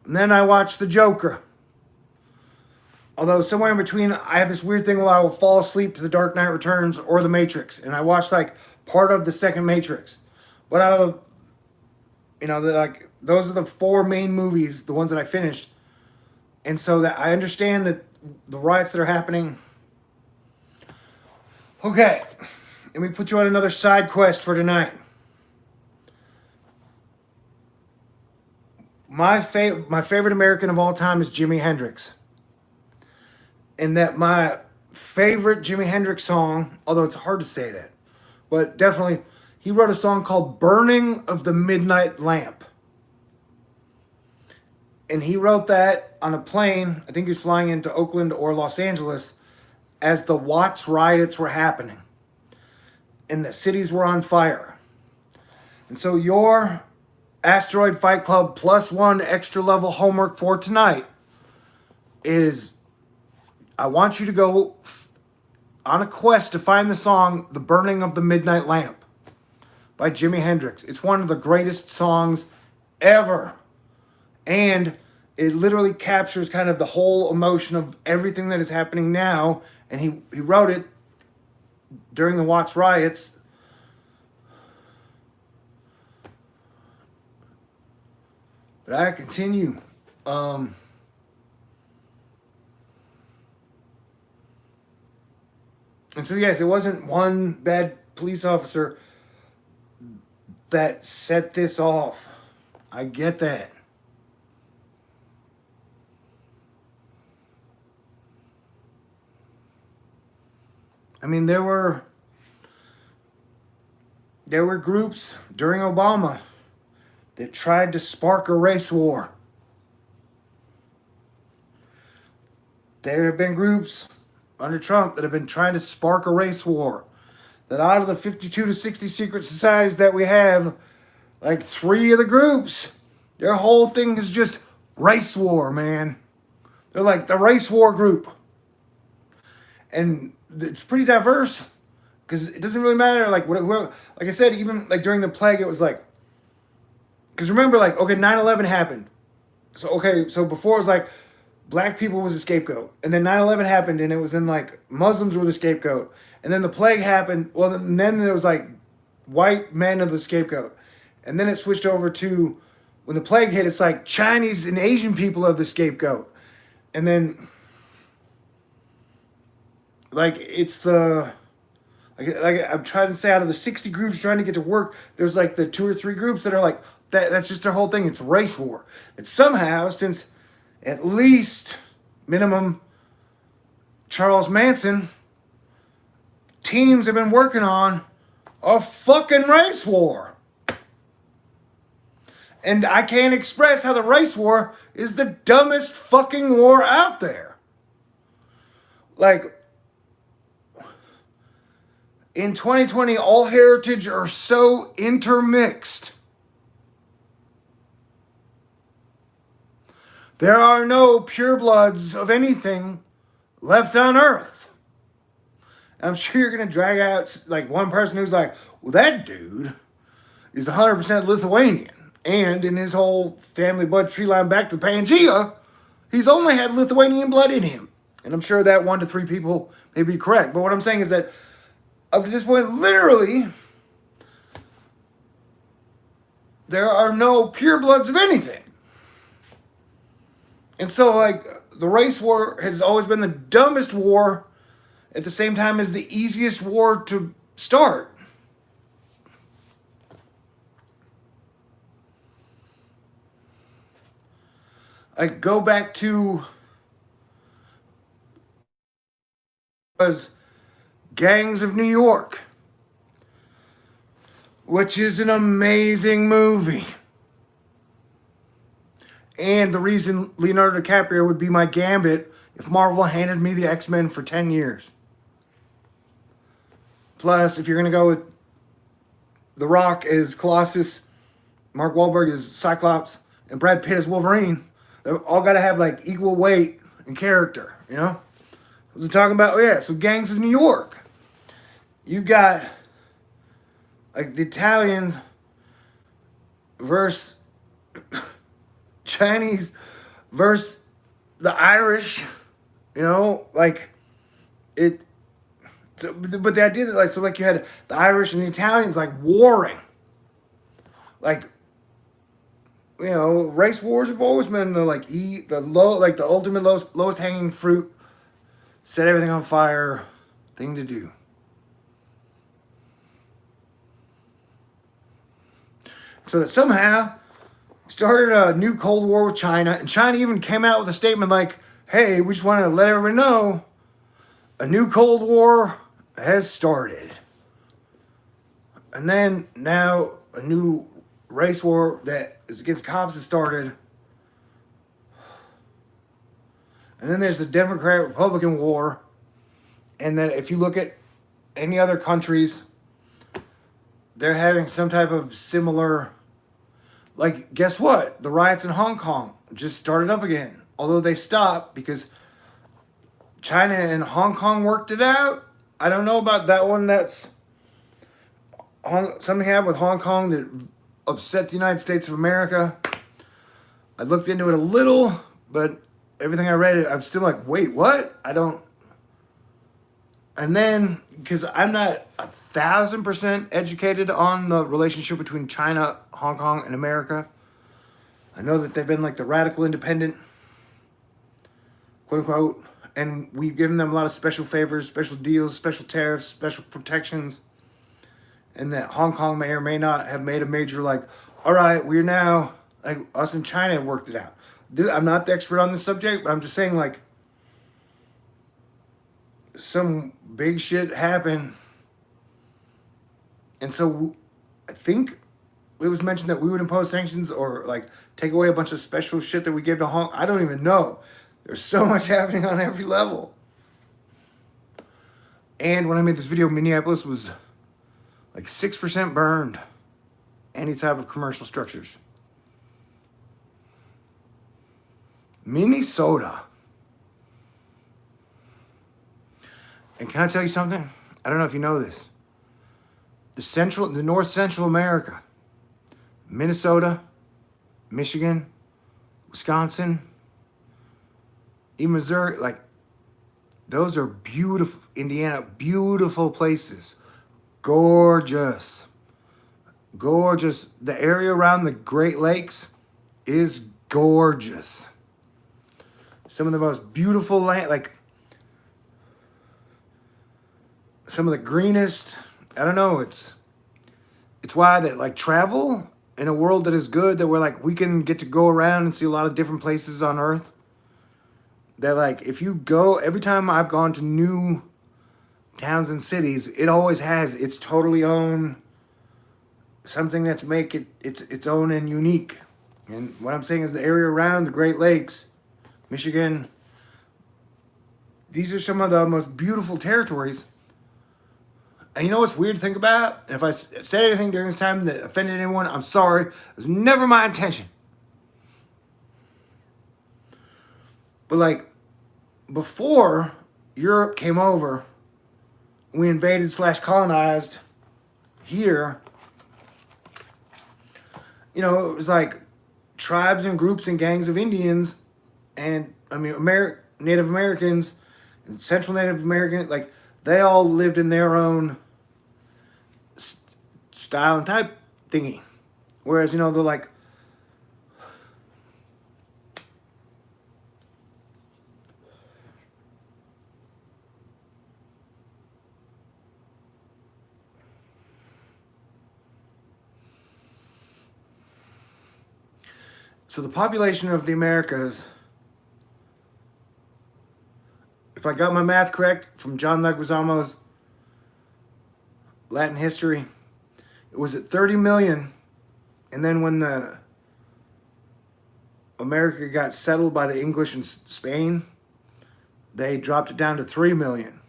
And then I watched The Joker. Although somewhere in between, I have this weird thing where I will fall asleep to The Dark Knight Returns or The Matrix. And I watched like part of the second Matrix. But out of those are the 4 main movies, the ones that I finished. And so that I understand that the riots that are happening. Okay, let me put you on another side quest for tonight. My favorite American of all time is Jimi Hendrix. And that my favorite Jimi Hendrix song, although it's hard to say that, but definitely, he wrote a song called Burning of the Midnight Lamp. And he wrote that on a plane. I think he was flying into Oakland or Los Angeles as the Watts riots were happening. And the cities were on fire. And so your Asteroid Fight Club +1 extra level homework for tonight is, I want you to go on a quest to find the song The Burning of the Midnight Lamp by Jimi Hendrix. It's one of the greatest songs ever. And it literally captures kind of the whole emotion of everything that is happening now. And he wrote it during the Watts riots. But I continue. And so, yes, it wasn't one bad police officer that set this off. I get that. I mean, there were groups during Obama that tried to spark a race war. There have been groups under Trump that have been trying to spark a race war. That out of the 52 to 60 secret societies that we have, like 3 of the groups, their whole thing is just race war, man. They're like the race war group. And it's pretty diverse, because it doesn't really matter. Like like I said, even like during the plague, it was like, because remember, like, okay, 9/11 happened. So, okay, so before it was like black people was a scapegoat. And then 9/11 happened, and it was in like Muslims were the scapegoat. And then the plague happened. Well, then there was like white men are the scapegoat. And then it switched over to when the plague hit, it's like Chinese and Asian people are the scapegoat. And then like it's the like I'm trying to say, out of the 60 groups trying to get to work, there's like the 2 or 3 groups that are like that's just their whole thing. It's race war. And somehow, since at least minimum Charles Manson, teams have been working on a fucking race war. And I can't express how the race war is the dumbest fucking war out there. Like, in 2020, all heritage are so intermixed. There are no purebloods of anything left on Earth. I'm sure you're going to drag out like one person who's like, well, that dude is 100% Lithuanian. And in his whole family blood tree line back to Pangea, he's only had Lithuanian blood in him. And I'm sure that 1 to 3 people may be correct. But what I'm saying is that up to this point, literally, there are no purebloods of anything. And so, like, the race war has always been the dumbest war at the same time as the easiest war to start. I go back to was Gangs of New York, which is an amazing movie. And the reason Leonardo DiCaprio would be my Gambit if Marvel handed me the X-Men for 10 years. Plus, if you're going to go with The Rock as Colossus, Mark Wahlberg as Cyclops, and Brad Pitt as Wolverine, they've all got to have like equal weight and character, you know? I was talking about, so Gangs of New York. You got like the Italians versus Chinese versus the Irish, you know, like it. So, but the idea that like you had the Irish and the Italians like warring, like, you know, race wars have always been the the ultimate lowest hanging fruit, set everything on fire thing to do. So that somehow started a new Cold War with China, and China even came out with a statement like, hey, we just want to let everybody know a new Cold War has started. And then now a new race war that is against cops has started. And then there's the Democrat-Republican war. And then if you look at any other countries, they're having some type of similar. Like, guess what? The riots in Hong Kong just started up again. Although they stopped because China and Hong Kong worked it out. I don't know about that one. Something happened with Hong Kong that upset the United States of America. I looked into it a little, but everything I read, I'm still like, wait, what? I don't. And then, because I'm not 1,000% educated on the relationship between China, Hong Kong, and America. I know that they've been like the radical independent, quote unquote, and we've given them a lot of special favors, special deals, special tariffs, special protections, and that Hong Kong may or may not have made a major like, all right, we're now, like us and China have worked it out. I'm not the expert on this subject, but I'm just saying like, some big shit happened. And so I think it was mentioned that we would impose sanctions or like take away a bunch of special shit that we gave to Hong Kong. I don't even know. There's so much happening on every level. And when I made this video, Minneapolis was like 6% burned. Any type of commercial structures. Minnesota. And can I tell you something? I don't know if you know this. The North Central America, Minnesota, Michigan, Wisconsin, even Missouri, like those are beautiful. Indiana, beautiful places, gorgeous, gorgeous. The area around the Great Lakes is gorgeous. Some of the most beautiful land, like some of the greenest. I don't know. It's why that like travel in a world that is good, that we're like we can get to go around and see a lot of different places on Earth. That like if you go, every time I've gone to new towns and cities, it always has its totally own something that's make it its own and unique. And what I'm saying is the area around the Great Lakes, Michigan, these are some of the most beautiful territories. And you know what's weird to think about? And if I said anything during this time that offended anyone, I'm sorry. It was never my intention. But like, before Europe came over, we invaded / colonized here, you know, it was like tribes and groups and gangs of Indians and, I mean, Native Americans and Central Native American, like, they all lived in their own style and type thingy. Whereas, you know, they're like, so the population of the Americas, if I got my math correct from John Leguizamo's Latin history, it was at 30 million. And then when the America got settled by the English in Spain, they dropped it down to 3 million.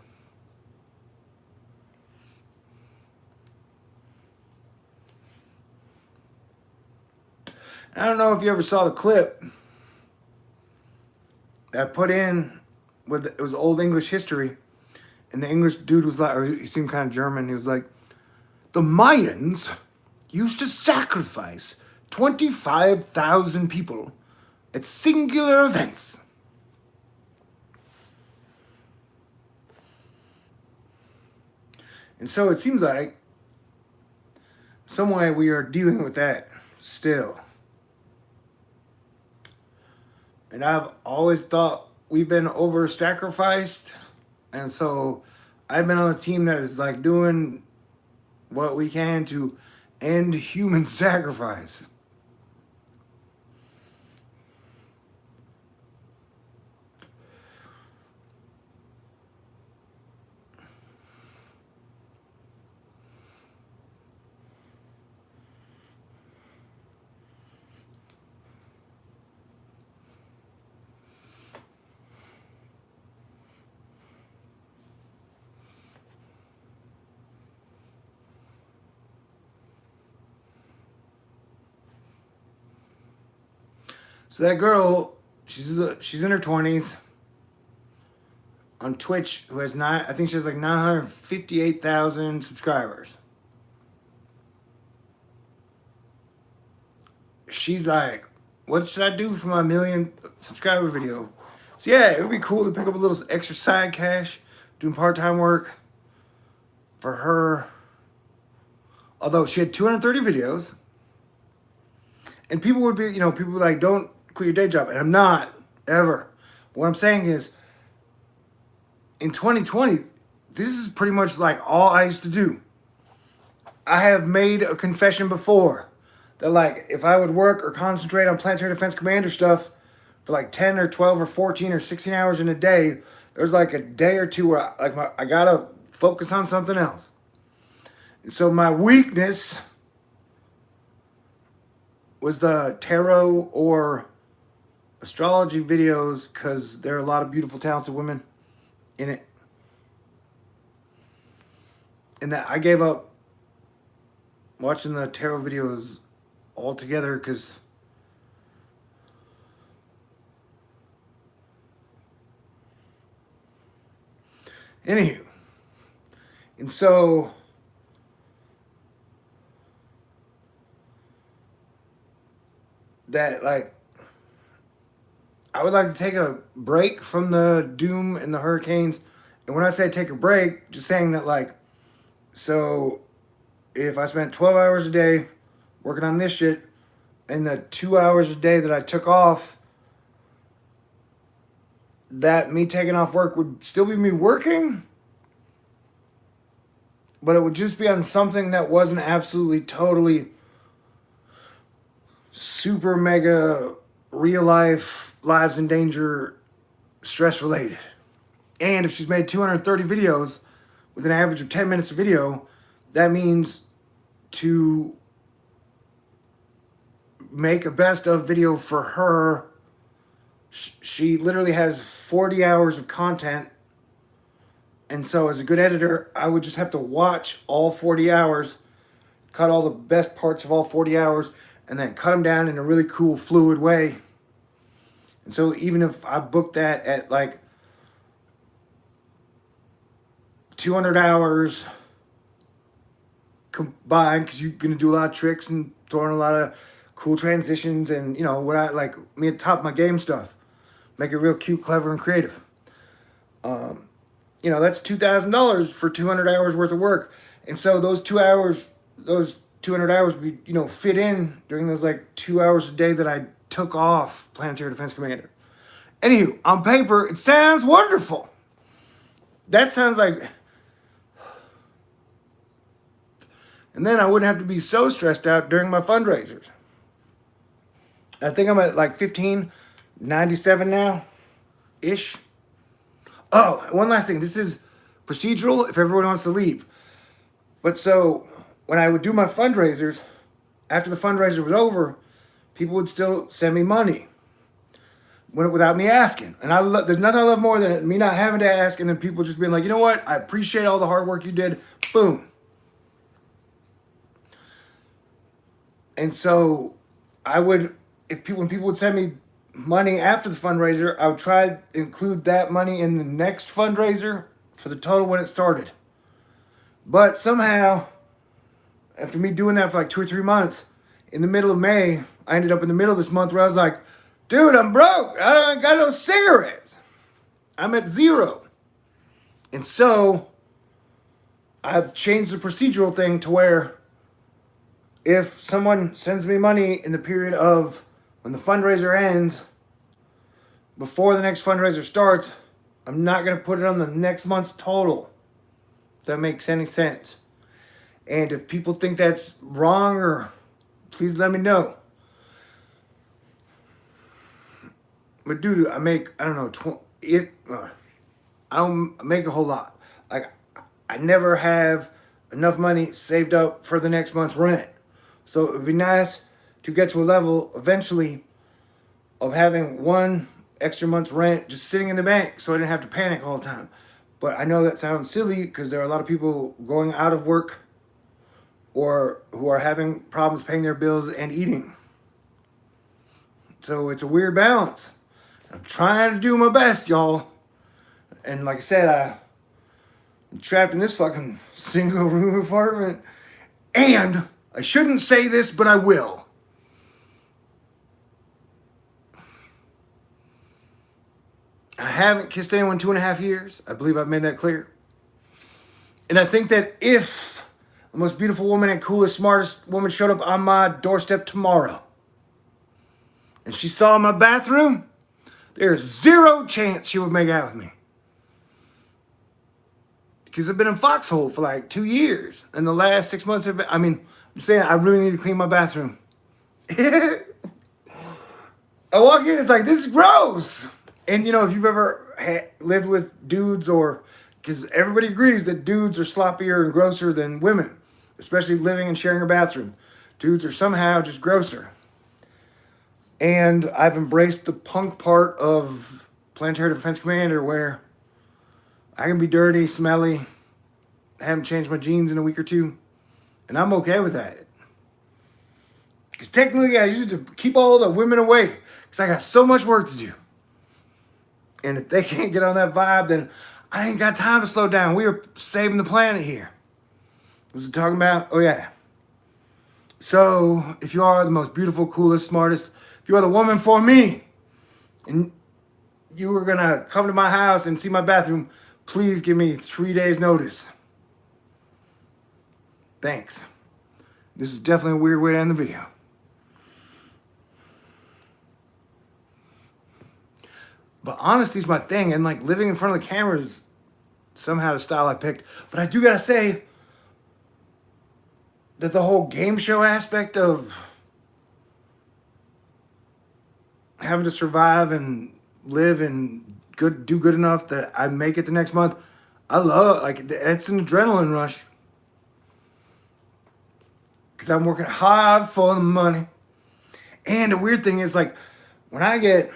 I don't know if you ever saw the clip that I put in with it was old English history, and the English dude was like, or he seemed kind of German. He was like, the Mayans used to sacrifice 25,000 people at singular events. And so it seems like some way we are dealing with that still. And I've always thought we've been over sacrificed. And so I've been on a team that is like doing what we can to end human sacrifice. So that girl, she's in her 20s on Twitch, who has I think she has like 958,000 subscribers. She's like, what should I do for my 1,000,000 subscriber video? So yeah, it would be cool to pick up a little extra side cash, doing part-time work for her. Although she had 230 videos. And people would be, you know, people would be like, don't quit your day job. And I'm not, ever. What I'm saying is, in 2020, this is pretty much like all I used to do. I have made a confession before that like if I would work or concentrate on Planetary Defense Commander stuff for like 10 or 12 or 14 or 16 hours in a day, there's like a day or two where I gotta focus on something else. And so my weakness was the tarot or astrology videos because there are a lot of beautiful, talented women in it. And that I gave up watching the tarot videos altogether because anywho. And so that like I would like to take a break from the doom and the hurricanes. And when I say take a break, just saying that, like, so if I spent 12 hours a day working on this shit, and the 2 hours a day that I took off, that me taking off work would still be me working, but it would just be on something that wasn't absolutely, totally, super mega real life, lives in danger, stress related. And if she's made 230 videos with an average of 10 minutes a video, that means to make a best of video for her, she literally has 40 hours of content. And so as a good editor, I would just have to watch all 40 hours, cut all the best parts of all 40 hours, and then cut them down in a really cool, fluid way. And so even if I booked that at like 200 hours combined, because you're going to do a lot of tricks and throwing a lot of cool transitions and, you know, what I like, me at the top of my game stuff. Make it real cute, clever, and creative. You know, that's $2,000 for 200 hours worth of work. And so those 200 hours would be, you know, fit in during those like 2 hours a day that I took off Planetary Defense Commander. Anywho, on paper, it sounds wonderful. That sounds like... And then I wouldn't have to be so stressed out during my fundraisers. I think I'm at like 1597 now, ish. Oh, one last thing. This is procedural if everyone wants to leave. But so when I would do my fundraisers, after the fundraiser was over, people would still send me money without me asking. And there's nothing I love more than me not having to ask and then people just being like, you know what? I appreciate all the hard work you did. Boom. And so I would, when people would send me money after the fundraiser, I would try to include that money in the next fundraiser for the total when it started. But somehow, after me doing that for like 2 or 3 months, in the middle of May, I ended up in the middle of this month where I was like, dude, I'm broke. I got no cigarettes. I'm at zero. And so I've changed the procedural thing to where if someone sends me money in the period of when the fundraiser ends, before the next fundraiser starts, I'm not going to put it on the next month's total. If that makes any sense. And if people think that's wrong, or please let me know. But dude, I make, I don't know, I don't make a whole lot. Like, I never have enough money saved up for the next month's rent. So it would be nice to get to a level eventually of having one extra month's rent just sitting in the bank so I didn't have to panic all the time. But I know that sounds silly because there are a lot of people going out of work or who are having problems paying their bills and eating. So it's a weird balance. I'm trying to do my best, y'all. And like I said, I'm trapped in this fucking single room apartment. And I shouldn't say this, but I will. I haven't kissed anyone in 2.5 years. I believe I've made that clear. And I think that if the most beautiful woman and coolest, smartest woman showed up on my doorstep tomorrow and she saw my bathroom, there's zero chance she would make out with me. Because I've been in foxhole for like 2 years. And the last 6 months have been, I'm saying I really need to clean my bathroom. I walk in, it's like, this is gross. And you know, if you've ever lived with dudes, or, because everybody agrees that dudes are sloppier and grosser than women, especially living and sharing a bathroom. Dudes are somehow just grosser. And I've embraced the punk part of Planetary Defense Commander where I can be dirty, smelly, haven't changed my jeans in a week or two, and I'm okay with that. Because technically I used to keep all the women away because I got so much work to do. And if they can't get on that vibe, then I ain't got time to slow down. We are saving the planet here. Was it talking about? Oh, yeah. So if you are the most beautiful, coolest, smartest, if you are the woman for me, and you were gonna come to my house and see my bathroom, please give me 3 days notice. Thanks. This is definitely a weird way to end the video. But honesty's my thing, and like living in front of the camera is somehow the style I picked. But I do gotta say that the whole game show aspect of having to survive and live and do good enough that I make it the next month, I love, like, it's an adrenaline rush. Because I'm working hard for the money. And the weird thing is, like, when I get,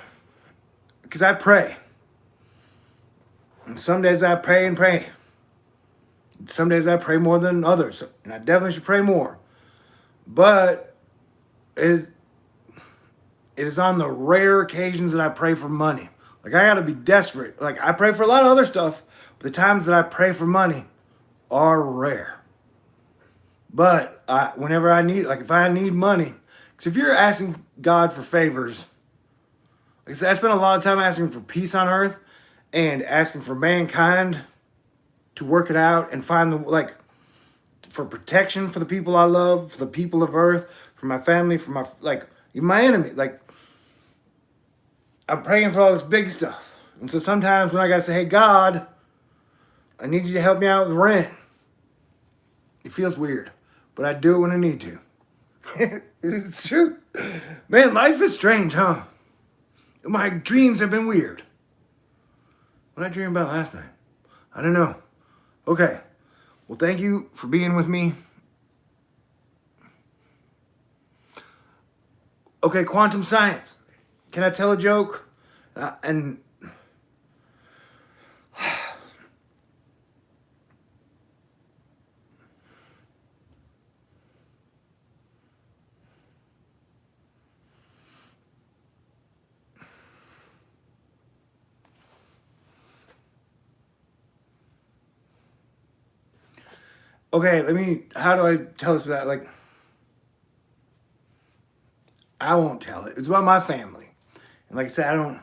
because I pray. And some days I pray and pray. Some days I pray more than others. And I definitely should pray more. But it is on the rare occasions that I pray for money. Like, I gotta be desperate. Like, I pray for a lot of other stuff, but the times that I pray for money are rare. But whenever I need, like, if I need money, because if you're asking God for favors, like I said, I spend a lot of time asking for peace on earth and asking for mankind to work it out and find the, like, for protection for the people I love, for the people of earth, for my family, for my, like, even my enemy. Like, I'm praying for all this big stuff. And so sometimes when I gotta say, hey, God, I need you to help me out with rent, it feels weird. But I do it when I need to. It's true. Man, life is strange, huh? My dreams have been weird. What did I dream about last night? I don't know. Okay. Well, thank you for being with me. Okay, quantum science. Can I tell a joke? And okay, how do I tell this without, like, I won't tell it. It's about my family. And like I said, I don't,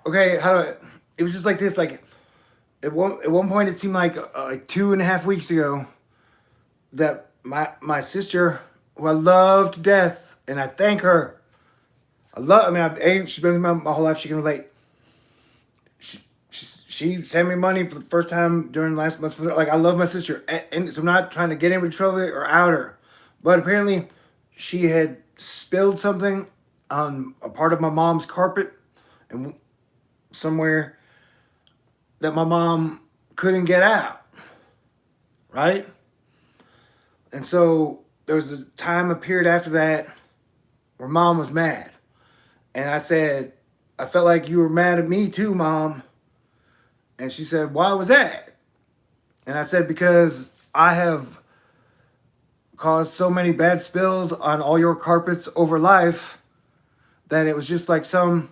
okay, how do I, it was just like this, like, at one point it seemed like 2.5 weeks ago that my sister, who I love to death, and I thank her, she's been with me my whole life, she can relate. She sent me money for the first time during last month. Like, I love my sister, and so I'm not trying to get into trouble or out her, but apparently she had spilled something on a part of my mom's carpet, and somewhere that my mom couldn't get out, right? And so there was a time, a period after that, where mom was mad, and I said, I felt like you were mad at me too, Mom. And she said, why was that? And I said, because I have caused so many bad spills on all your carpets over life that it was just like some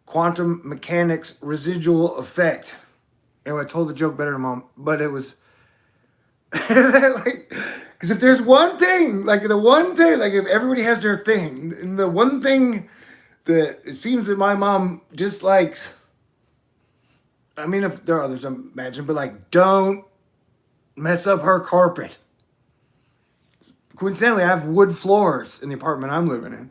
quantum mechanics residual effect. Anyway, I told the joke better to Mom, but it was like, because if there's one thing, like the one thing, like if everybody has their thing, and the one thing that it seems that my mom dislikes, I mean, if there are others, I imagine, but like, don't mess up her carpet. Coincidentally, I have wood floors in the apartment I'm living in.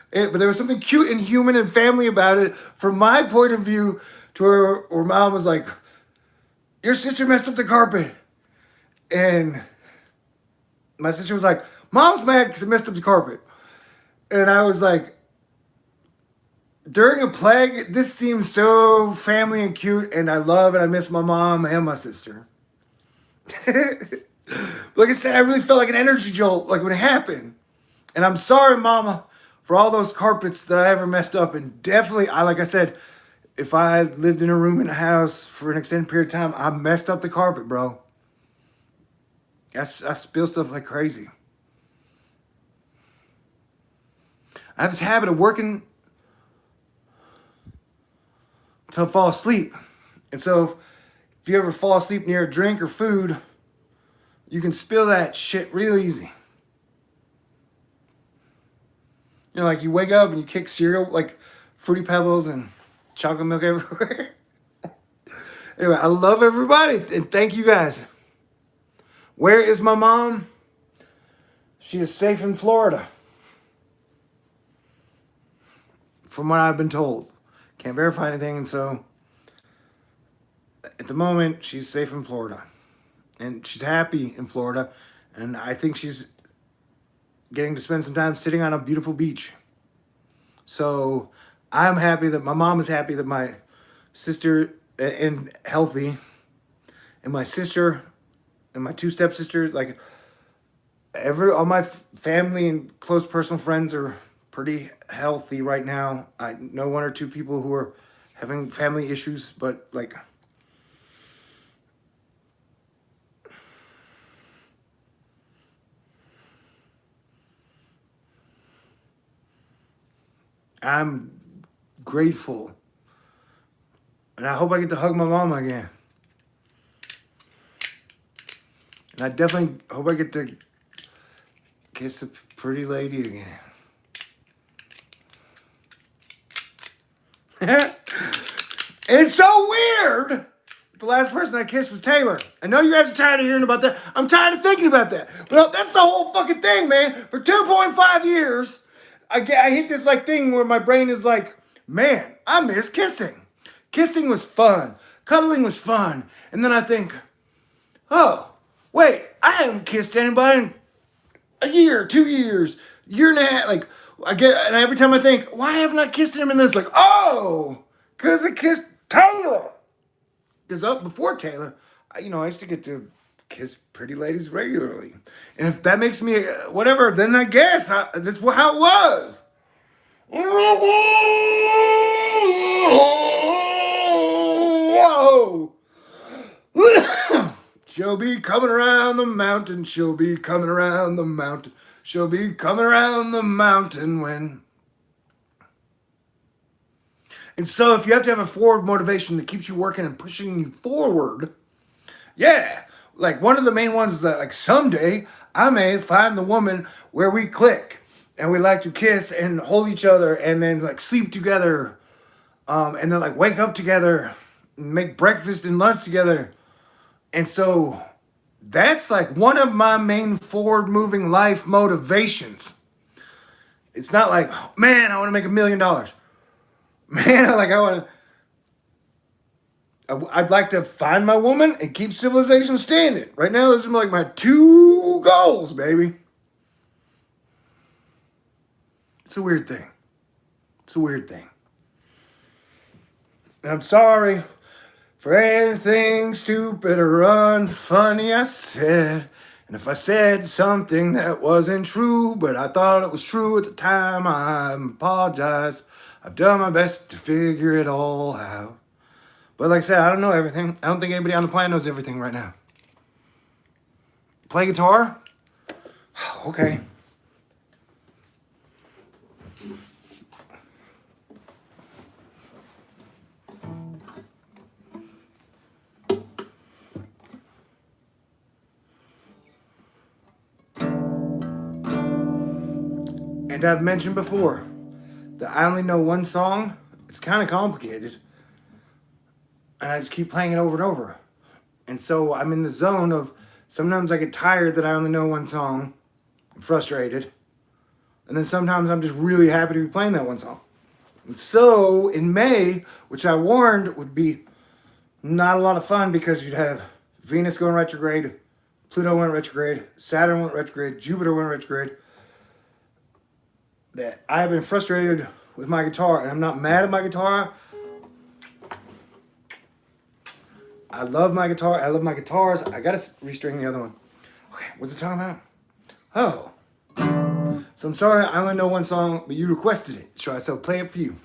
But there was something cute and human and family about it from my point of view, to where Mom was like, your sister messed up the carpet. And my sister was like, Mom's mad because it messed up the carpet. And I was like, during a plague, this seems so family and cute, and I love and I miss my mom and my sister. Like I said, I really felt like an energy jolt, like when it happened. And I'm sorry, Mama, for all those carpets that I ever messed up. And definitely, like I said, if I lived in a room in a house for an extended period of time, I messed up the carpet, bro. I spill stuff like crazy. I have this habit of working until I fall asleep. And so if you ever fall asleep near a drink or food, you can spill that shit real easy. You know, like you wake up and you kick cereal, like Fruity Pebbles and chocolate milk everywhere. Anyway, I love everybody and thank you guys. Where is my mom? She is safe in Florida. From what I've been told. Can't verify anything, and so at the moment, she's safe in Florida. And she's happy in Florida. And I think she's getting to spend some time sitting on a beautiful beach. So I'm happy that my mom is happy that my sister and healthy. And my sister and my two stepsisters, like all my family and close personal friends are pretty healthy right now. I know one or two people who are having family issues, but like I'm grateful. And I hope I get to hug my mama again. And I definitely hope I get to kiss a pretty lady again. It's so weird. The last person I kissed was Taylor. I know you guys are tired of hearing about that. I'm tired of thinking about that. But that's the whole fucking thing, man. For 2.5 years, I hit this like thing where my brain is like, man, I miss kissing. Kissing was fun. Cuddling was fun. And then I think, oh, wait, I haven't kissed anybody in a year, 2 years, year and a half. Like, and every time I think, why haven't I kissed him? And then it's like, oh, because I kissed Taylor. Because up before Taylor, I used to get to kiss pretty ladies regularly. And if that makes me whatever, then I guess that's how it was. Whoa. She'll be coming around the mountain. She'll be coming around the mountain. She'll be coming around the mountain when. And so if you have to have a forward motivation that keeps you working and pushing you forward, yeah. Like one of the main ones is that like someday I may find the woman where we click and we like to kiss and hold each other and then like sleep together. And then like wake up together, and make breakfast and lunch together. And so that's like one of my main forward moving life motivations. It's not like, man, I want to make $1 million. Man, I'd like to find my woman and keep civilization standing. Right now, those are like my 2 goals, baby. It's a weird thing. It's a weird thing. And I'm sorry for anything stupid or unfunny I said. And if I said something that wasn't true, but I thought it was true at the time, I apologize. I've done my best to figure it all out. But like I said, I don't know everything. I don't think anybody on the planet knows everything right now. Play guitar? Okay. And I've mentioned before that I only know one song. It's kind of complicated. And I just keep playing it over and over. And so I'm in the zone of sometimes I get tired that I only know one song. I'm frustrated. And then sometimes I'm just really happy to be playing that one song. And so in May, which I warned would be not a lot of fun because you'd have Venus going retrograde, Pluto went retrograde, Saturn went retrograde, Jupiter went retrograde. That I have been frustrated with my guitar, and I'm not mad at my guitar. I love my guitar. I love my guitars. I gotta restring the other one. Okay, what's it talking about? Oh. So I'm sorry, I only know one song, but you requested it. So I said play it for you.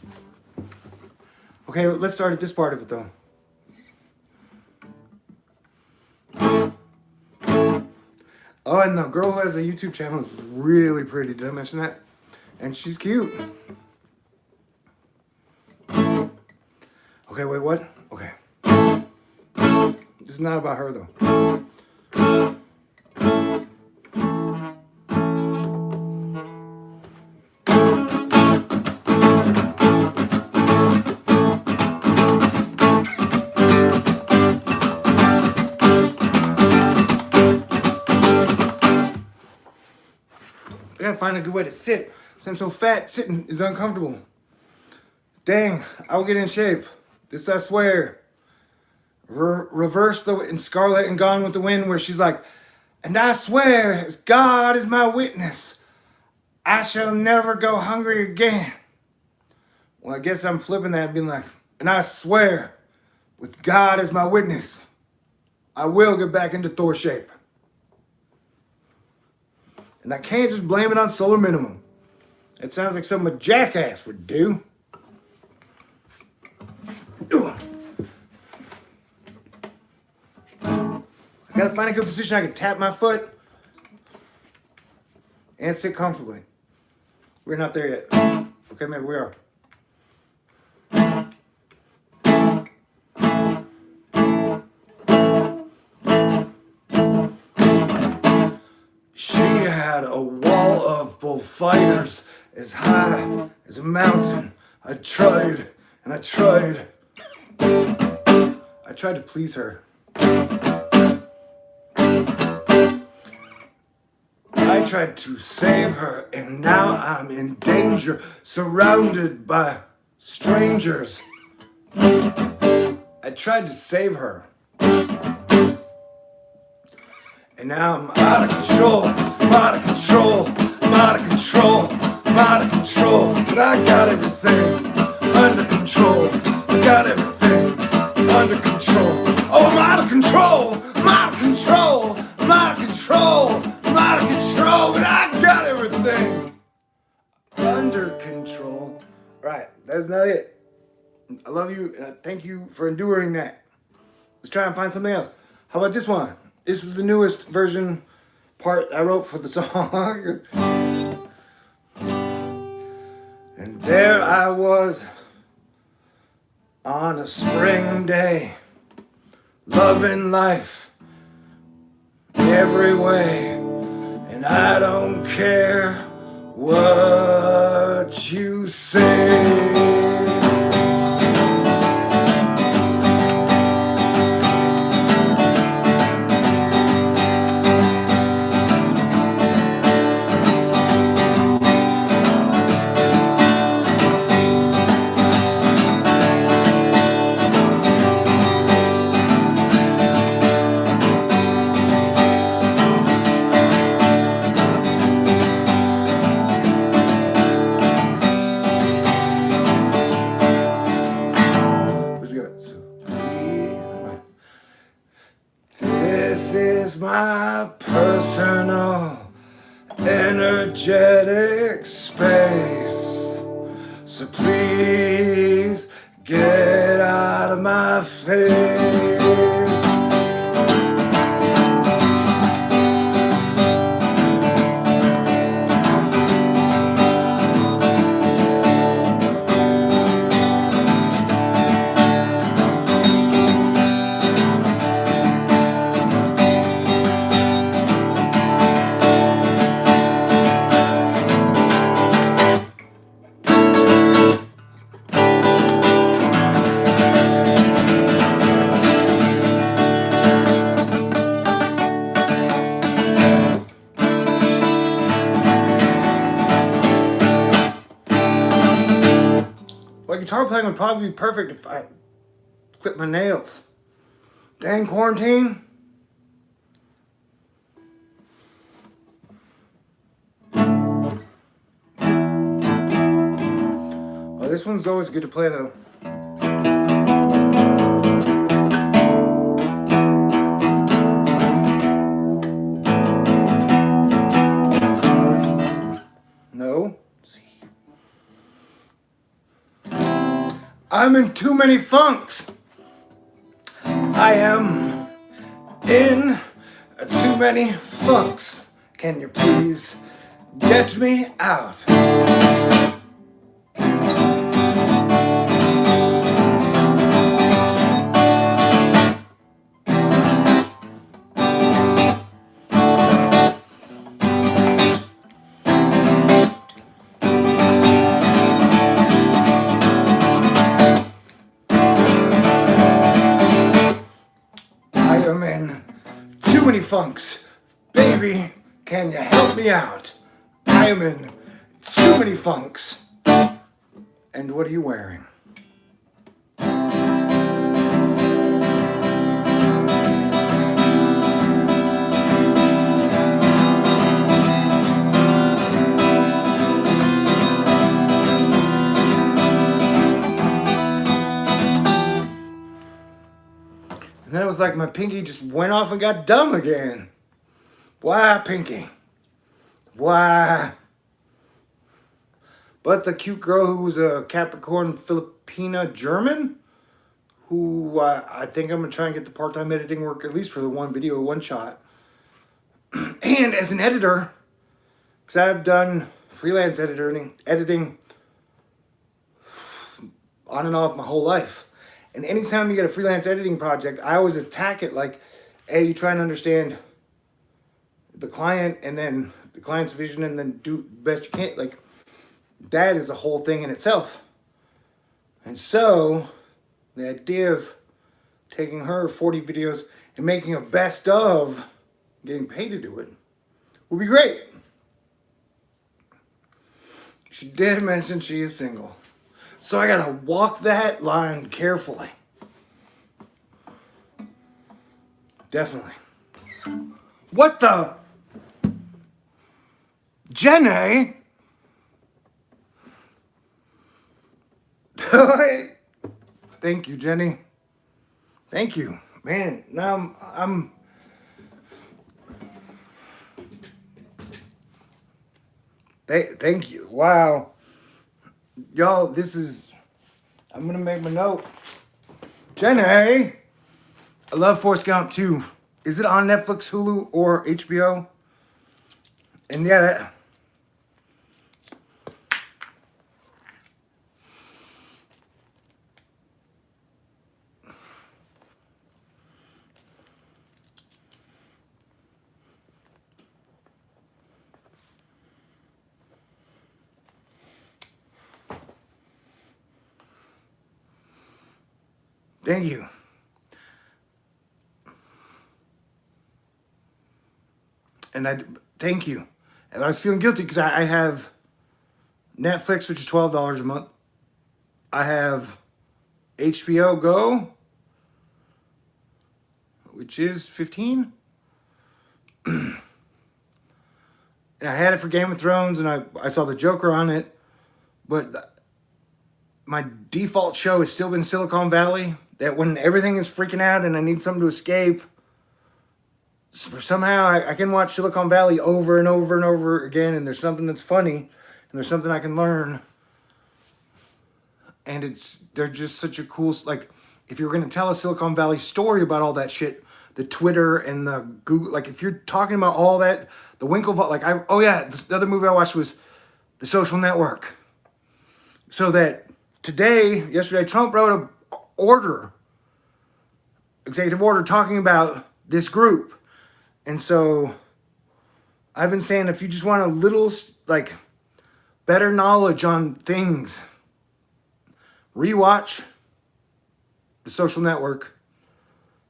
Okay, let's start at this part of it though. Oh, and the girl who has a YouTube channel is really pretty. Did I mention that? And she's cute. Okay, wait, what? Okay. This is not about her, though. I gotta find a good way to sit. I'm so fat, sitting is uncomfortable. Dang, I'll get in shape. This I swear. Reverse the in Scarlet and Gone with the Wind, where she's like, and I swear, as God is my witness, I shall never go hungry again. Well, I guess I'm flipping that and being like, and I swear, with God as my witness, I will get back into Thor shape. And I can't just blame it on solar minimum. It sounds like something a jackass would do. I gotta find a good position I can tap my foot and sit comfortably. We're not there yet. Okay, maybe we are. She had a wall of bullfighters as high as a mountain. I tried and I tried. I tried to please her. I tried to save her, and now I'm in danger, surrounded by strangers. I tried to save her, and now I'm out of control, I'm out of control, I'm out of control, I'm out of control. But I got everything under control, I got everything under control. Oh, I'm out of control, I'm out of control, I'm out of control, I'm out of control, but I got everything under control. Right, that's not it. I love you, and I thank you for enduring that. Let's try and find something else. How about this one? This was the newest version part I wrote for the song. And there I was on a spring day, loving life every way, and I don't care what you say. This is my personal energetic space, so please get out of my face. Well, guitar playing would probably be perfect if I clip my nails. Dang quarantine. Well, this one's always good to play though. No. I'm in too many funks. I am in too many funks. Can you please get me out? am in too many funks. Baby, can you help me out? I am in too many funks. And what are you wearing? And then it was like my pinky just went off and got dumb again. Why, pinky? Why? But the cute girl who was a Capricorn Filipina German, who I think I'm going to try and get the part-time editing work, at least for the one video, one shot. And as an editor, because I've done freelance editing on and off my whole life. And anytime you get a freelance editing project, I always attack it like, A, you try and understand the client and then the client's vision and then do the best you can. Like, that is a whole thing in itself. And so, the idea of taking her 40 videos and making a best of, getting paid to do it, would be great. She did mention she is single. So I gotta walk that line carefully. Definitely. What the? Jenny? Thank you, Jenny. Thank you. Man, now I'm thank you. Wow. Y'all, this is, I'm going to make my note. Jenny, I love Forrest Gump 2. Is it on Netflix, Hulu, or HBO? And yeah, thank you. And thank you. And I was feeling guilty because I have Netflix, which is $12 a month. I have HBO Go, which is $15. And I had it for Game of Thrones, and I saw the Joker on it. But my default show has still been Silicon Valley. That when everything is freaking out and I need something to escape, somehow I can watch Silicon Valley over and over and over again, and there's something that's funny, and there's something I can learn. And they're just such a cool, like, if you're going to tell a Silicon Valley story about all that shit, the Twitter and the Google, like, if you're talking about all that, the Winklevoss, like, the other movie I watched was The Social Network. So that yesterday, Trump wrote executive order talking about this group. And so I've been saying, if you just want a little, like, better knowledge on things, rewatch The Social Network,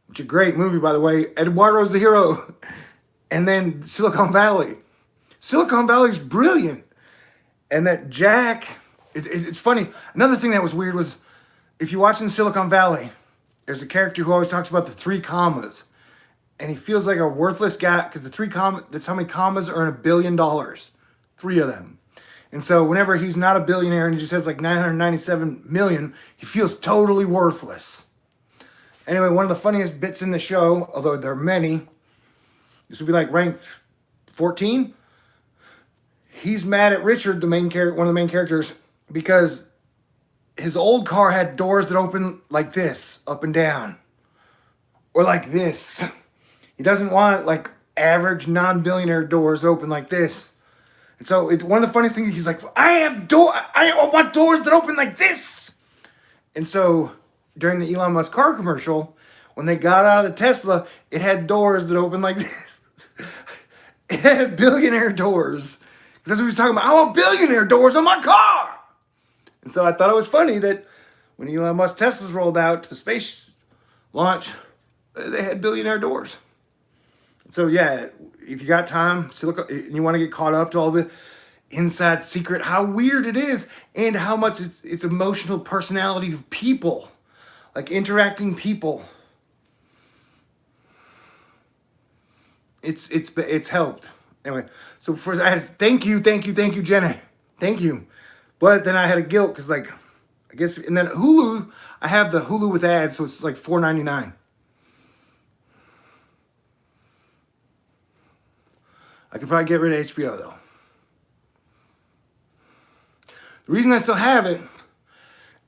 which is a great movie, by the way. Eduardo's the hero. And then Silicon Valley. Silicon Valley's brilliant. And that Jack, it's funny. Another thing that was weird was, if you watch in Silicon Valley, there's a character who always talks about the 3 commas. And he feels like a worthless guy because that's how many commas are in $1 billion. 3 of them. And so whenever he's not a billionaire and he just has like 997 million, he feels totally worthless. Anyway, one of the funniest bits in the show, although there are many, this would be like ranked 14. He's mad at Richard, one of the main characters, because his old car had doors that open like this, up and down. Or like this. He doesn't want like average non-billionaire doors open like this. And so one of the funniest things, he's like, I want doors that open like this. And so during the Elon Musk car commercial, when they got out of the Tesla, it had doors that open like this. It had billionaire doors. Because that's what he was talking about. I want billionaire doors on my car. And so I thought it was funny that when Elon Musk Teslas rolled out to the space launch, they had billionaire doors. So yeah, if you got time, and you want to get caught up to all the inside secret, how weird it is, and how much it's emotional personality of people, like interacting people. It's helped. Anyway, so first I had to thank you, Jenny. Thank you. But then I had a guilt because like I guess, and then Hulu, I have the Hulu with ads, so it's like $4.99. I could probably get rid of HBO though. The reason I still have it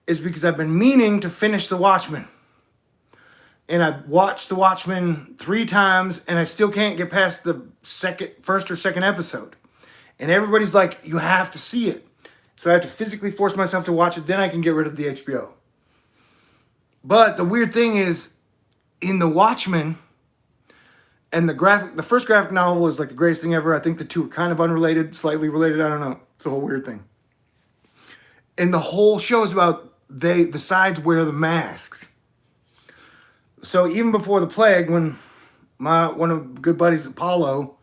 is because I've been meaning to finish The Watchmen. And I watched The Watchmen 3 times, and I still can't get past the first or second episode. And everybody's like, you have to see it. So I have to physically force myself to watch it, then I can get rid of the HBO. But the weird thing is, in The Watchmen, and the first graphic novel is like the greatest thing ever. I think the two are kind of unrelated, slightly related, I don't know. It's a whole weird thing. And the whole show is about the sides wear the masks. So even before the plague, when one of my good buddies, Apollo,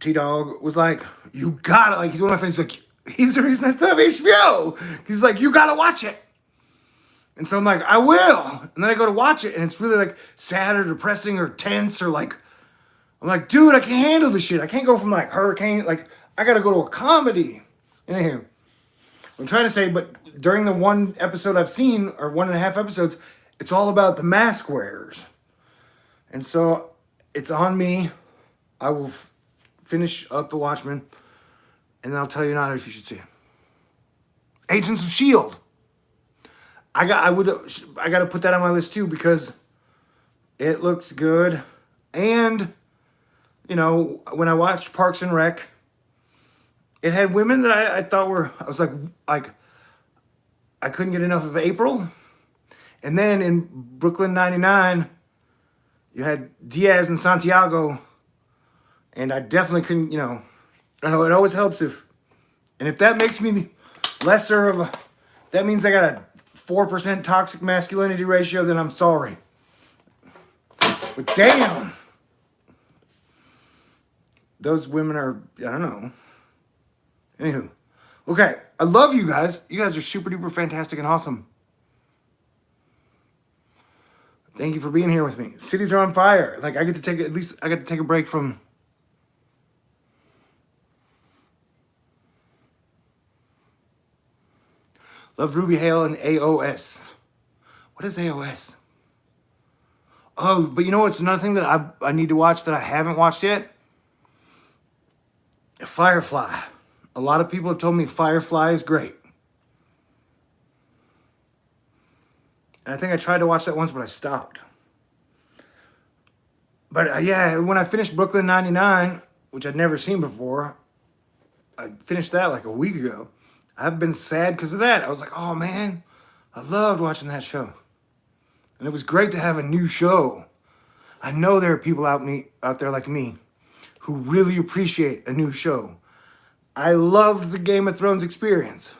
T-Dog, was like, you gotta, like, he's one of my friends, he's like, he's the reason I still have HBO. He's like, you gotta watch it. And so I'm like, I will. And then I go to watch it, and it's really like sad or depressing or tense or like, I'm like, dude, I can't handle this shit. I can't go from like hurricane, like, I gotta go to a comedy. Anywho, I'm trying to say, but during the one episode I've seen, or 1.5 episodes, it's all about the mask wearers. And so it's on me. I will finish up The Watchmen, and then I'll tell you not if you should see it. Agents of S.H.I.E.L.D. I got to put that on my list too because it looks good. And, you know, when I watched Parks and Rec, it had women that I thought I was like, I couldn't get enough of April. And then in Brooklyn 99, you had Diaz and Santiago. And I definitely couldn't, you know, I know it always helps if that makes me lesser of that means I got a 4% toxic masculinity ratio, then I'm sorry. But damn, those women are, I don't know. Anywho, okay, I love you guys. You guys are super duper fantastic and awesome. Thank you for being here with me. Cities are on fire. Like I get to take a break from. Love Ruby Hale and AOS. What is AOS? Oh, but you know what's another thing that I need to watch that I haven't watched yet? Firefly. A lot of people have told me Firefly is great. And I think I tried to watch that once, but I stopped. But yeah, when I finished Brooklyn 99, which I'd never seen before, I finished that like a week ago. I've been sad because of that. I was like, oh man, I loved watching that show. And it was great to have a new show. I know there are people out there like me who really appreciate a new show. I loved the Game of Thrones experience.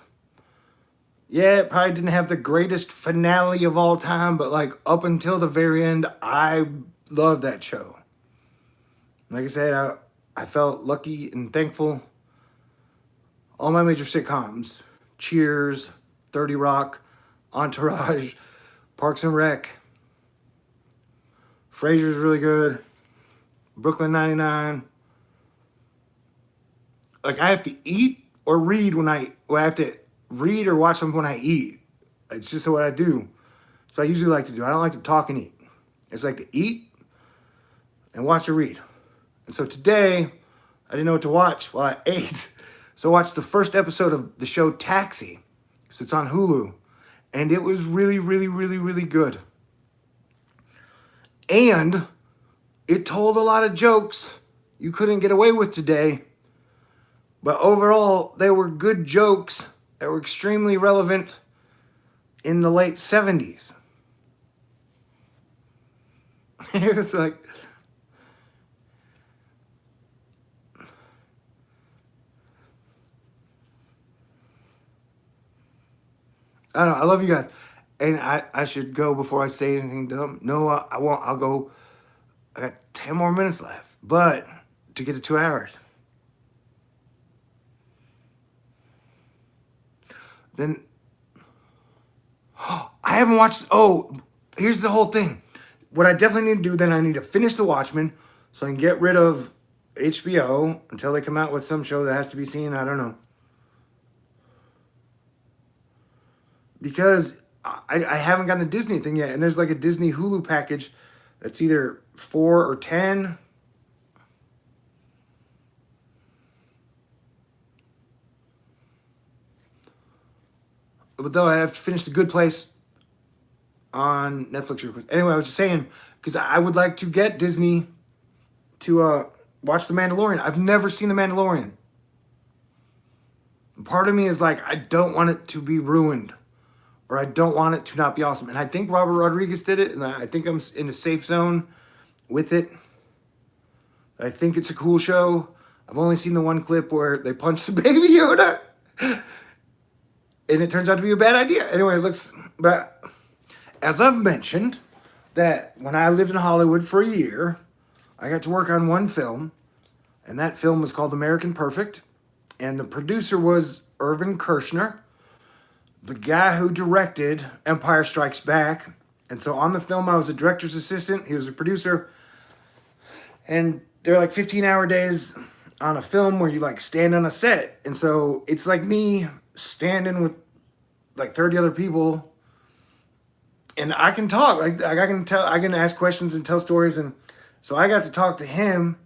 Yeah, it probably didn't have the greatest finale of all time, but like up until the very end, I loved that show. Like I said, I felt lucky and thankful. All my major sitcoms, Cheers, 30 Rock, Entourage, Parks and Rec, Frasier's really good, Brooklyn 99. Like I have to eat or read I have to read or watch something when I eat. It's just what I do. So I usually like to do. I don't like to talk and eat. It's like to eat and watch or read. And so today, I didn't know what to watch while I ate. So I watched the first episode of the show Taxi. So it's on Hulu. And it was really, really, really, really good. And it told a lot of jokes you couldn't get away with today. But overall, they were good jokes that were extremely relevant in the late 70s. It was like, I don't know, I love you guys. And I should go before I say anything dumb. No, I won't. I'll go. I got 10 more minutes left. But to get to 2 hours. Then I haven't watched. Oh, here's the whole thing. What I definitely need to do then, I need to finish The Watchmen so I can get rid of HBO until they come out with some show that has to be seen. I don't know. Because I haven't gotten a Disney thing yet. And there's like a Disney Hulu package that's either 4 or 10. But though I have to finish The Good Place on Netflix real quick. Anyway, I was just saying, because I would like to get Disney to watch The Mandalorian. I've never seen The Mandalorian. Part of me is like, I don't want it to be ruined. Or I don't want it to not be awesome. And I think Robert Rodriguez did it. And I think I'm in a safe zone with it. I think it's a cool show. I've only seen the one clip where they punch the baby Yoda. And it turns out to be a bad idea. Anyway, it looks... But as I've mentioned, that when I lived in Hollywood for a year, I got to work on one film. And that film was called American Perfect. And the producer was Irvin Kershner, the guy who directed Empire Strikes Back. And so on the film, I was a director's assistant. He was a producer. And they're like 15-hour days on a film where you like stand on a set. And so it's like me standing with like 30 other people. And I can talk. Like I can ask questions and tell stories. And so I got to talk to him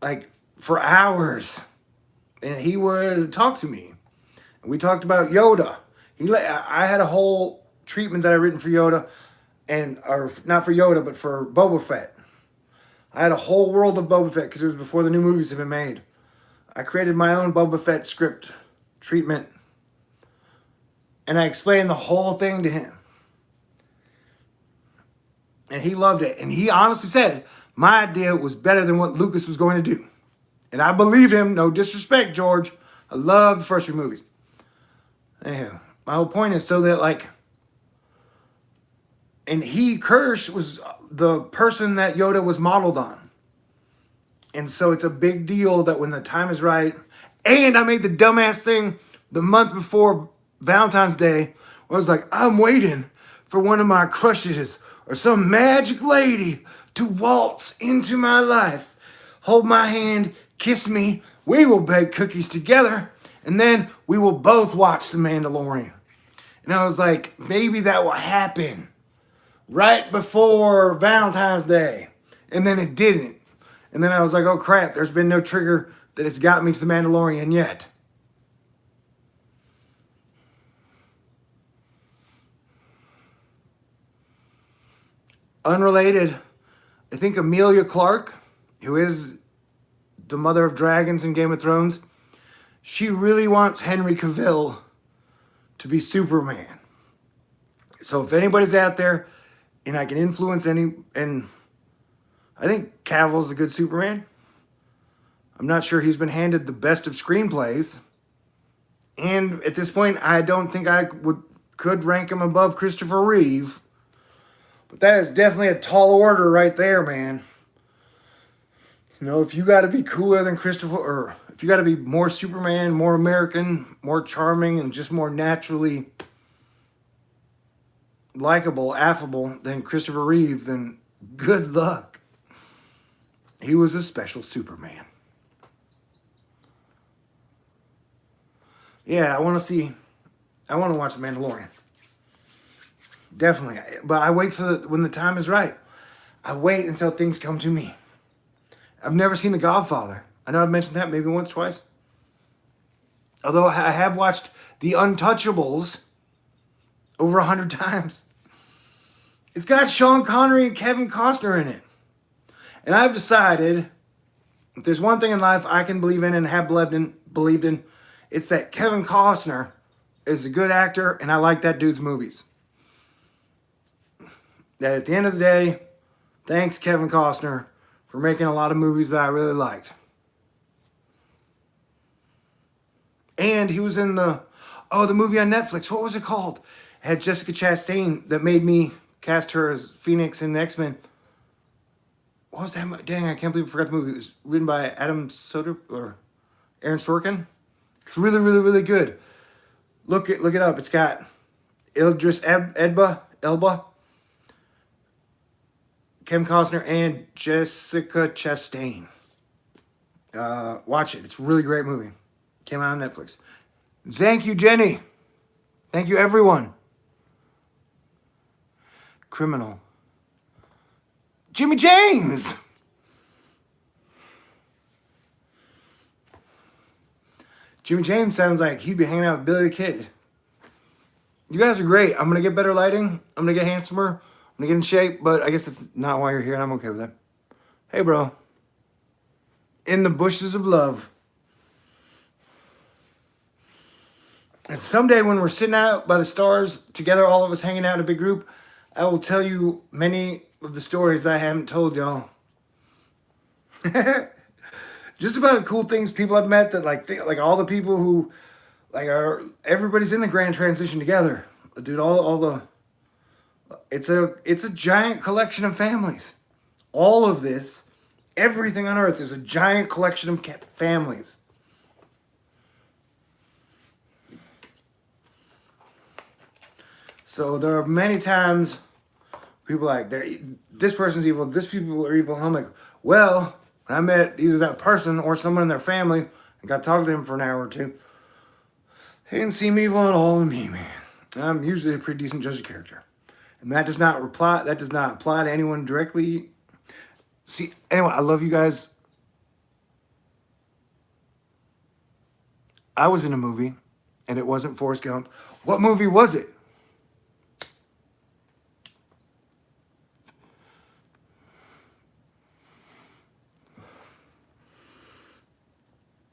like for hours. And he would talk to me. And we talked about Yoda. I had a whole treatment that I written for Yoda, or not for Yoda, but for Boba Fett. I had a whole world of Boba Fett because it was before the new movies had been made. I created my own Boba Fett script treatment, and I explained the whole thing to him. And he loved it. And he honestly said, my idea was better than what Lucas was going to do. And I believed him. No disrespect, George. I loved the first few movies. Anyhow, my whole point is so that like, and Kirsch was the person that Yoda was modeled on. And so it's a big deal that when the time is right, and I made the dumbass thing the month before Valentine's Day, where I was like, I'm waiting for one of my crushes or some magic lady to waltz into my life, hold my hand, kiss me, we will bake cookies together, and then we will both watch The Mandalorian. And I was like, maybe that will happen right before Valentine's Day. And then it didn't. And then I was like, oh crap, there's been no trigger that has got me to The Mandalorian yet. Unrelated, I think Emilia Clarke, who is the mother of dragons in Game of Thrones, she really wants Henry Cavill to be Superman. So if anybody's out there and I can influence and I think Cavill's a good Superman. I'm not sure he's been handed the best of screenplays. And at this point, I don't think I could rank him above Christopher Reeve. But that is definitely a tall order right there, man. You know, if you got to be cooler than Christopher, or if you got to be more Superman, more American, more charming, and just more naturally likable, affable than Christopher Reeve, then good luck. He was a special Superman. Yeah, I want to watch The Mandalorian. Definitely. But I wait for when the time is right. I wait until things come to me. I've never seen The Godfather. I know I've mentioned that maybe once, twice. Although I have watched The Untouchables over 100 times. It's got Sean Connery and Kevin Costner in it. And I've decided, if there's one thing in life I can believe in and have believed in, it's that Kevin Costner is a good actor and I like that dude's movies. That at the end of the day, thanks Kevin Costner for making a lot of movies that I really liked. And he was in the movie on Netflix. What was it called? had Jessica Chastain that made me cast her as Phoenix in X-Men. What was that? Dang, I can't believe I forgot the movie. It was written by Adam Soder or Aaron Sorkin. It's really, really, really good. Look it up. It's got Idris Elba, Kim Costner, and Jessica Chastain. Watch it. It's a really great movie. Came out on Netflix. Thank you, Jenny. Thank you, everyone. Criminal. Jimmy James. Jimmy James sounds like he'd be hanging out with Billy the Kid. You guys are great. I'm going to get better lighting. I'm going to get handsomer. I'm going to get in shape, but I guess that's not why you're here, and I'm okay with that. Hey, bro. In the bushes of love. And someday when we're sitting out by the stars, together, all of us hanging out in a big group, I will tell you many of the stories I haven't told y'all. Just about the cool things people I've met that like all the people who everybody's in the grand transition together. Dude, all the it's a giant collection of families. All of this, everything on earth is a giant collection of families. So there are many times people are like, this person's evil, this people are evil. I'm like, well, when I met either that person or someone in their family and got to talk to them for an hour or two, they didn't seem evil at all to me, man. And I'm usually a pretty decent judge of character. And that does not apply to anyone directly. See, anyway, I love you guys. I was in a movie, and it wasn't Forrest Gump. What movie was it?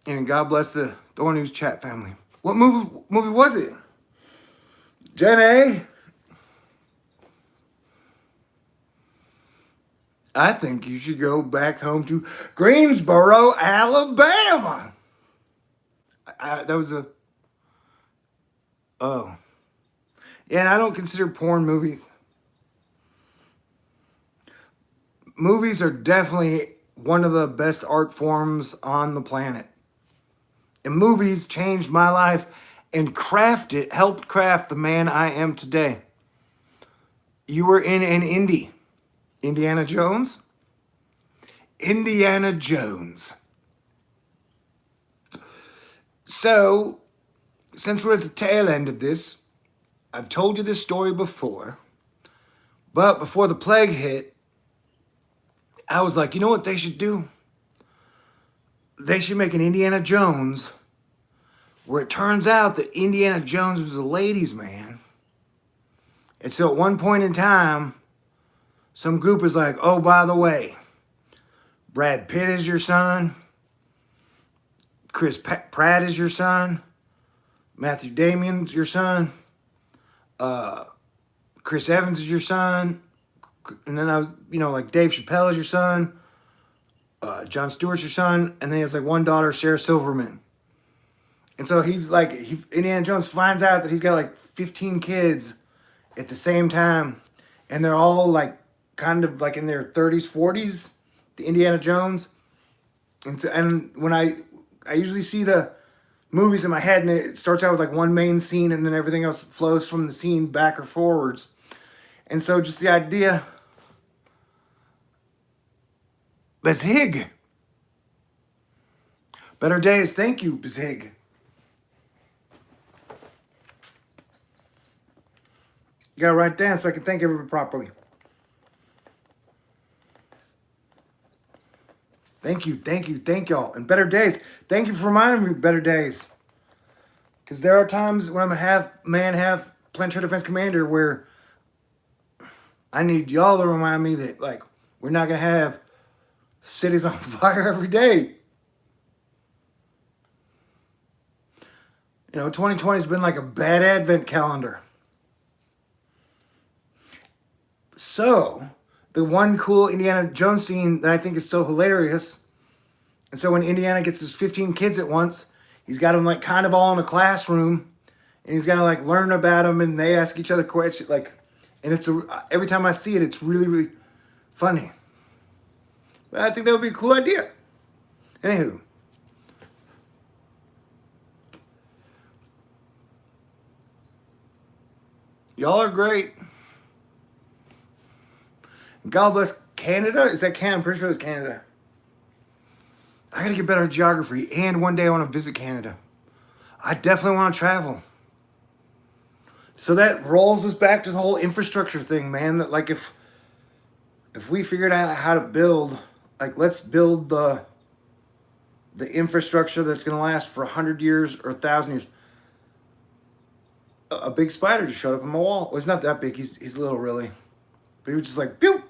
And God bless the Thorn News chat family. What movie was it? Jen A? I think you should go back home to Greensboro, Alabama. That was a... Oh. Yeah, and I don't consider porn movies. Movies are definitely one of the best art forms on the planet. And movies changed my life and helped craft the man I am today. You were in an indie. Indiana Jones? Indiana Jones. So, since we're at the tail end of this, I've told you this story before, but before the plague hit, I was like, you know what they should do? They should make an Indiana Jones where it turns out that Indiana Jones was a ladies' man. And so at one point in time, some group is like, oh, by the way, Brad Pitt is your son. Chris Pratt is your son. Matthew Damien's your son. Chris Evans is your son. And then like Dave Chappelle is your son. Jon Stewart's your son. And then he has like one daughter, Sarah Silverman. And so he's like, Indiana Jones finds out that he's got like 15 kids at the same time. And they're all like kind of like in their 30s, 40s, the Indiana Jones. And when I usually see the movies in my head and it starts out with like one main scene and then everything else flows from the scene back or forwards. And so just the idea, Bezig. Better days, thank you, Bezig. You gotta write down so I can thank everybody properly. Thank you, thank y'all. And better days. Thank you for reminding me better days. Because there are times when I'm a half Planetary Defense Commander where I need y'all to remind me that, like, we're not going to have cities on fire every day. 2020 has been like a bad advent calendar. So, the one cool Indiana Jones scene that I think is so hilarious, and so when Indiana gets his 15 kids at once, he's got them like kind of all in a classroom, and he's got to like learn about them, and they ask each other questions. Like, and every time I see it, it's really, really funny. But I think that would be a cool idea. Anywho. Y'all are great. God bless Canada. Is that Canada? I'm pretty sure it's Canada. I gotta get better at geography, and one day I want to visit Canada. I definitely want to travel. So that rolls us back to the whole infrastructure thing, man. That like if we figured out how to build, like let's build the infrastructure that's gonna last for 100 years or 1,000 years. A big spider just showed up on my wall. Well, it's not that big. He's little, really. But he was just like, pew!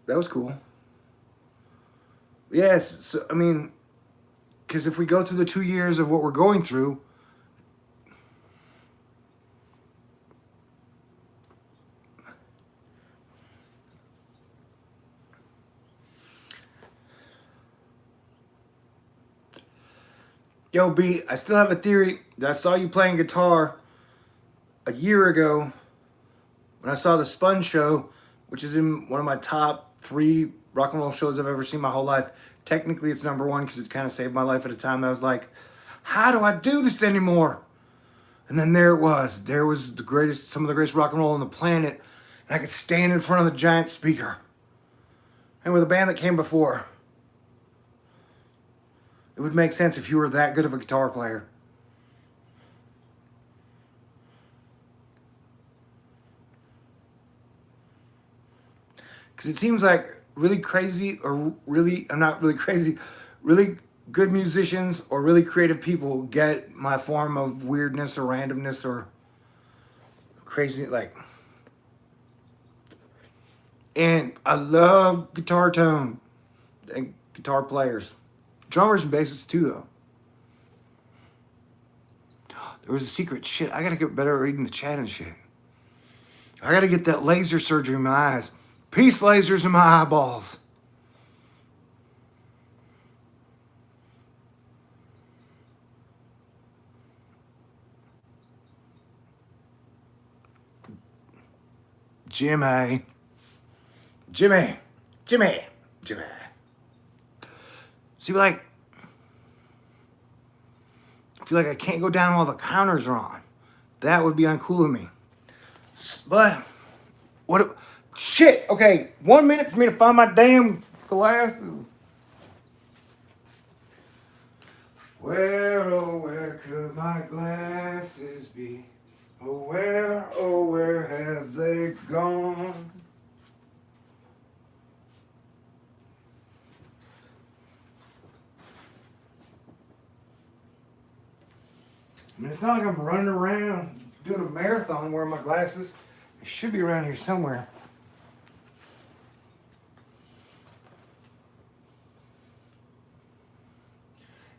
That was cool. Yes, so, I mean, because if we go through the 2 years of what we're going through, yo, B, I still have a theory that I saw you playing guitar a year ago when I saw the Sponge Show, which is in one of my top 3 rock and roll shows I've ever seen my whole life. Technically, it's number 1 because it kind of saved my life at a time. I was like, how do I do this anymore? And then there it was. There was some of the greatest rock and roll on the planet. And I could stand in front of the giant speaker. And with a band that came before, it would make sense if you were that good of a guitar player. Because it seems like really crazy or really, I'm not really crazy, really good musicians or really creative people get my form of weirdness or randomness or crazy, like. And I love guitar tone and guitar players. Drummers and bassists too, though. There was a secret. Shit, I gotta get better at reading the chat and shit. I gotta get that laser surgery in my eyes. Peace lasers in my eyeballs. Jimmy. See, like, I feel like I can't go down while the counters are on. That would be uncool of me. But, what? Shit, okay, 1 minute for me to find my damn glasses. Where, oh, where could my glasses be? Oh, where have they gone? I mean, it's not like I'm running around doing a marathon wearing my glasses. It should be around here somewhere.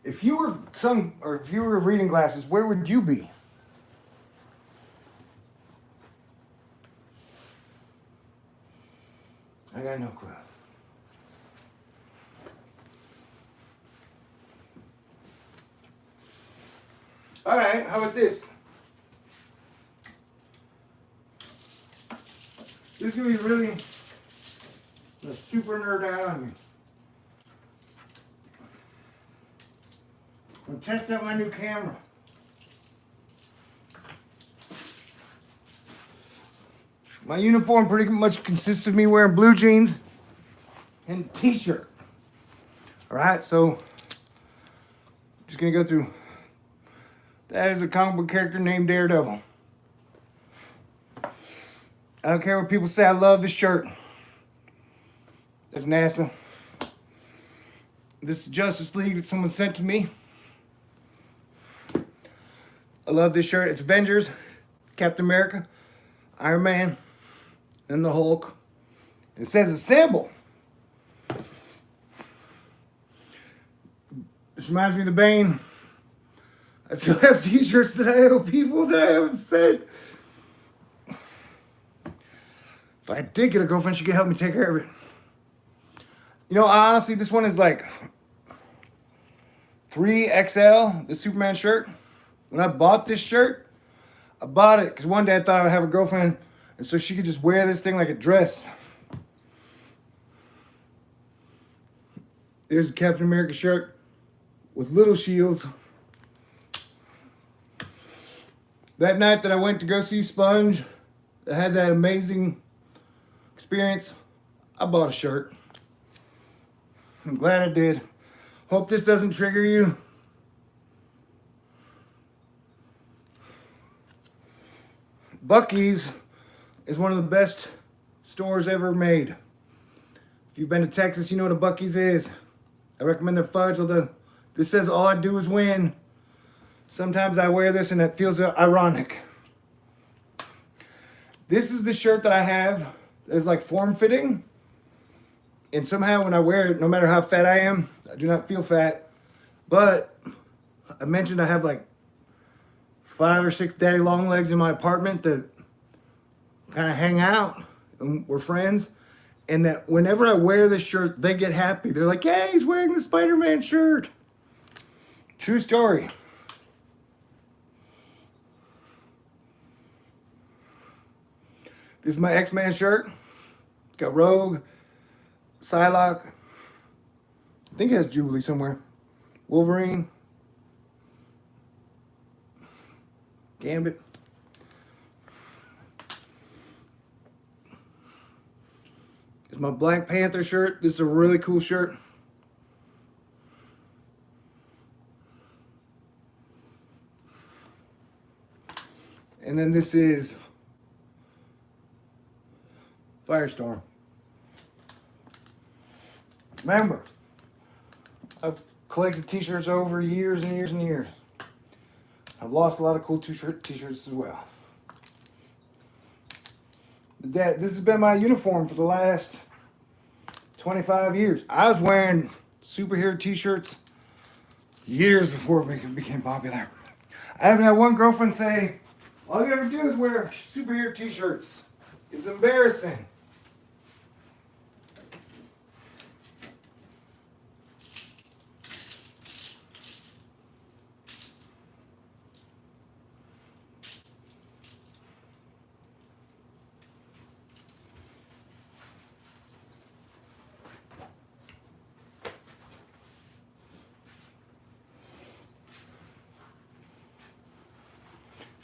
If you were reading glasses, where would you be? I got no clue. All right, how about this? This is gonna be really a super nerd out on you. I'm gonna test out my new camera. My uniform pretty much consists of me wearing blue jeans and a t-shirt. All right, so just gonna go through. That is a comic book character named Daredevil. I don't care what people say, I love this shirt. That's NASA. This is Justice League that someone sent to me. I love this shirt. It's Avengers, it's Captain America, Iron Man, and the Hulk. It says assemble. This reminds me of the Bane. I still have t-shirts that I owe people that I haven't said. If I did get a girlfriend, she could help me take care of it. You know, honestly, this one is like 3XL, the Superman shirt. When I bought this shirt, I bought it because one day I thought I would have a girlfriend, and so she could just wear this thing like a dress. There's a Captain America shirt with little shields. That night that I went to go see Sponge, I had that amazing experience. I bought a shirt. I'm glad I did. Hope this doesn't trigger you. Buc-ee's is one of the best stores ever made. If you've been to Texas, you know what a Buc-ee's is. I recommend their fudge. Although this says all I do is win. Sometimes I wear this and it feels ironic. This is the shirt that I have. It's like form-fitting. And somehow when I wear it, no matter how fat I am, I do not feel fat. But I mentioned I have like 5 or 6 daddy long legs in my apartment that kind of hang out and we're friends. And that whenever I wear this shirt, they get happy. They're like, "Hey, he's wearing the Spider-Man shirt." True story. This is my X-Men shirt. Got Rogue, Psylocke. I think it has Jubilee somewhere. Wolverine. Gambit. It's my Black Panther shirt. This is a really cool shirt. And then this is Firestorm. Remember, I've collected t-shirts over years and years and years. I've lost a lot of cool t-shirts as well. This has been my uniform for the last 25 years. I was wearing superhero t-shirts years before it became popular. I haven't had one girlfriend say, "All you ever do is wear superhero t-shirts. It's embarrassing."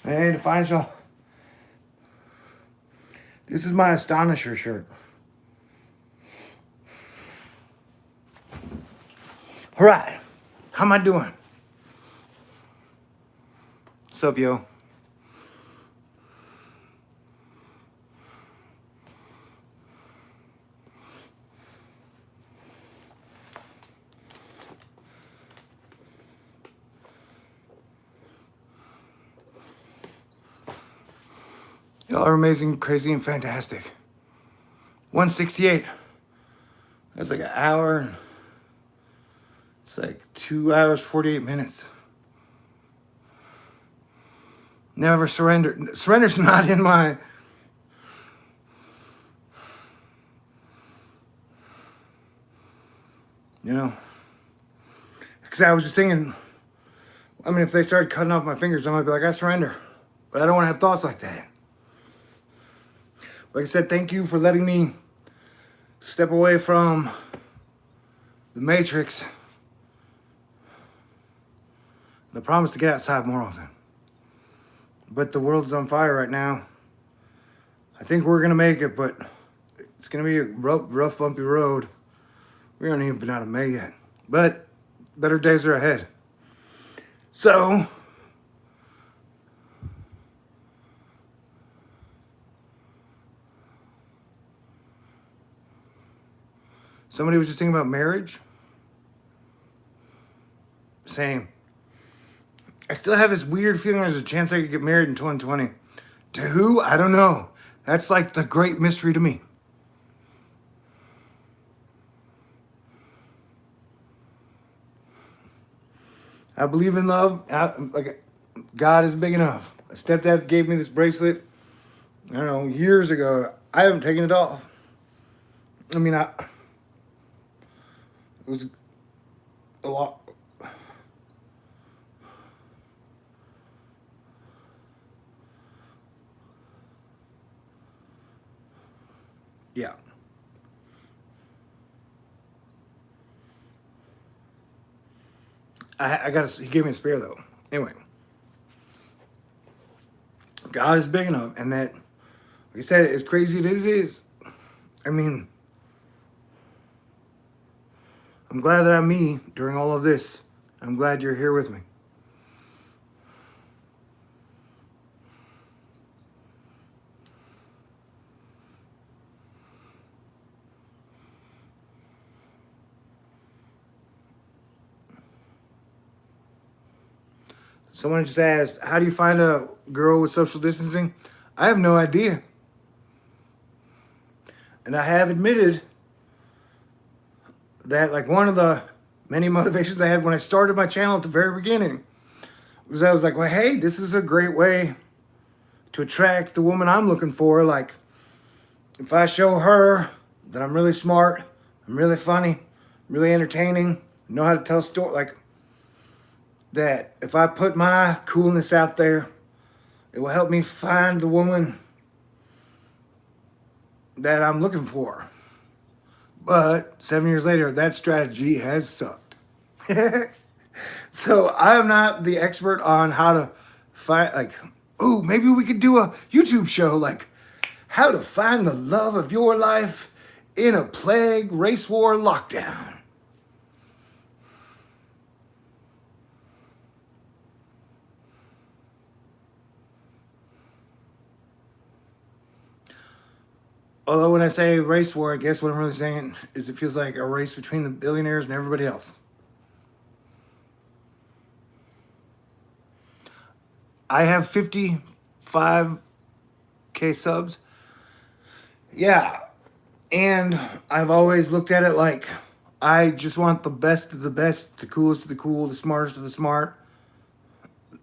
Hey, to find y'all. This is my Astonisher shirt. All right, how am I doing? What's up, yo? Y'all are amazing, crazy, and fantastic. 168. That's like an hour. It's like 2 hours, 48 minutes. Never surrender. Surrender's not in my... You know? Because I was just thinking, I mean, if they started cutting off my fingers, I might be like, I surrender. But I don't want to have thoughts like that. Like I said, thank you for letting me step away from the Matrix. And I promise to get outside more often. But the world's on fire right now. I think we're going to make it, but it's going to be a rough, bumpy road. We aren't even been out of May yet. But better days are ahead. So... somebody was just thinking about marriage. Same. I still have this weird feeling there's a chance I could get married in 2020. To who? I don't know. That's like the great mystery to me. I believe in love. Like God is big enough. My stepdad gave me this bracelet, I don't know, years ago. I haven't taken it off. I mean, it was a lot. Yeah. He gave me a spare though. Anyway, God is big enough, and that, like I said, as crazy as it is, I mean, I'm glad that I'm me during all of this. I'm glad you're here with me. Someone just asked, how do you find a girl with social distancing? I have no idea. And I have admitted that, like, one of the many motivations I had when I started my channel at the very beginning was I was like, well, hey, this is a great way to attract the woman I'm looking for. Like, if I show her that I'm really smart, I'm really funny, I'm really entertaining, know how to tell stories, like, that if I put my coolness out there, it will help me find the woman that I'm looking for. But 7 years later, that strategy has sucked. So I am not the expert on how to find, like, ooh, maybe we could do a YouTube show, like, how to find the love of your life in a plague, race war, lockdown. Although when I say race war, I guess what I'm really saying is it feels like a race between the billionaires and everybody else. I have 55K subs. Yeah. And I've always looked at it like I just want the best of the best, the coolest of the cool, the smartest of the smart.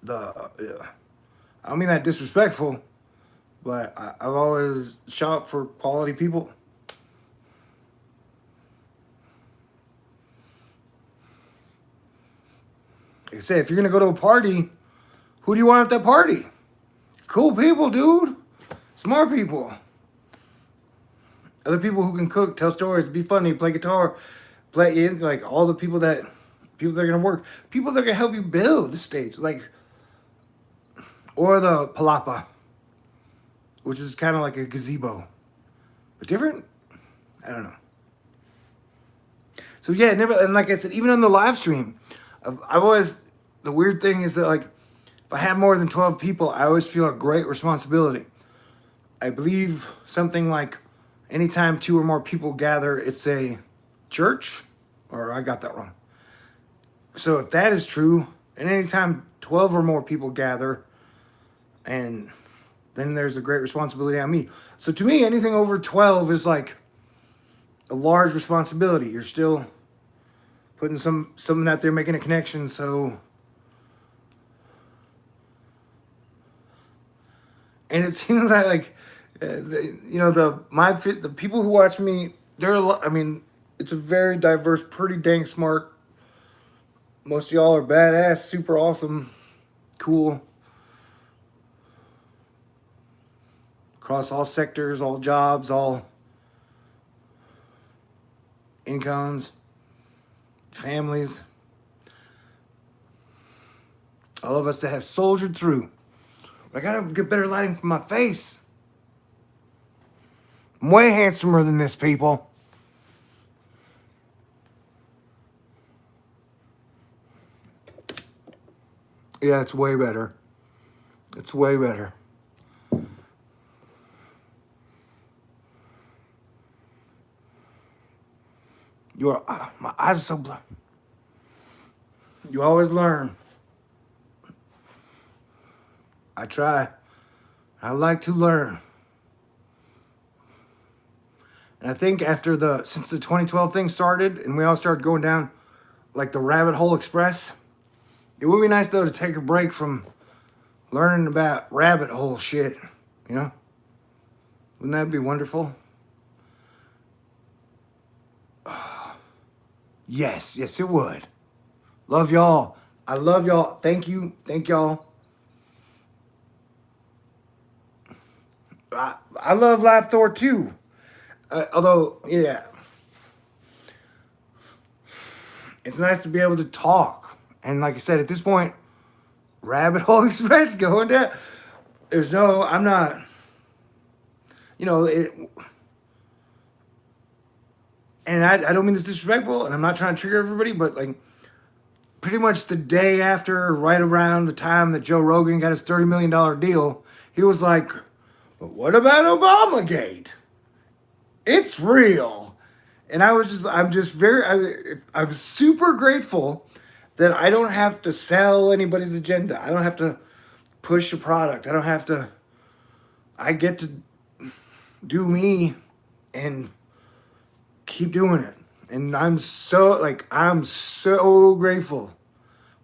I don't mean that disrespectful, but I've always shot for quality people. Like I say, if you're going to go to a party, who do you want at that party? Cool people, dude. Smart people. Other people who can cook, tell stories, be funny, play guitar, play in, like, all the people that are going to work. People that are going to help you build the stage. Like, or the palapa, which is kind of like a gazebo. But different? I don't know. So yeah, never, and like I said, even on the live stream, I've always, the weird thing is that, like, if I have more than 12 people, I always feel a great responsibility. I believe something like anytime 2 or more people gather, it's a church, or I got that wrong. So if that is true, and anytime 12 or more people gather, and then there's a great responsibility on me. So to me, anything over 12 is like a large responsibility. You're still putting something out there, making a connection. So, and it seems like the people who watch me, I mean, it's a very diverse, pretty dang smart. Most of y'all are badass, super awesome, cool. Across all sectors, all jobs, all incomes, families. All of us that have soldiered through. I gotta get better lighting for my face. I'm way handsomer than this, people. Yeah, it's way better. It's way better. My eyes are so blind. You always learn. I try. I like to learn. And I think since the 2012 thing started and we all started going down like the rabbit hole express, it would be nice though to take a break from learning about rabbit hole shit, you know? Wouldn't that be wonderful? Yes, it would. Love y'all. I love y'all. Thank you. Thank y'all. I love Live Thor too. Although, yeah, it's nice to be able to talk. And like I said, at this point, Rabbit Hole Express going down. There's no, I'm not, you know, it, and I don't mean this disrespectful, and I'm not trying to trigger everybody, but like pretty much the day after, right around the time that Joe Rogan got his $30 million deal, he was like, but what about Obamagate? It's real. And I'm just I'm super grateful that I don't have to sell anybody's agenda. I don't have to push a product. I get to do me and keep doing it. And I'm so grateful.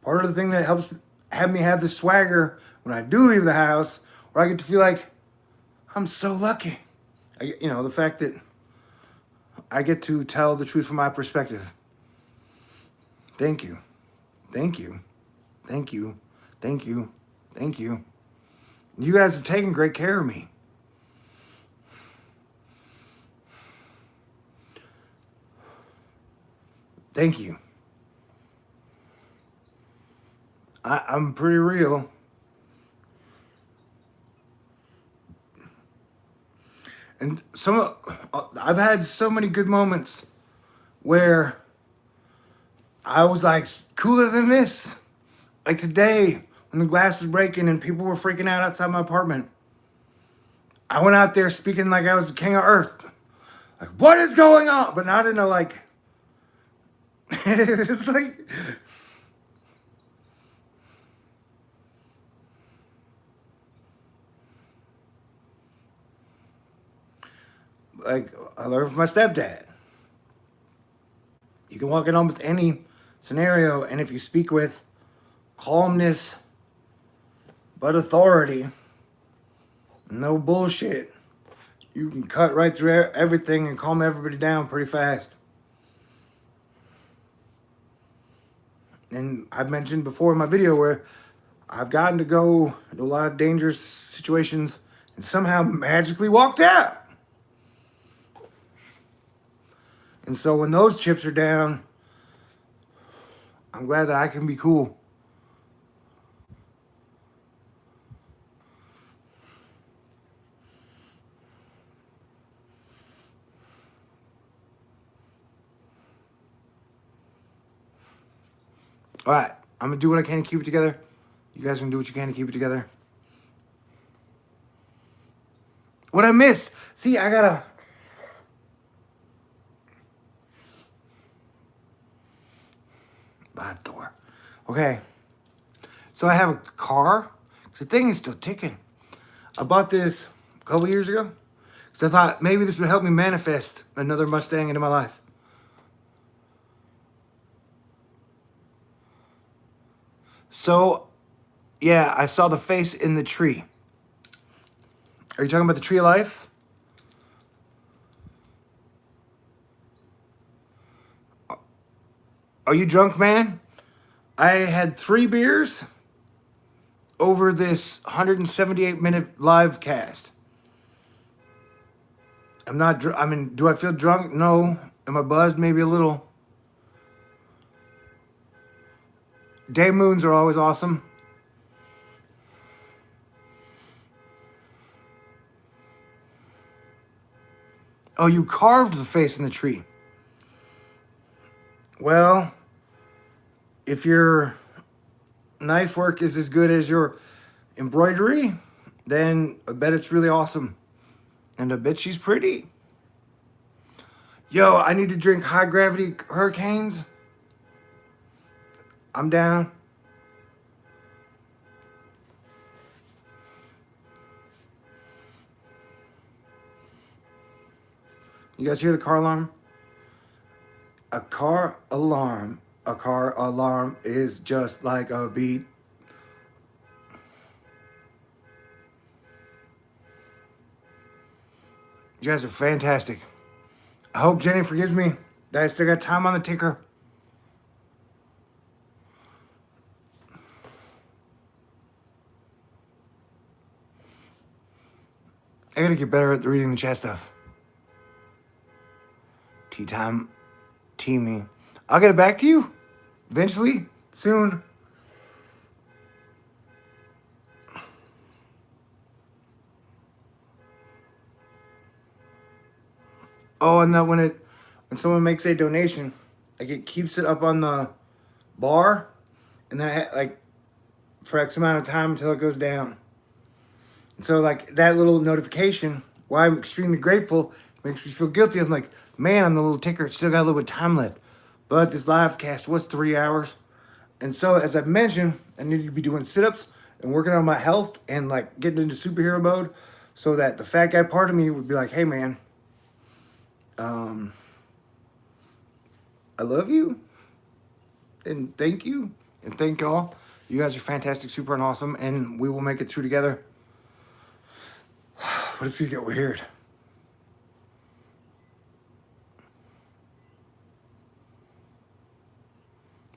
Part of the thing that helps have me have the swagger when I do leave the house, where I get to feel like I'm so lucky. The fact that I get to tell the truth from my perspective. Thank you. Thank you. Thank you. Thank you. Thank you. You guys have taken great care of me. Thank you. I'm pretty real. And I've had so many good moments where I was like cooler than this. Like today, when the glass was breaking and people were freaking out outside my apartment, I went out there speaking like I was the king of Earth. Like, what is going on? But not in a like, it's like I learned from my stepdad. You can walk in almost any scenario, and if you speak with calmness but authority, no bullshit, you can cut right through everything and calm everybody down pretty fast. And I've mentioned before in my video where I've gotten to go to a lot of dangerous situations and somehow magically walked out. And so when those chips are down, I'm glad that I can be cool. All right, I'm gonna do what I can to keep it together. You guys can do what you can to keep it together. What I missed? See, I gotta. Bad Thor. Okay. So I have a car. Cause the thing is still ticking. I bought this a couple years ago. Cause I thought maybe this would help me manifest another Mustang into my life. So, yeah, I saw the face in the tree. Are you talking about the tree of life? Are you drunk, man? I had 3 beers over this 178-minute live cast. I'm not, do I feel drunk? No. Am I buzzed? Maybe a little. Day moons are always awesome. Oh, you carved the face in the tree. Well, if your knife work is as good as your embroidery, then I bet it's really awesome. And I bet she's pretty. Yo, I need to drink high gravity hurricanes. I'm down. You guys hear the car alarm? A car alarm. A car alarm is just like a beat. You guys are fantastic. I hope Jenny forgives me that I still got time on the ticker. I gotta get better at reading the chat stuff. Tea time, tea me. I'll get it back to you eventually, soon. Oh, and then when someone makes a donation, like it keeps it up on the bar, and then like for X amount of time until it goes down. And so like that little notification, why I'm extremely grateful, makes me feel guilty. I'm like, man, on the little ticker, it's still got a little bit of time left. But this live cast was 3 hours. And so as I've mentioned, I need to be doing sit-ups and working on my health and like getting into superhero mode so that the fat guy part of me would be like, hey man, I love you and thank you and thank y'all. You guys are fantastic, super and awesome, and we will make it through together. But it's gonna get weird.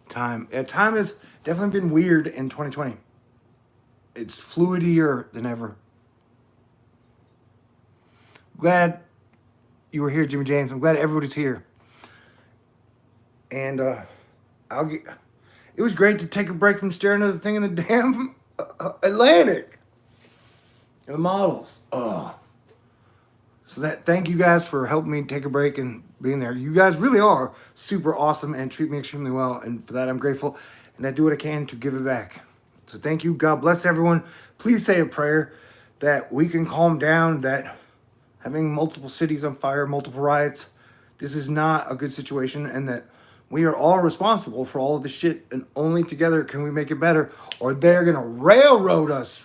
Time has definitely been weird in 2020. It's fluidier than ever. Glad you were here, Jimmy James. I'm glad everybody's here. And it was great to take a break from staring at the thing in the damn Atlantic. And the models. Oh. So thank you guys for helping me take a break and being there. You guys really are super awesome and treat me extremely well. And for that, I'm grateful. And I do what I can to give it back. So thank you. God bless everyone. Please say a prayer that we can calm down, that having multiple cities on fire, multiple riots, this is not a good situation, and that we are all responsible for all of this shit, and only together can we make it better, or they're going to railroad us.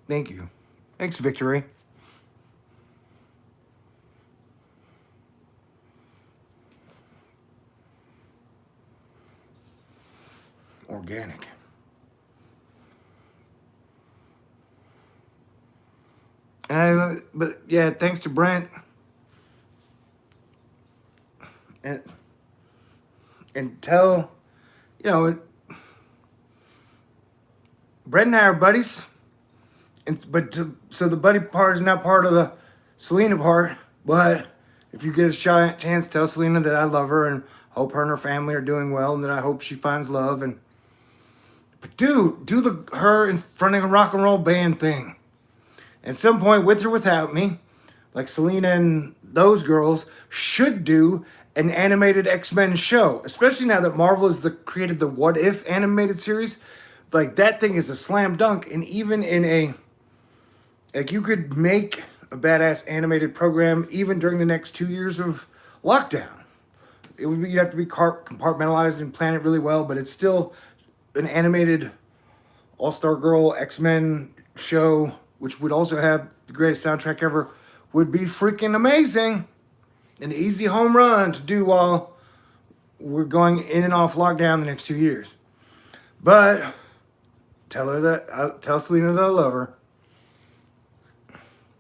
Thank you. Thanks, Victory. Organic. But yeah, thanks to Brent and tell, Brent and I are buddies, so the buddy part is not part of the Selena part. But if you get a chance, tell Selena that I love her and hope her and her family are doing well, and that I hope she finds love. But dude, do her in front of a rock and roll band thing. At some point, with or without me, like Selena and those girls should do an animated X-Men show, especially now that Marvel has created the What If animated series. Like that thing is a slam dunk, and even in you could make a badass animated program even during the next 2 years of lockdown. You'd have to be compartmentalized and plan it really well, but it's still an animated All-Star Girl X-Men show, which would also have the greatest soundtrack ever, would be freaking amazing. An easy home run to do while we're going in and off lockdown the next 2 years. But tell Selena that I love her.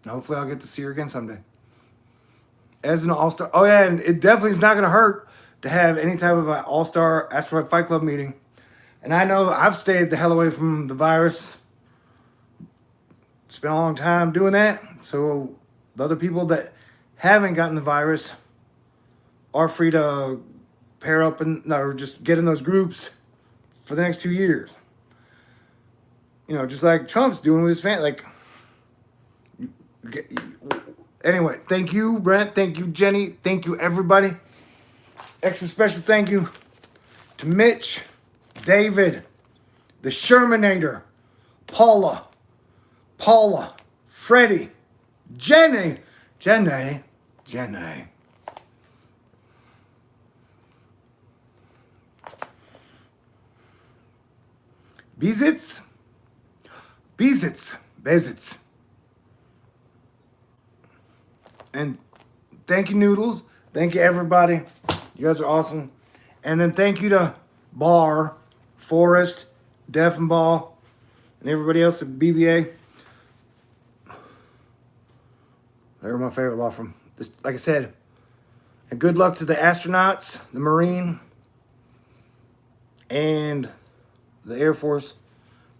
Hopefully I'll get to see her again someday. As an all-star. Oh yeah, and it definitely is not going to hurt to have any type of an all-star asteroid fight club meeting. And I know I've stayed the hell away from the virus. Spent a long time doing that. So the other people that haven't gotten the virus are free to pair up or just get in those groups for the next 2 years. Just like Trump's doing with his fan. Anyway, thank you, Brent. Thank you, Jenny. Thank you, everybody. Extra special thank you to Mitch, David, the Shermanator, Paula, Freddie, Jenny, Bezits. And thank you, Noodles. Thank you, everybody. You guys are awesome. And then thank you to Bar, Forrest, Deffenbaugh, and everybody else at BBA. They're my favorite law firm. Like I said, and good luck to the astronauts, the Marine, and the Air Force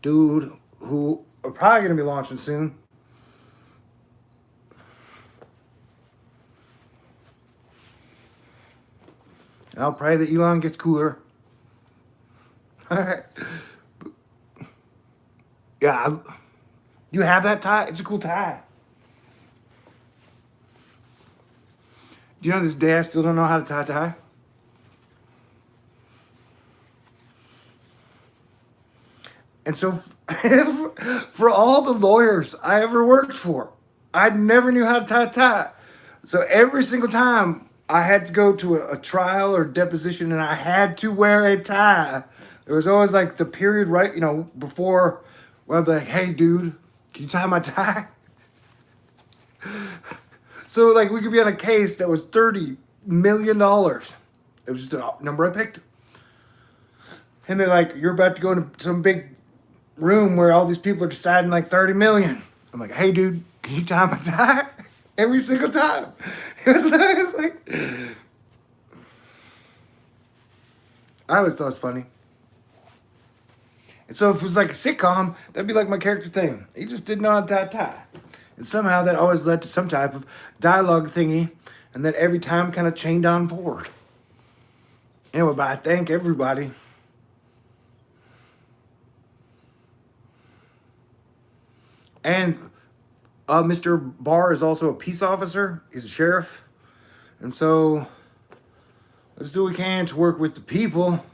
dude who are probably going to be launching soon. And I'll pray that Elon gets cooler. Alright. Yeah, you have that tie? It's a cool tie. Do you know this day I still don't know how to tie a tie? And so for all the lawyers I ever worked for, I never knew how to tie a tie. So every single time I had to go to a trial or deposition and I had to wear a tie, there was always like the period right, before where I'd be like, hey dude, can you tie my tie? So like we could be on a case that was $30 million. It was just a number I picked. And they're like, you're about to go into some big room where all these people are deciding like 30 million. I'm like, hey dude, can you tie my tie? Every single time. It was like, I always thought it was funny. And so if it was like a sitcom, that'd be like my character thing. He just didn't know how to tie a tie. And somehow that always led to some type of dialogue thingy, and then every time kind of chained on forward. Anyway, but I thank everybody. And Mr. Barr is also a peace officer. He's a sheriff. And so let's do what we can to work with the people.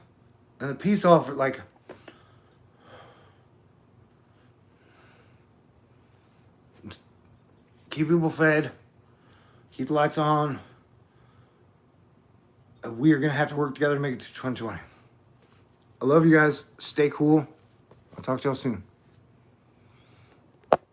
And the peace officer, like, keep people fed, keep the lights on. We are going to have to work together to make it to 2020. I love you guys. Stay cool. I'll talk to y'all soon.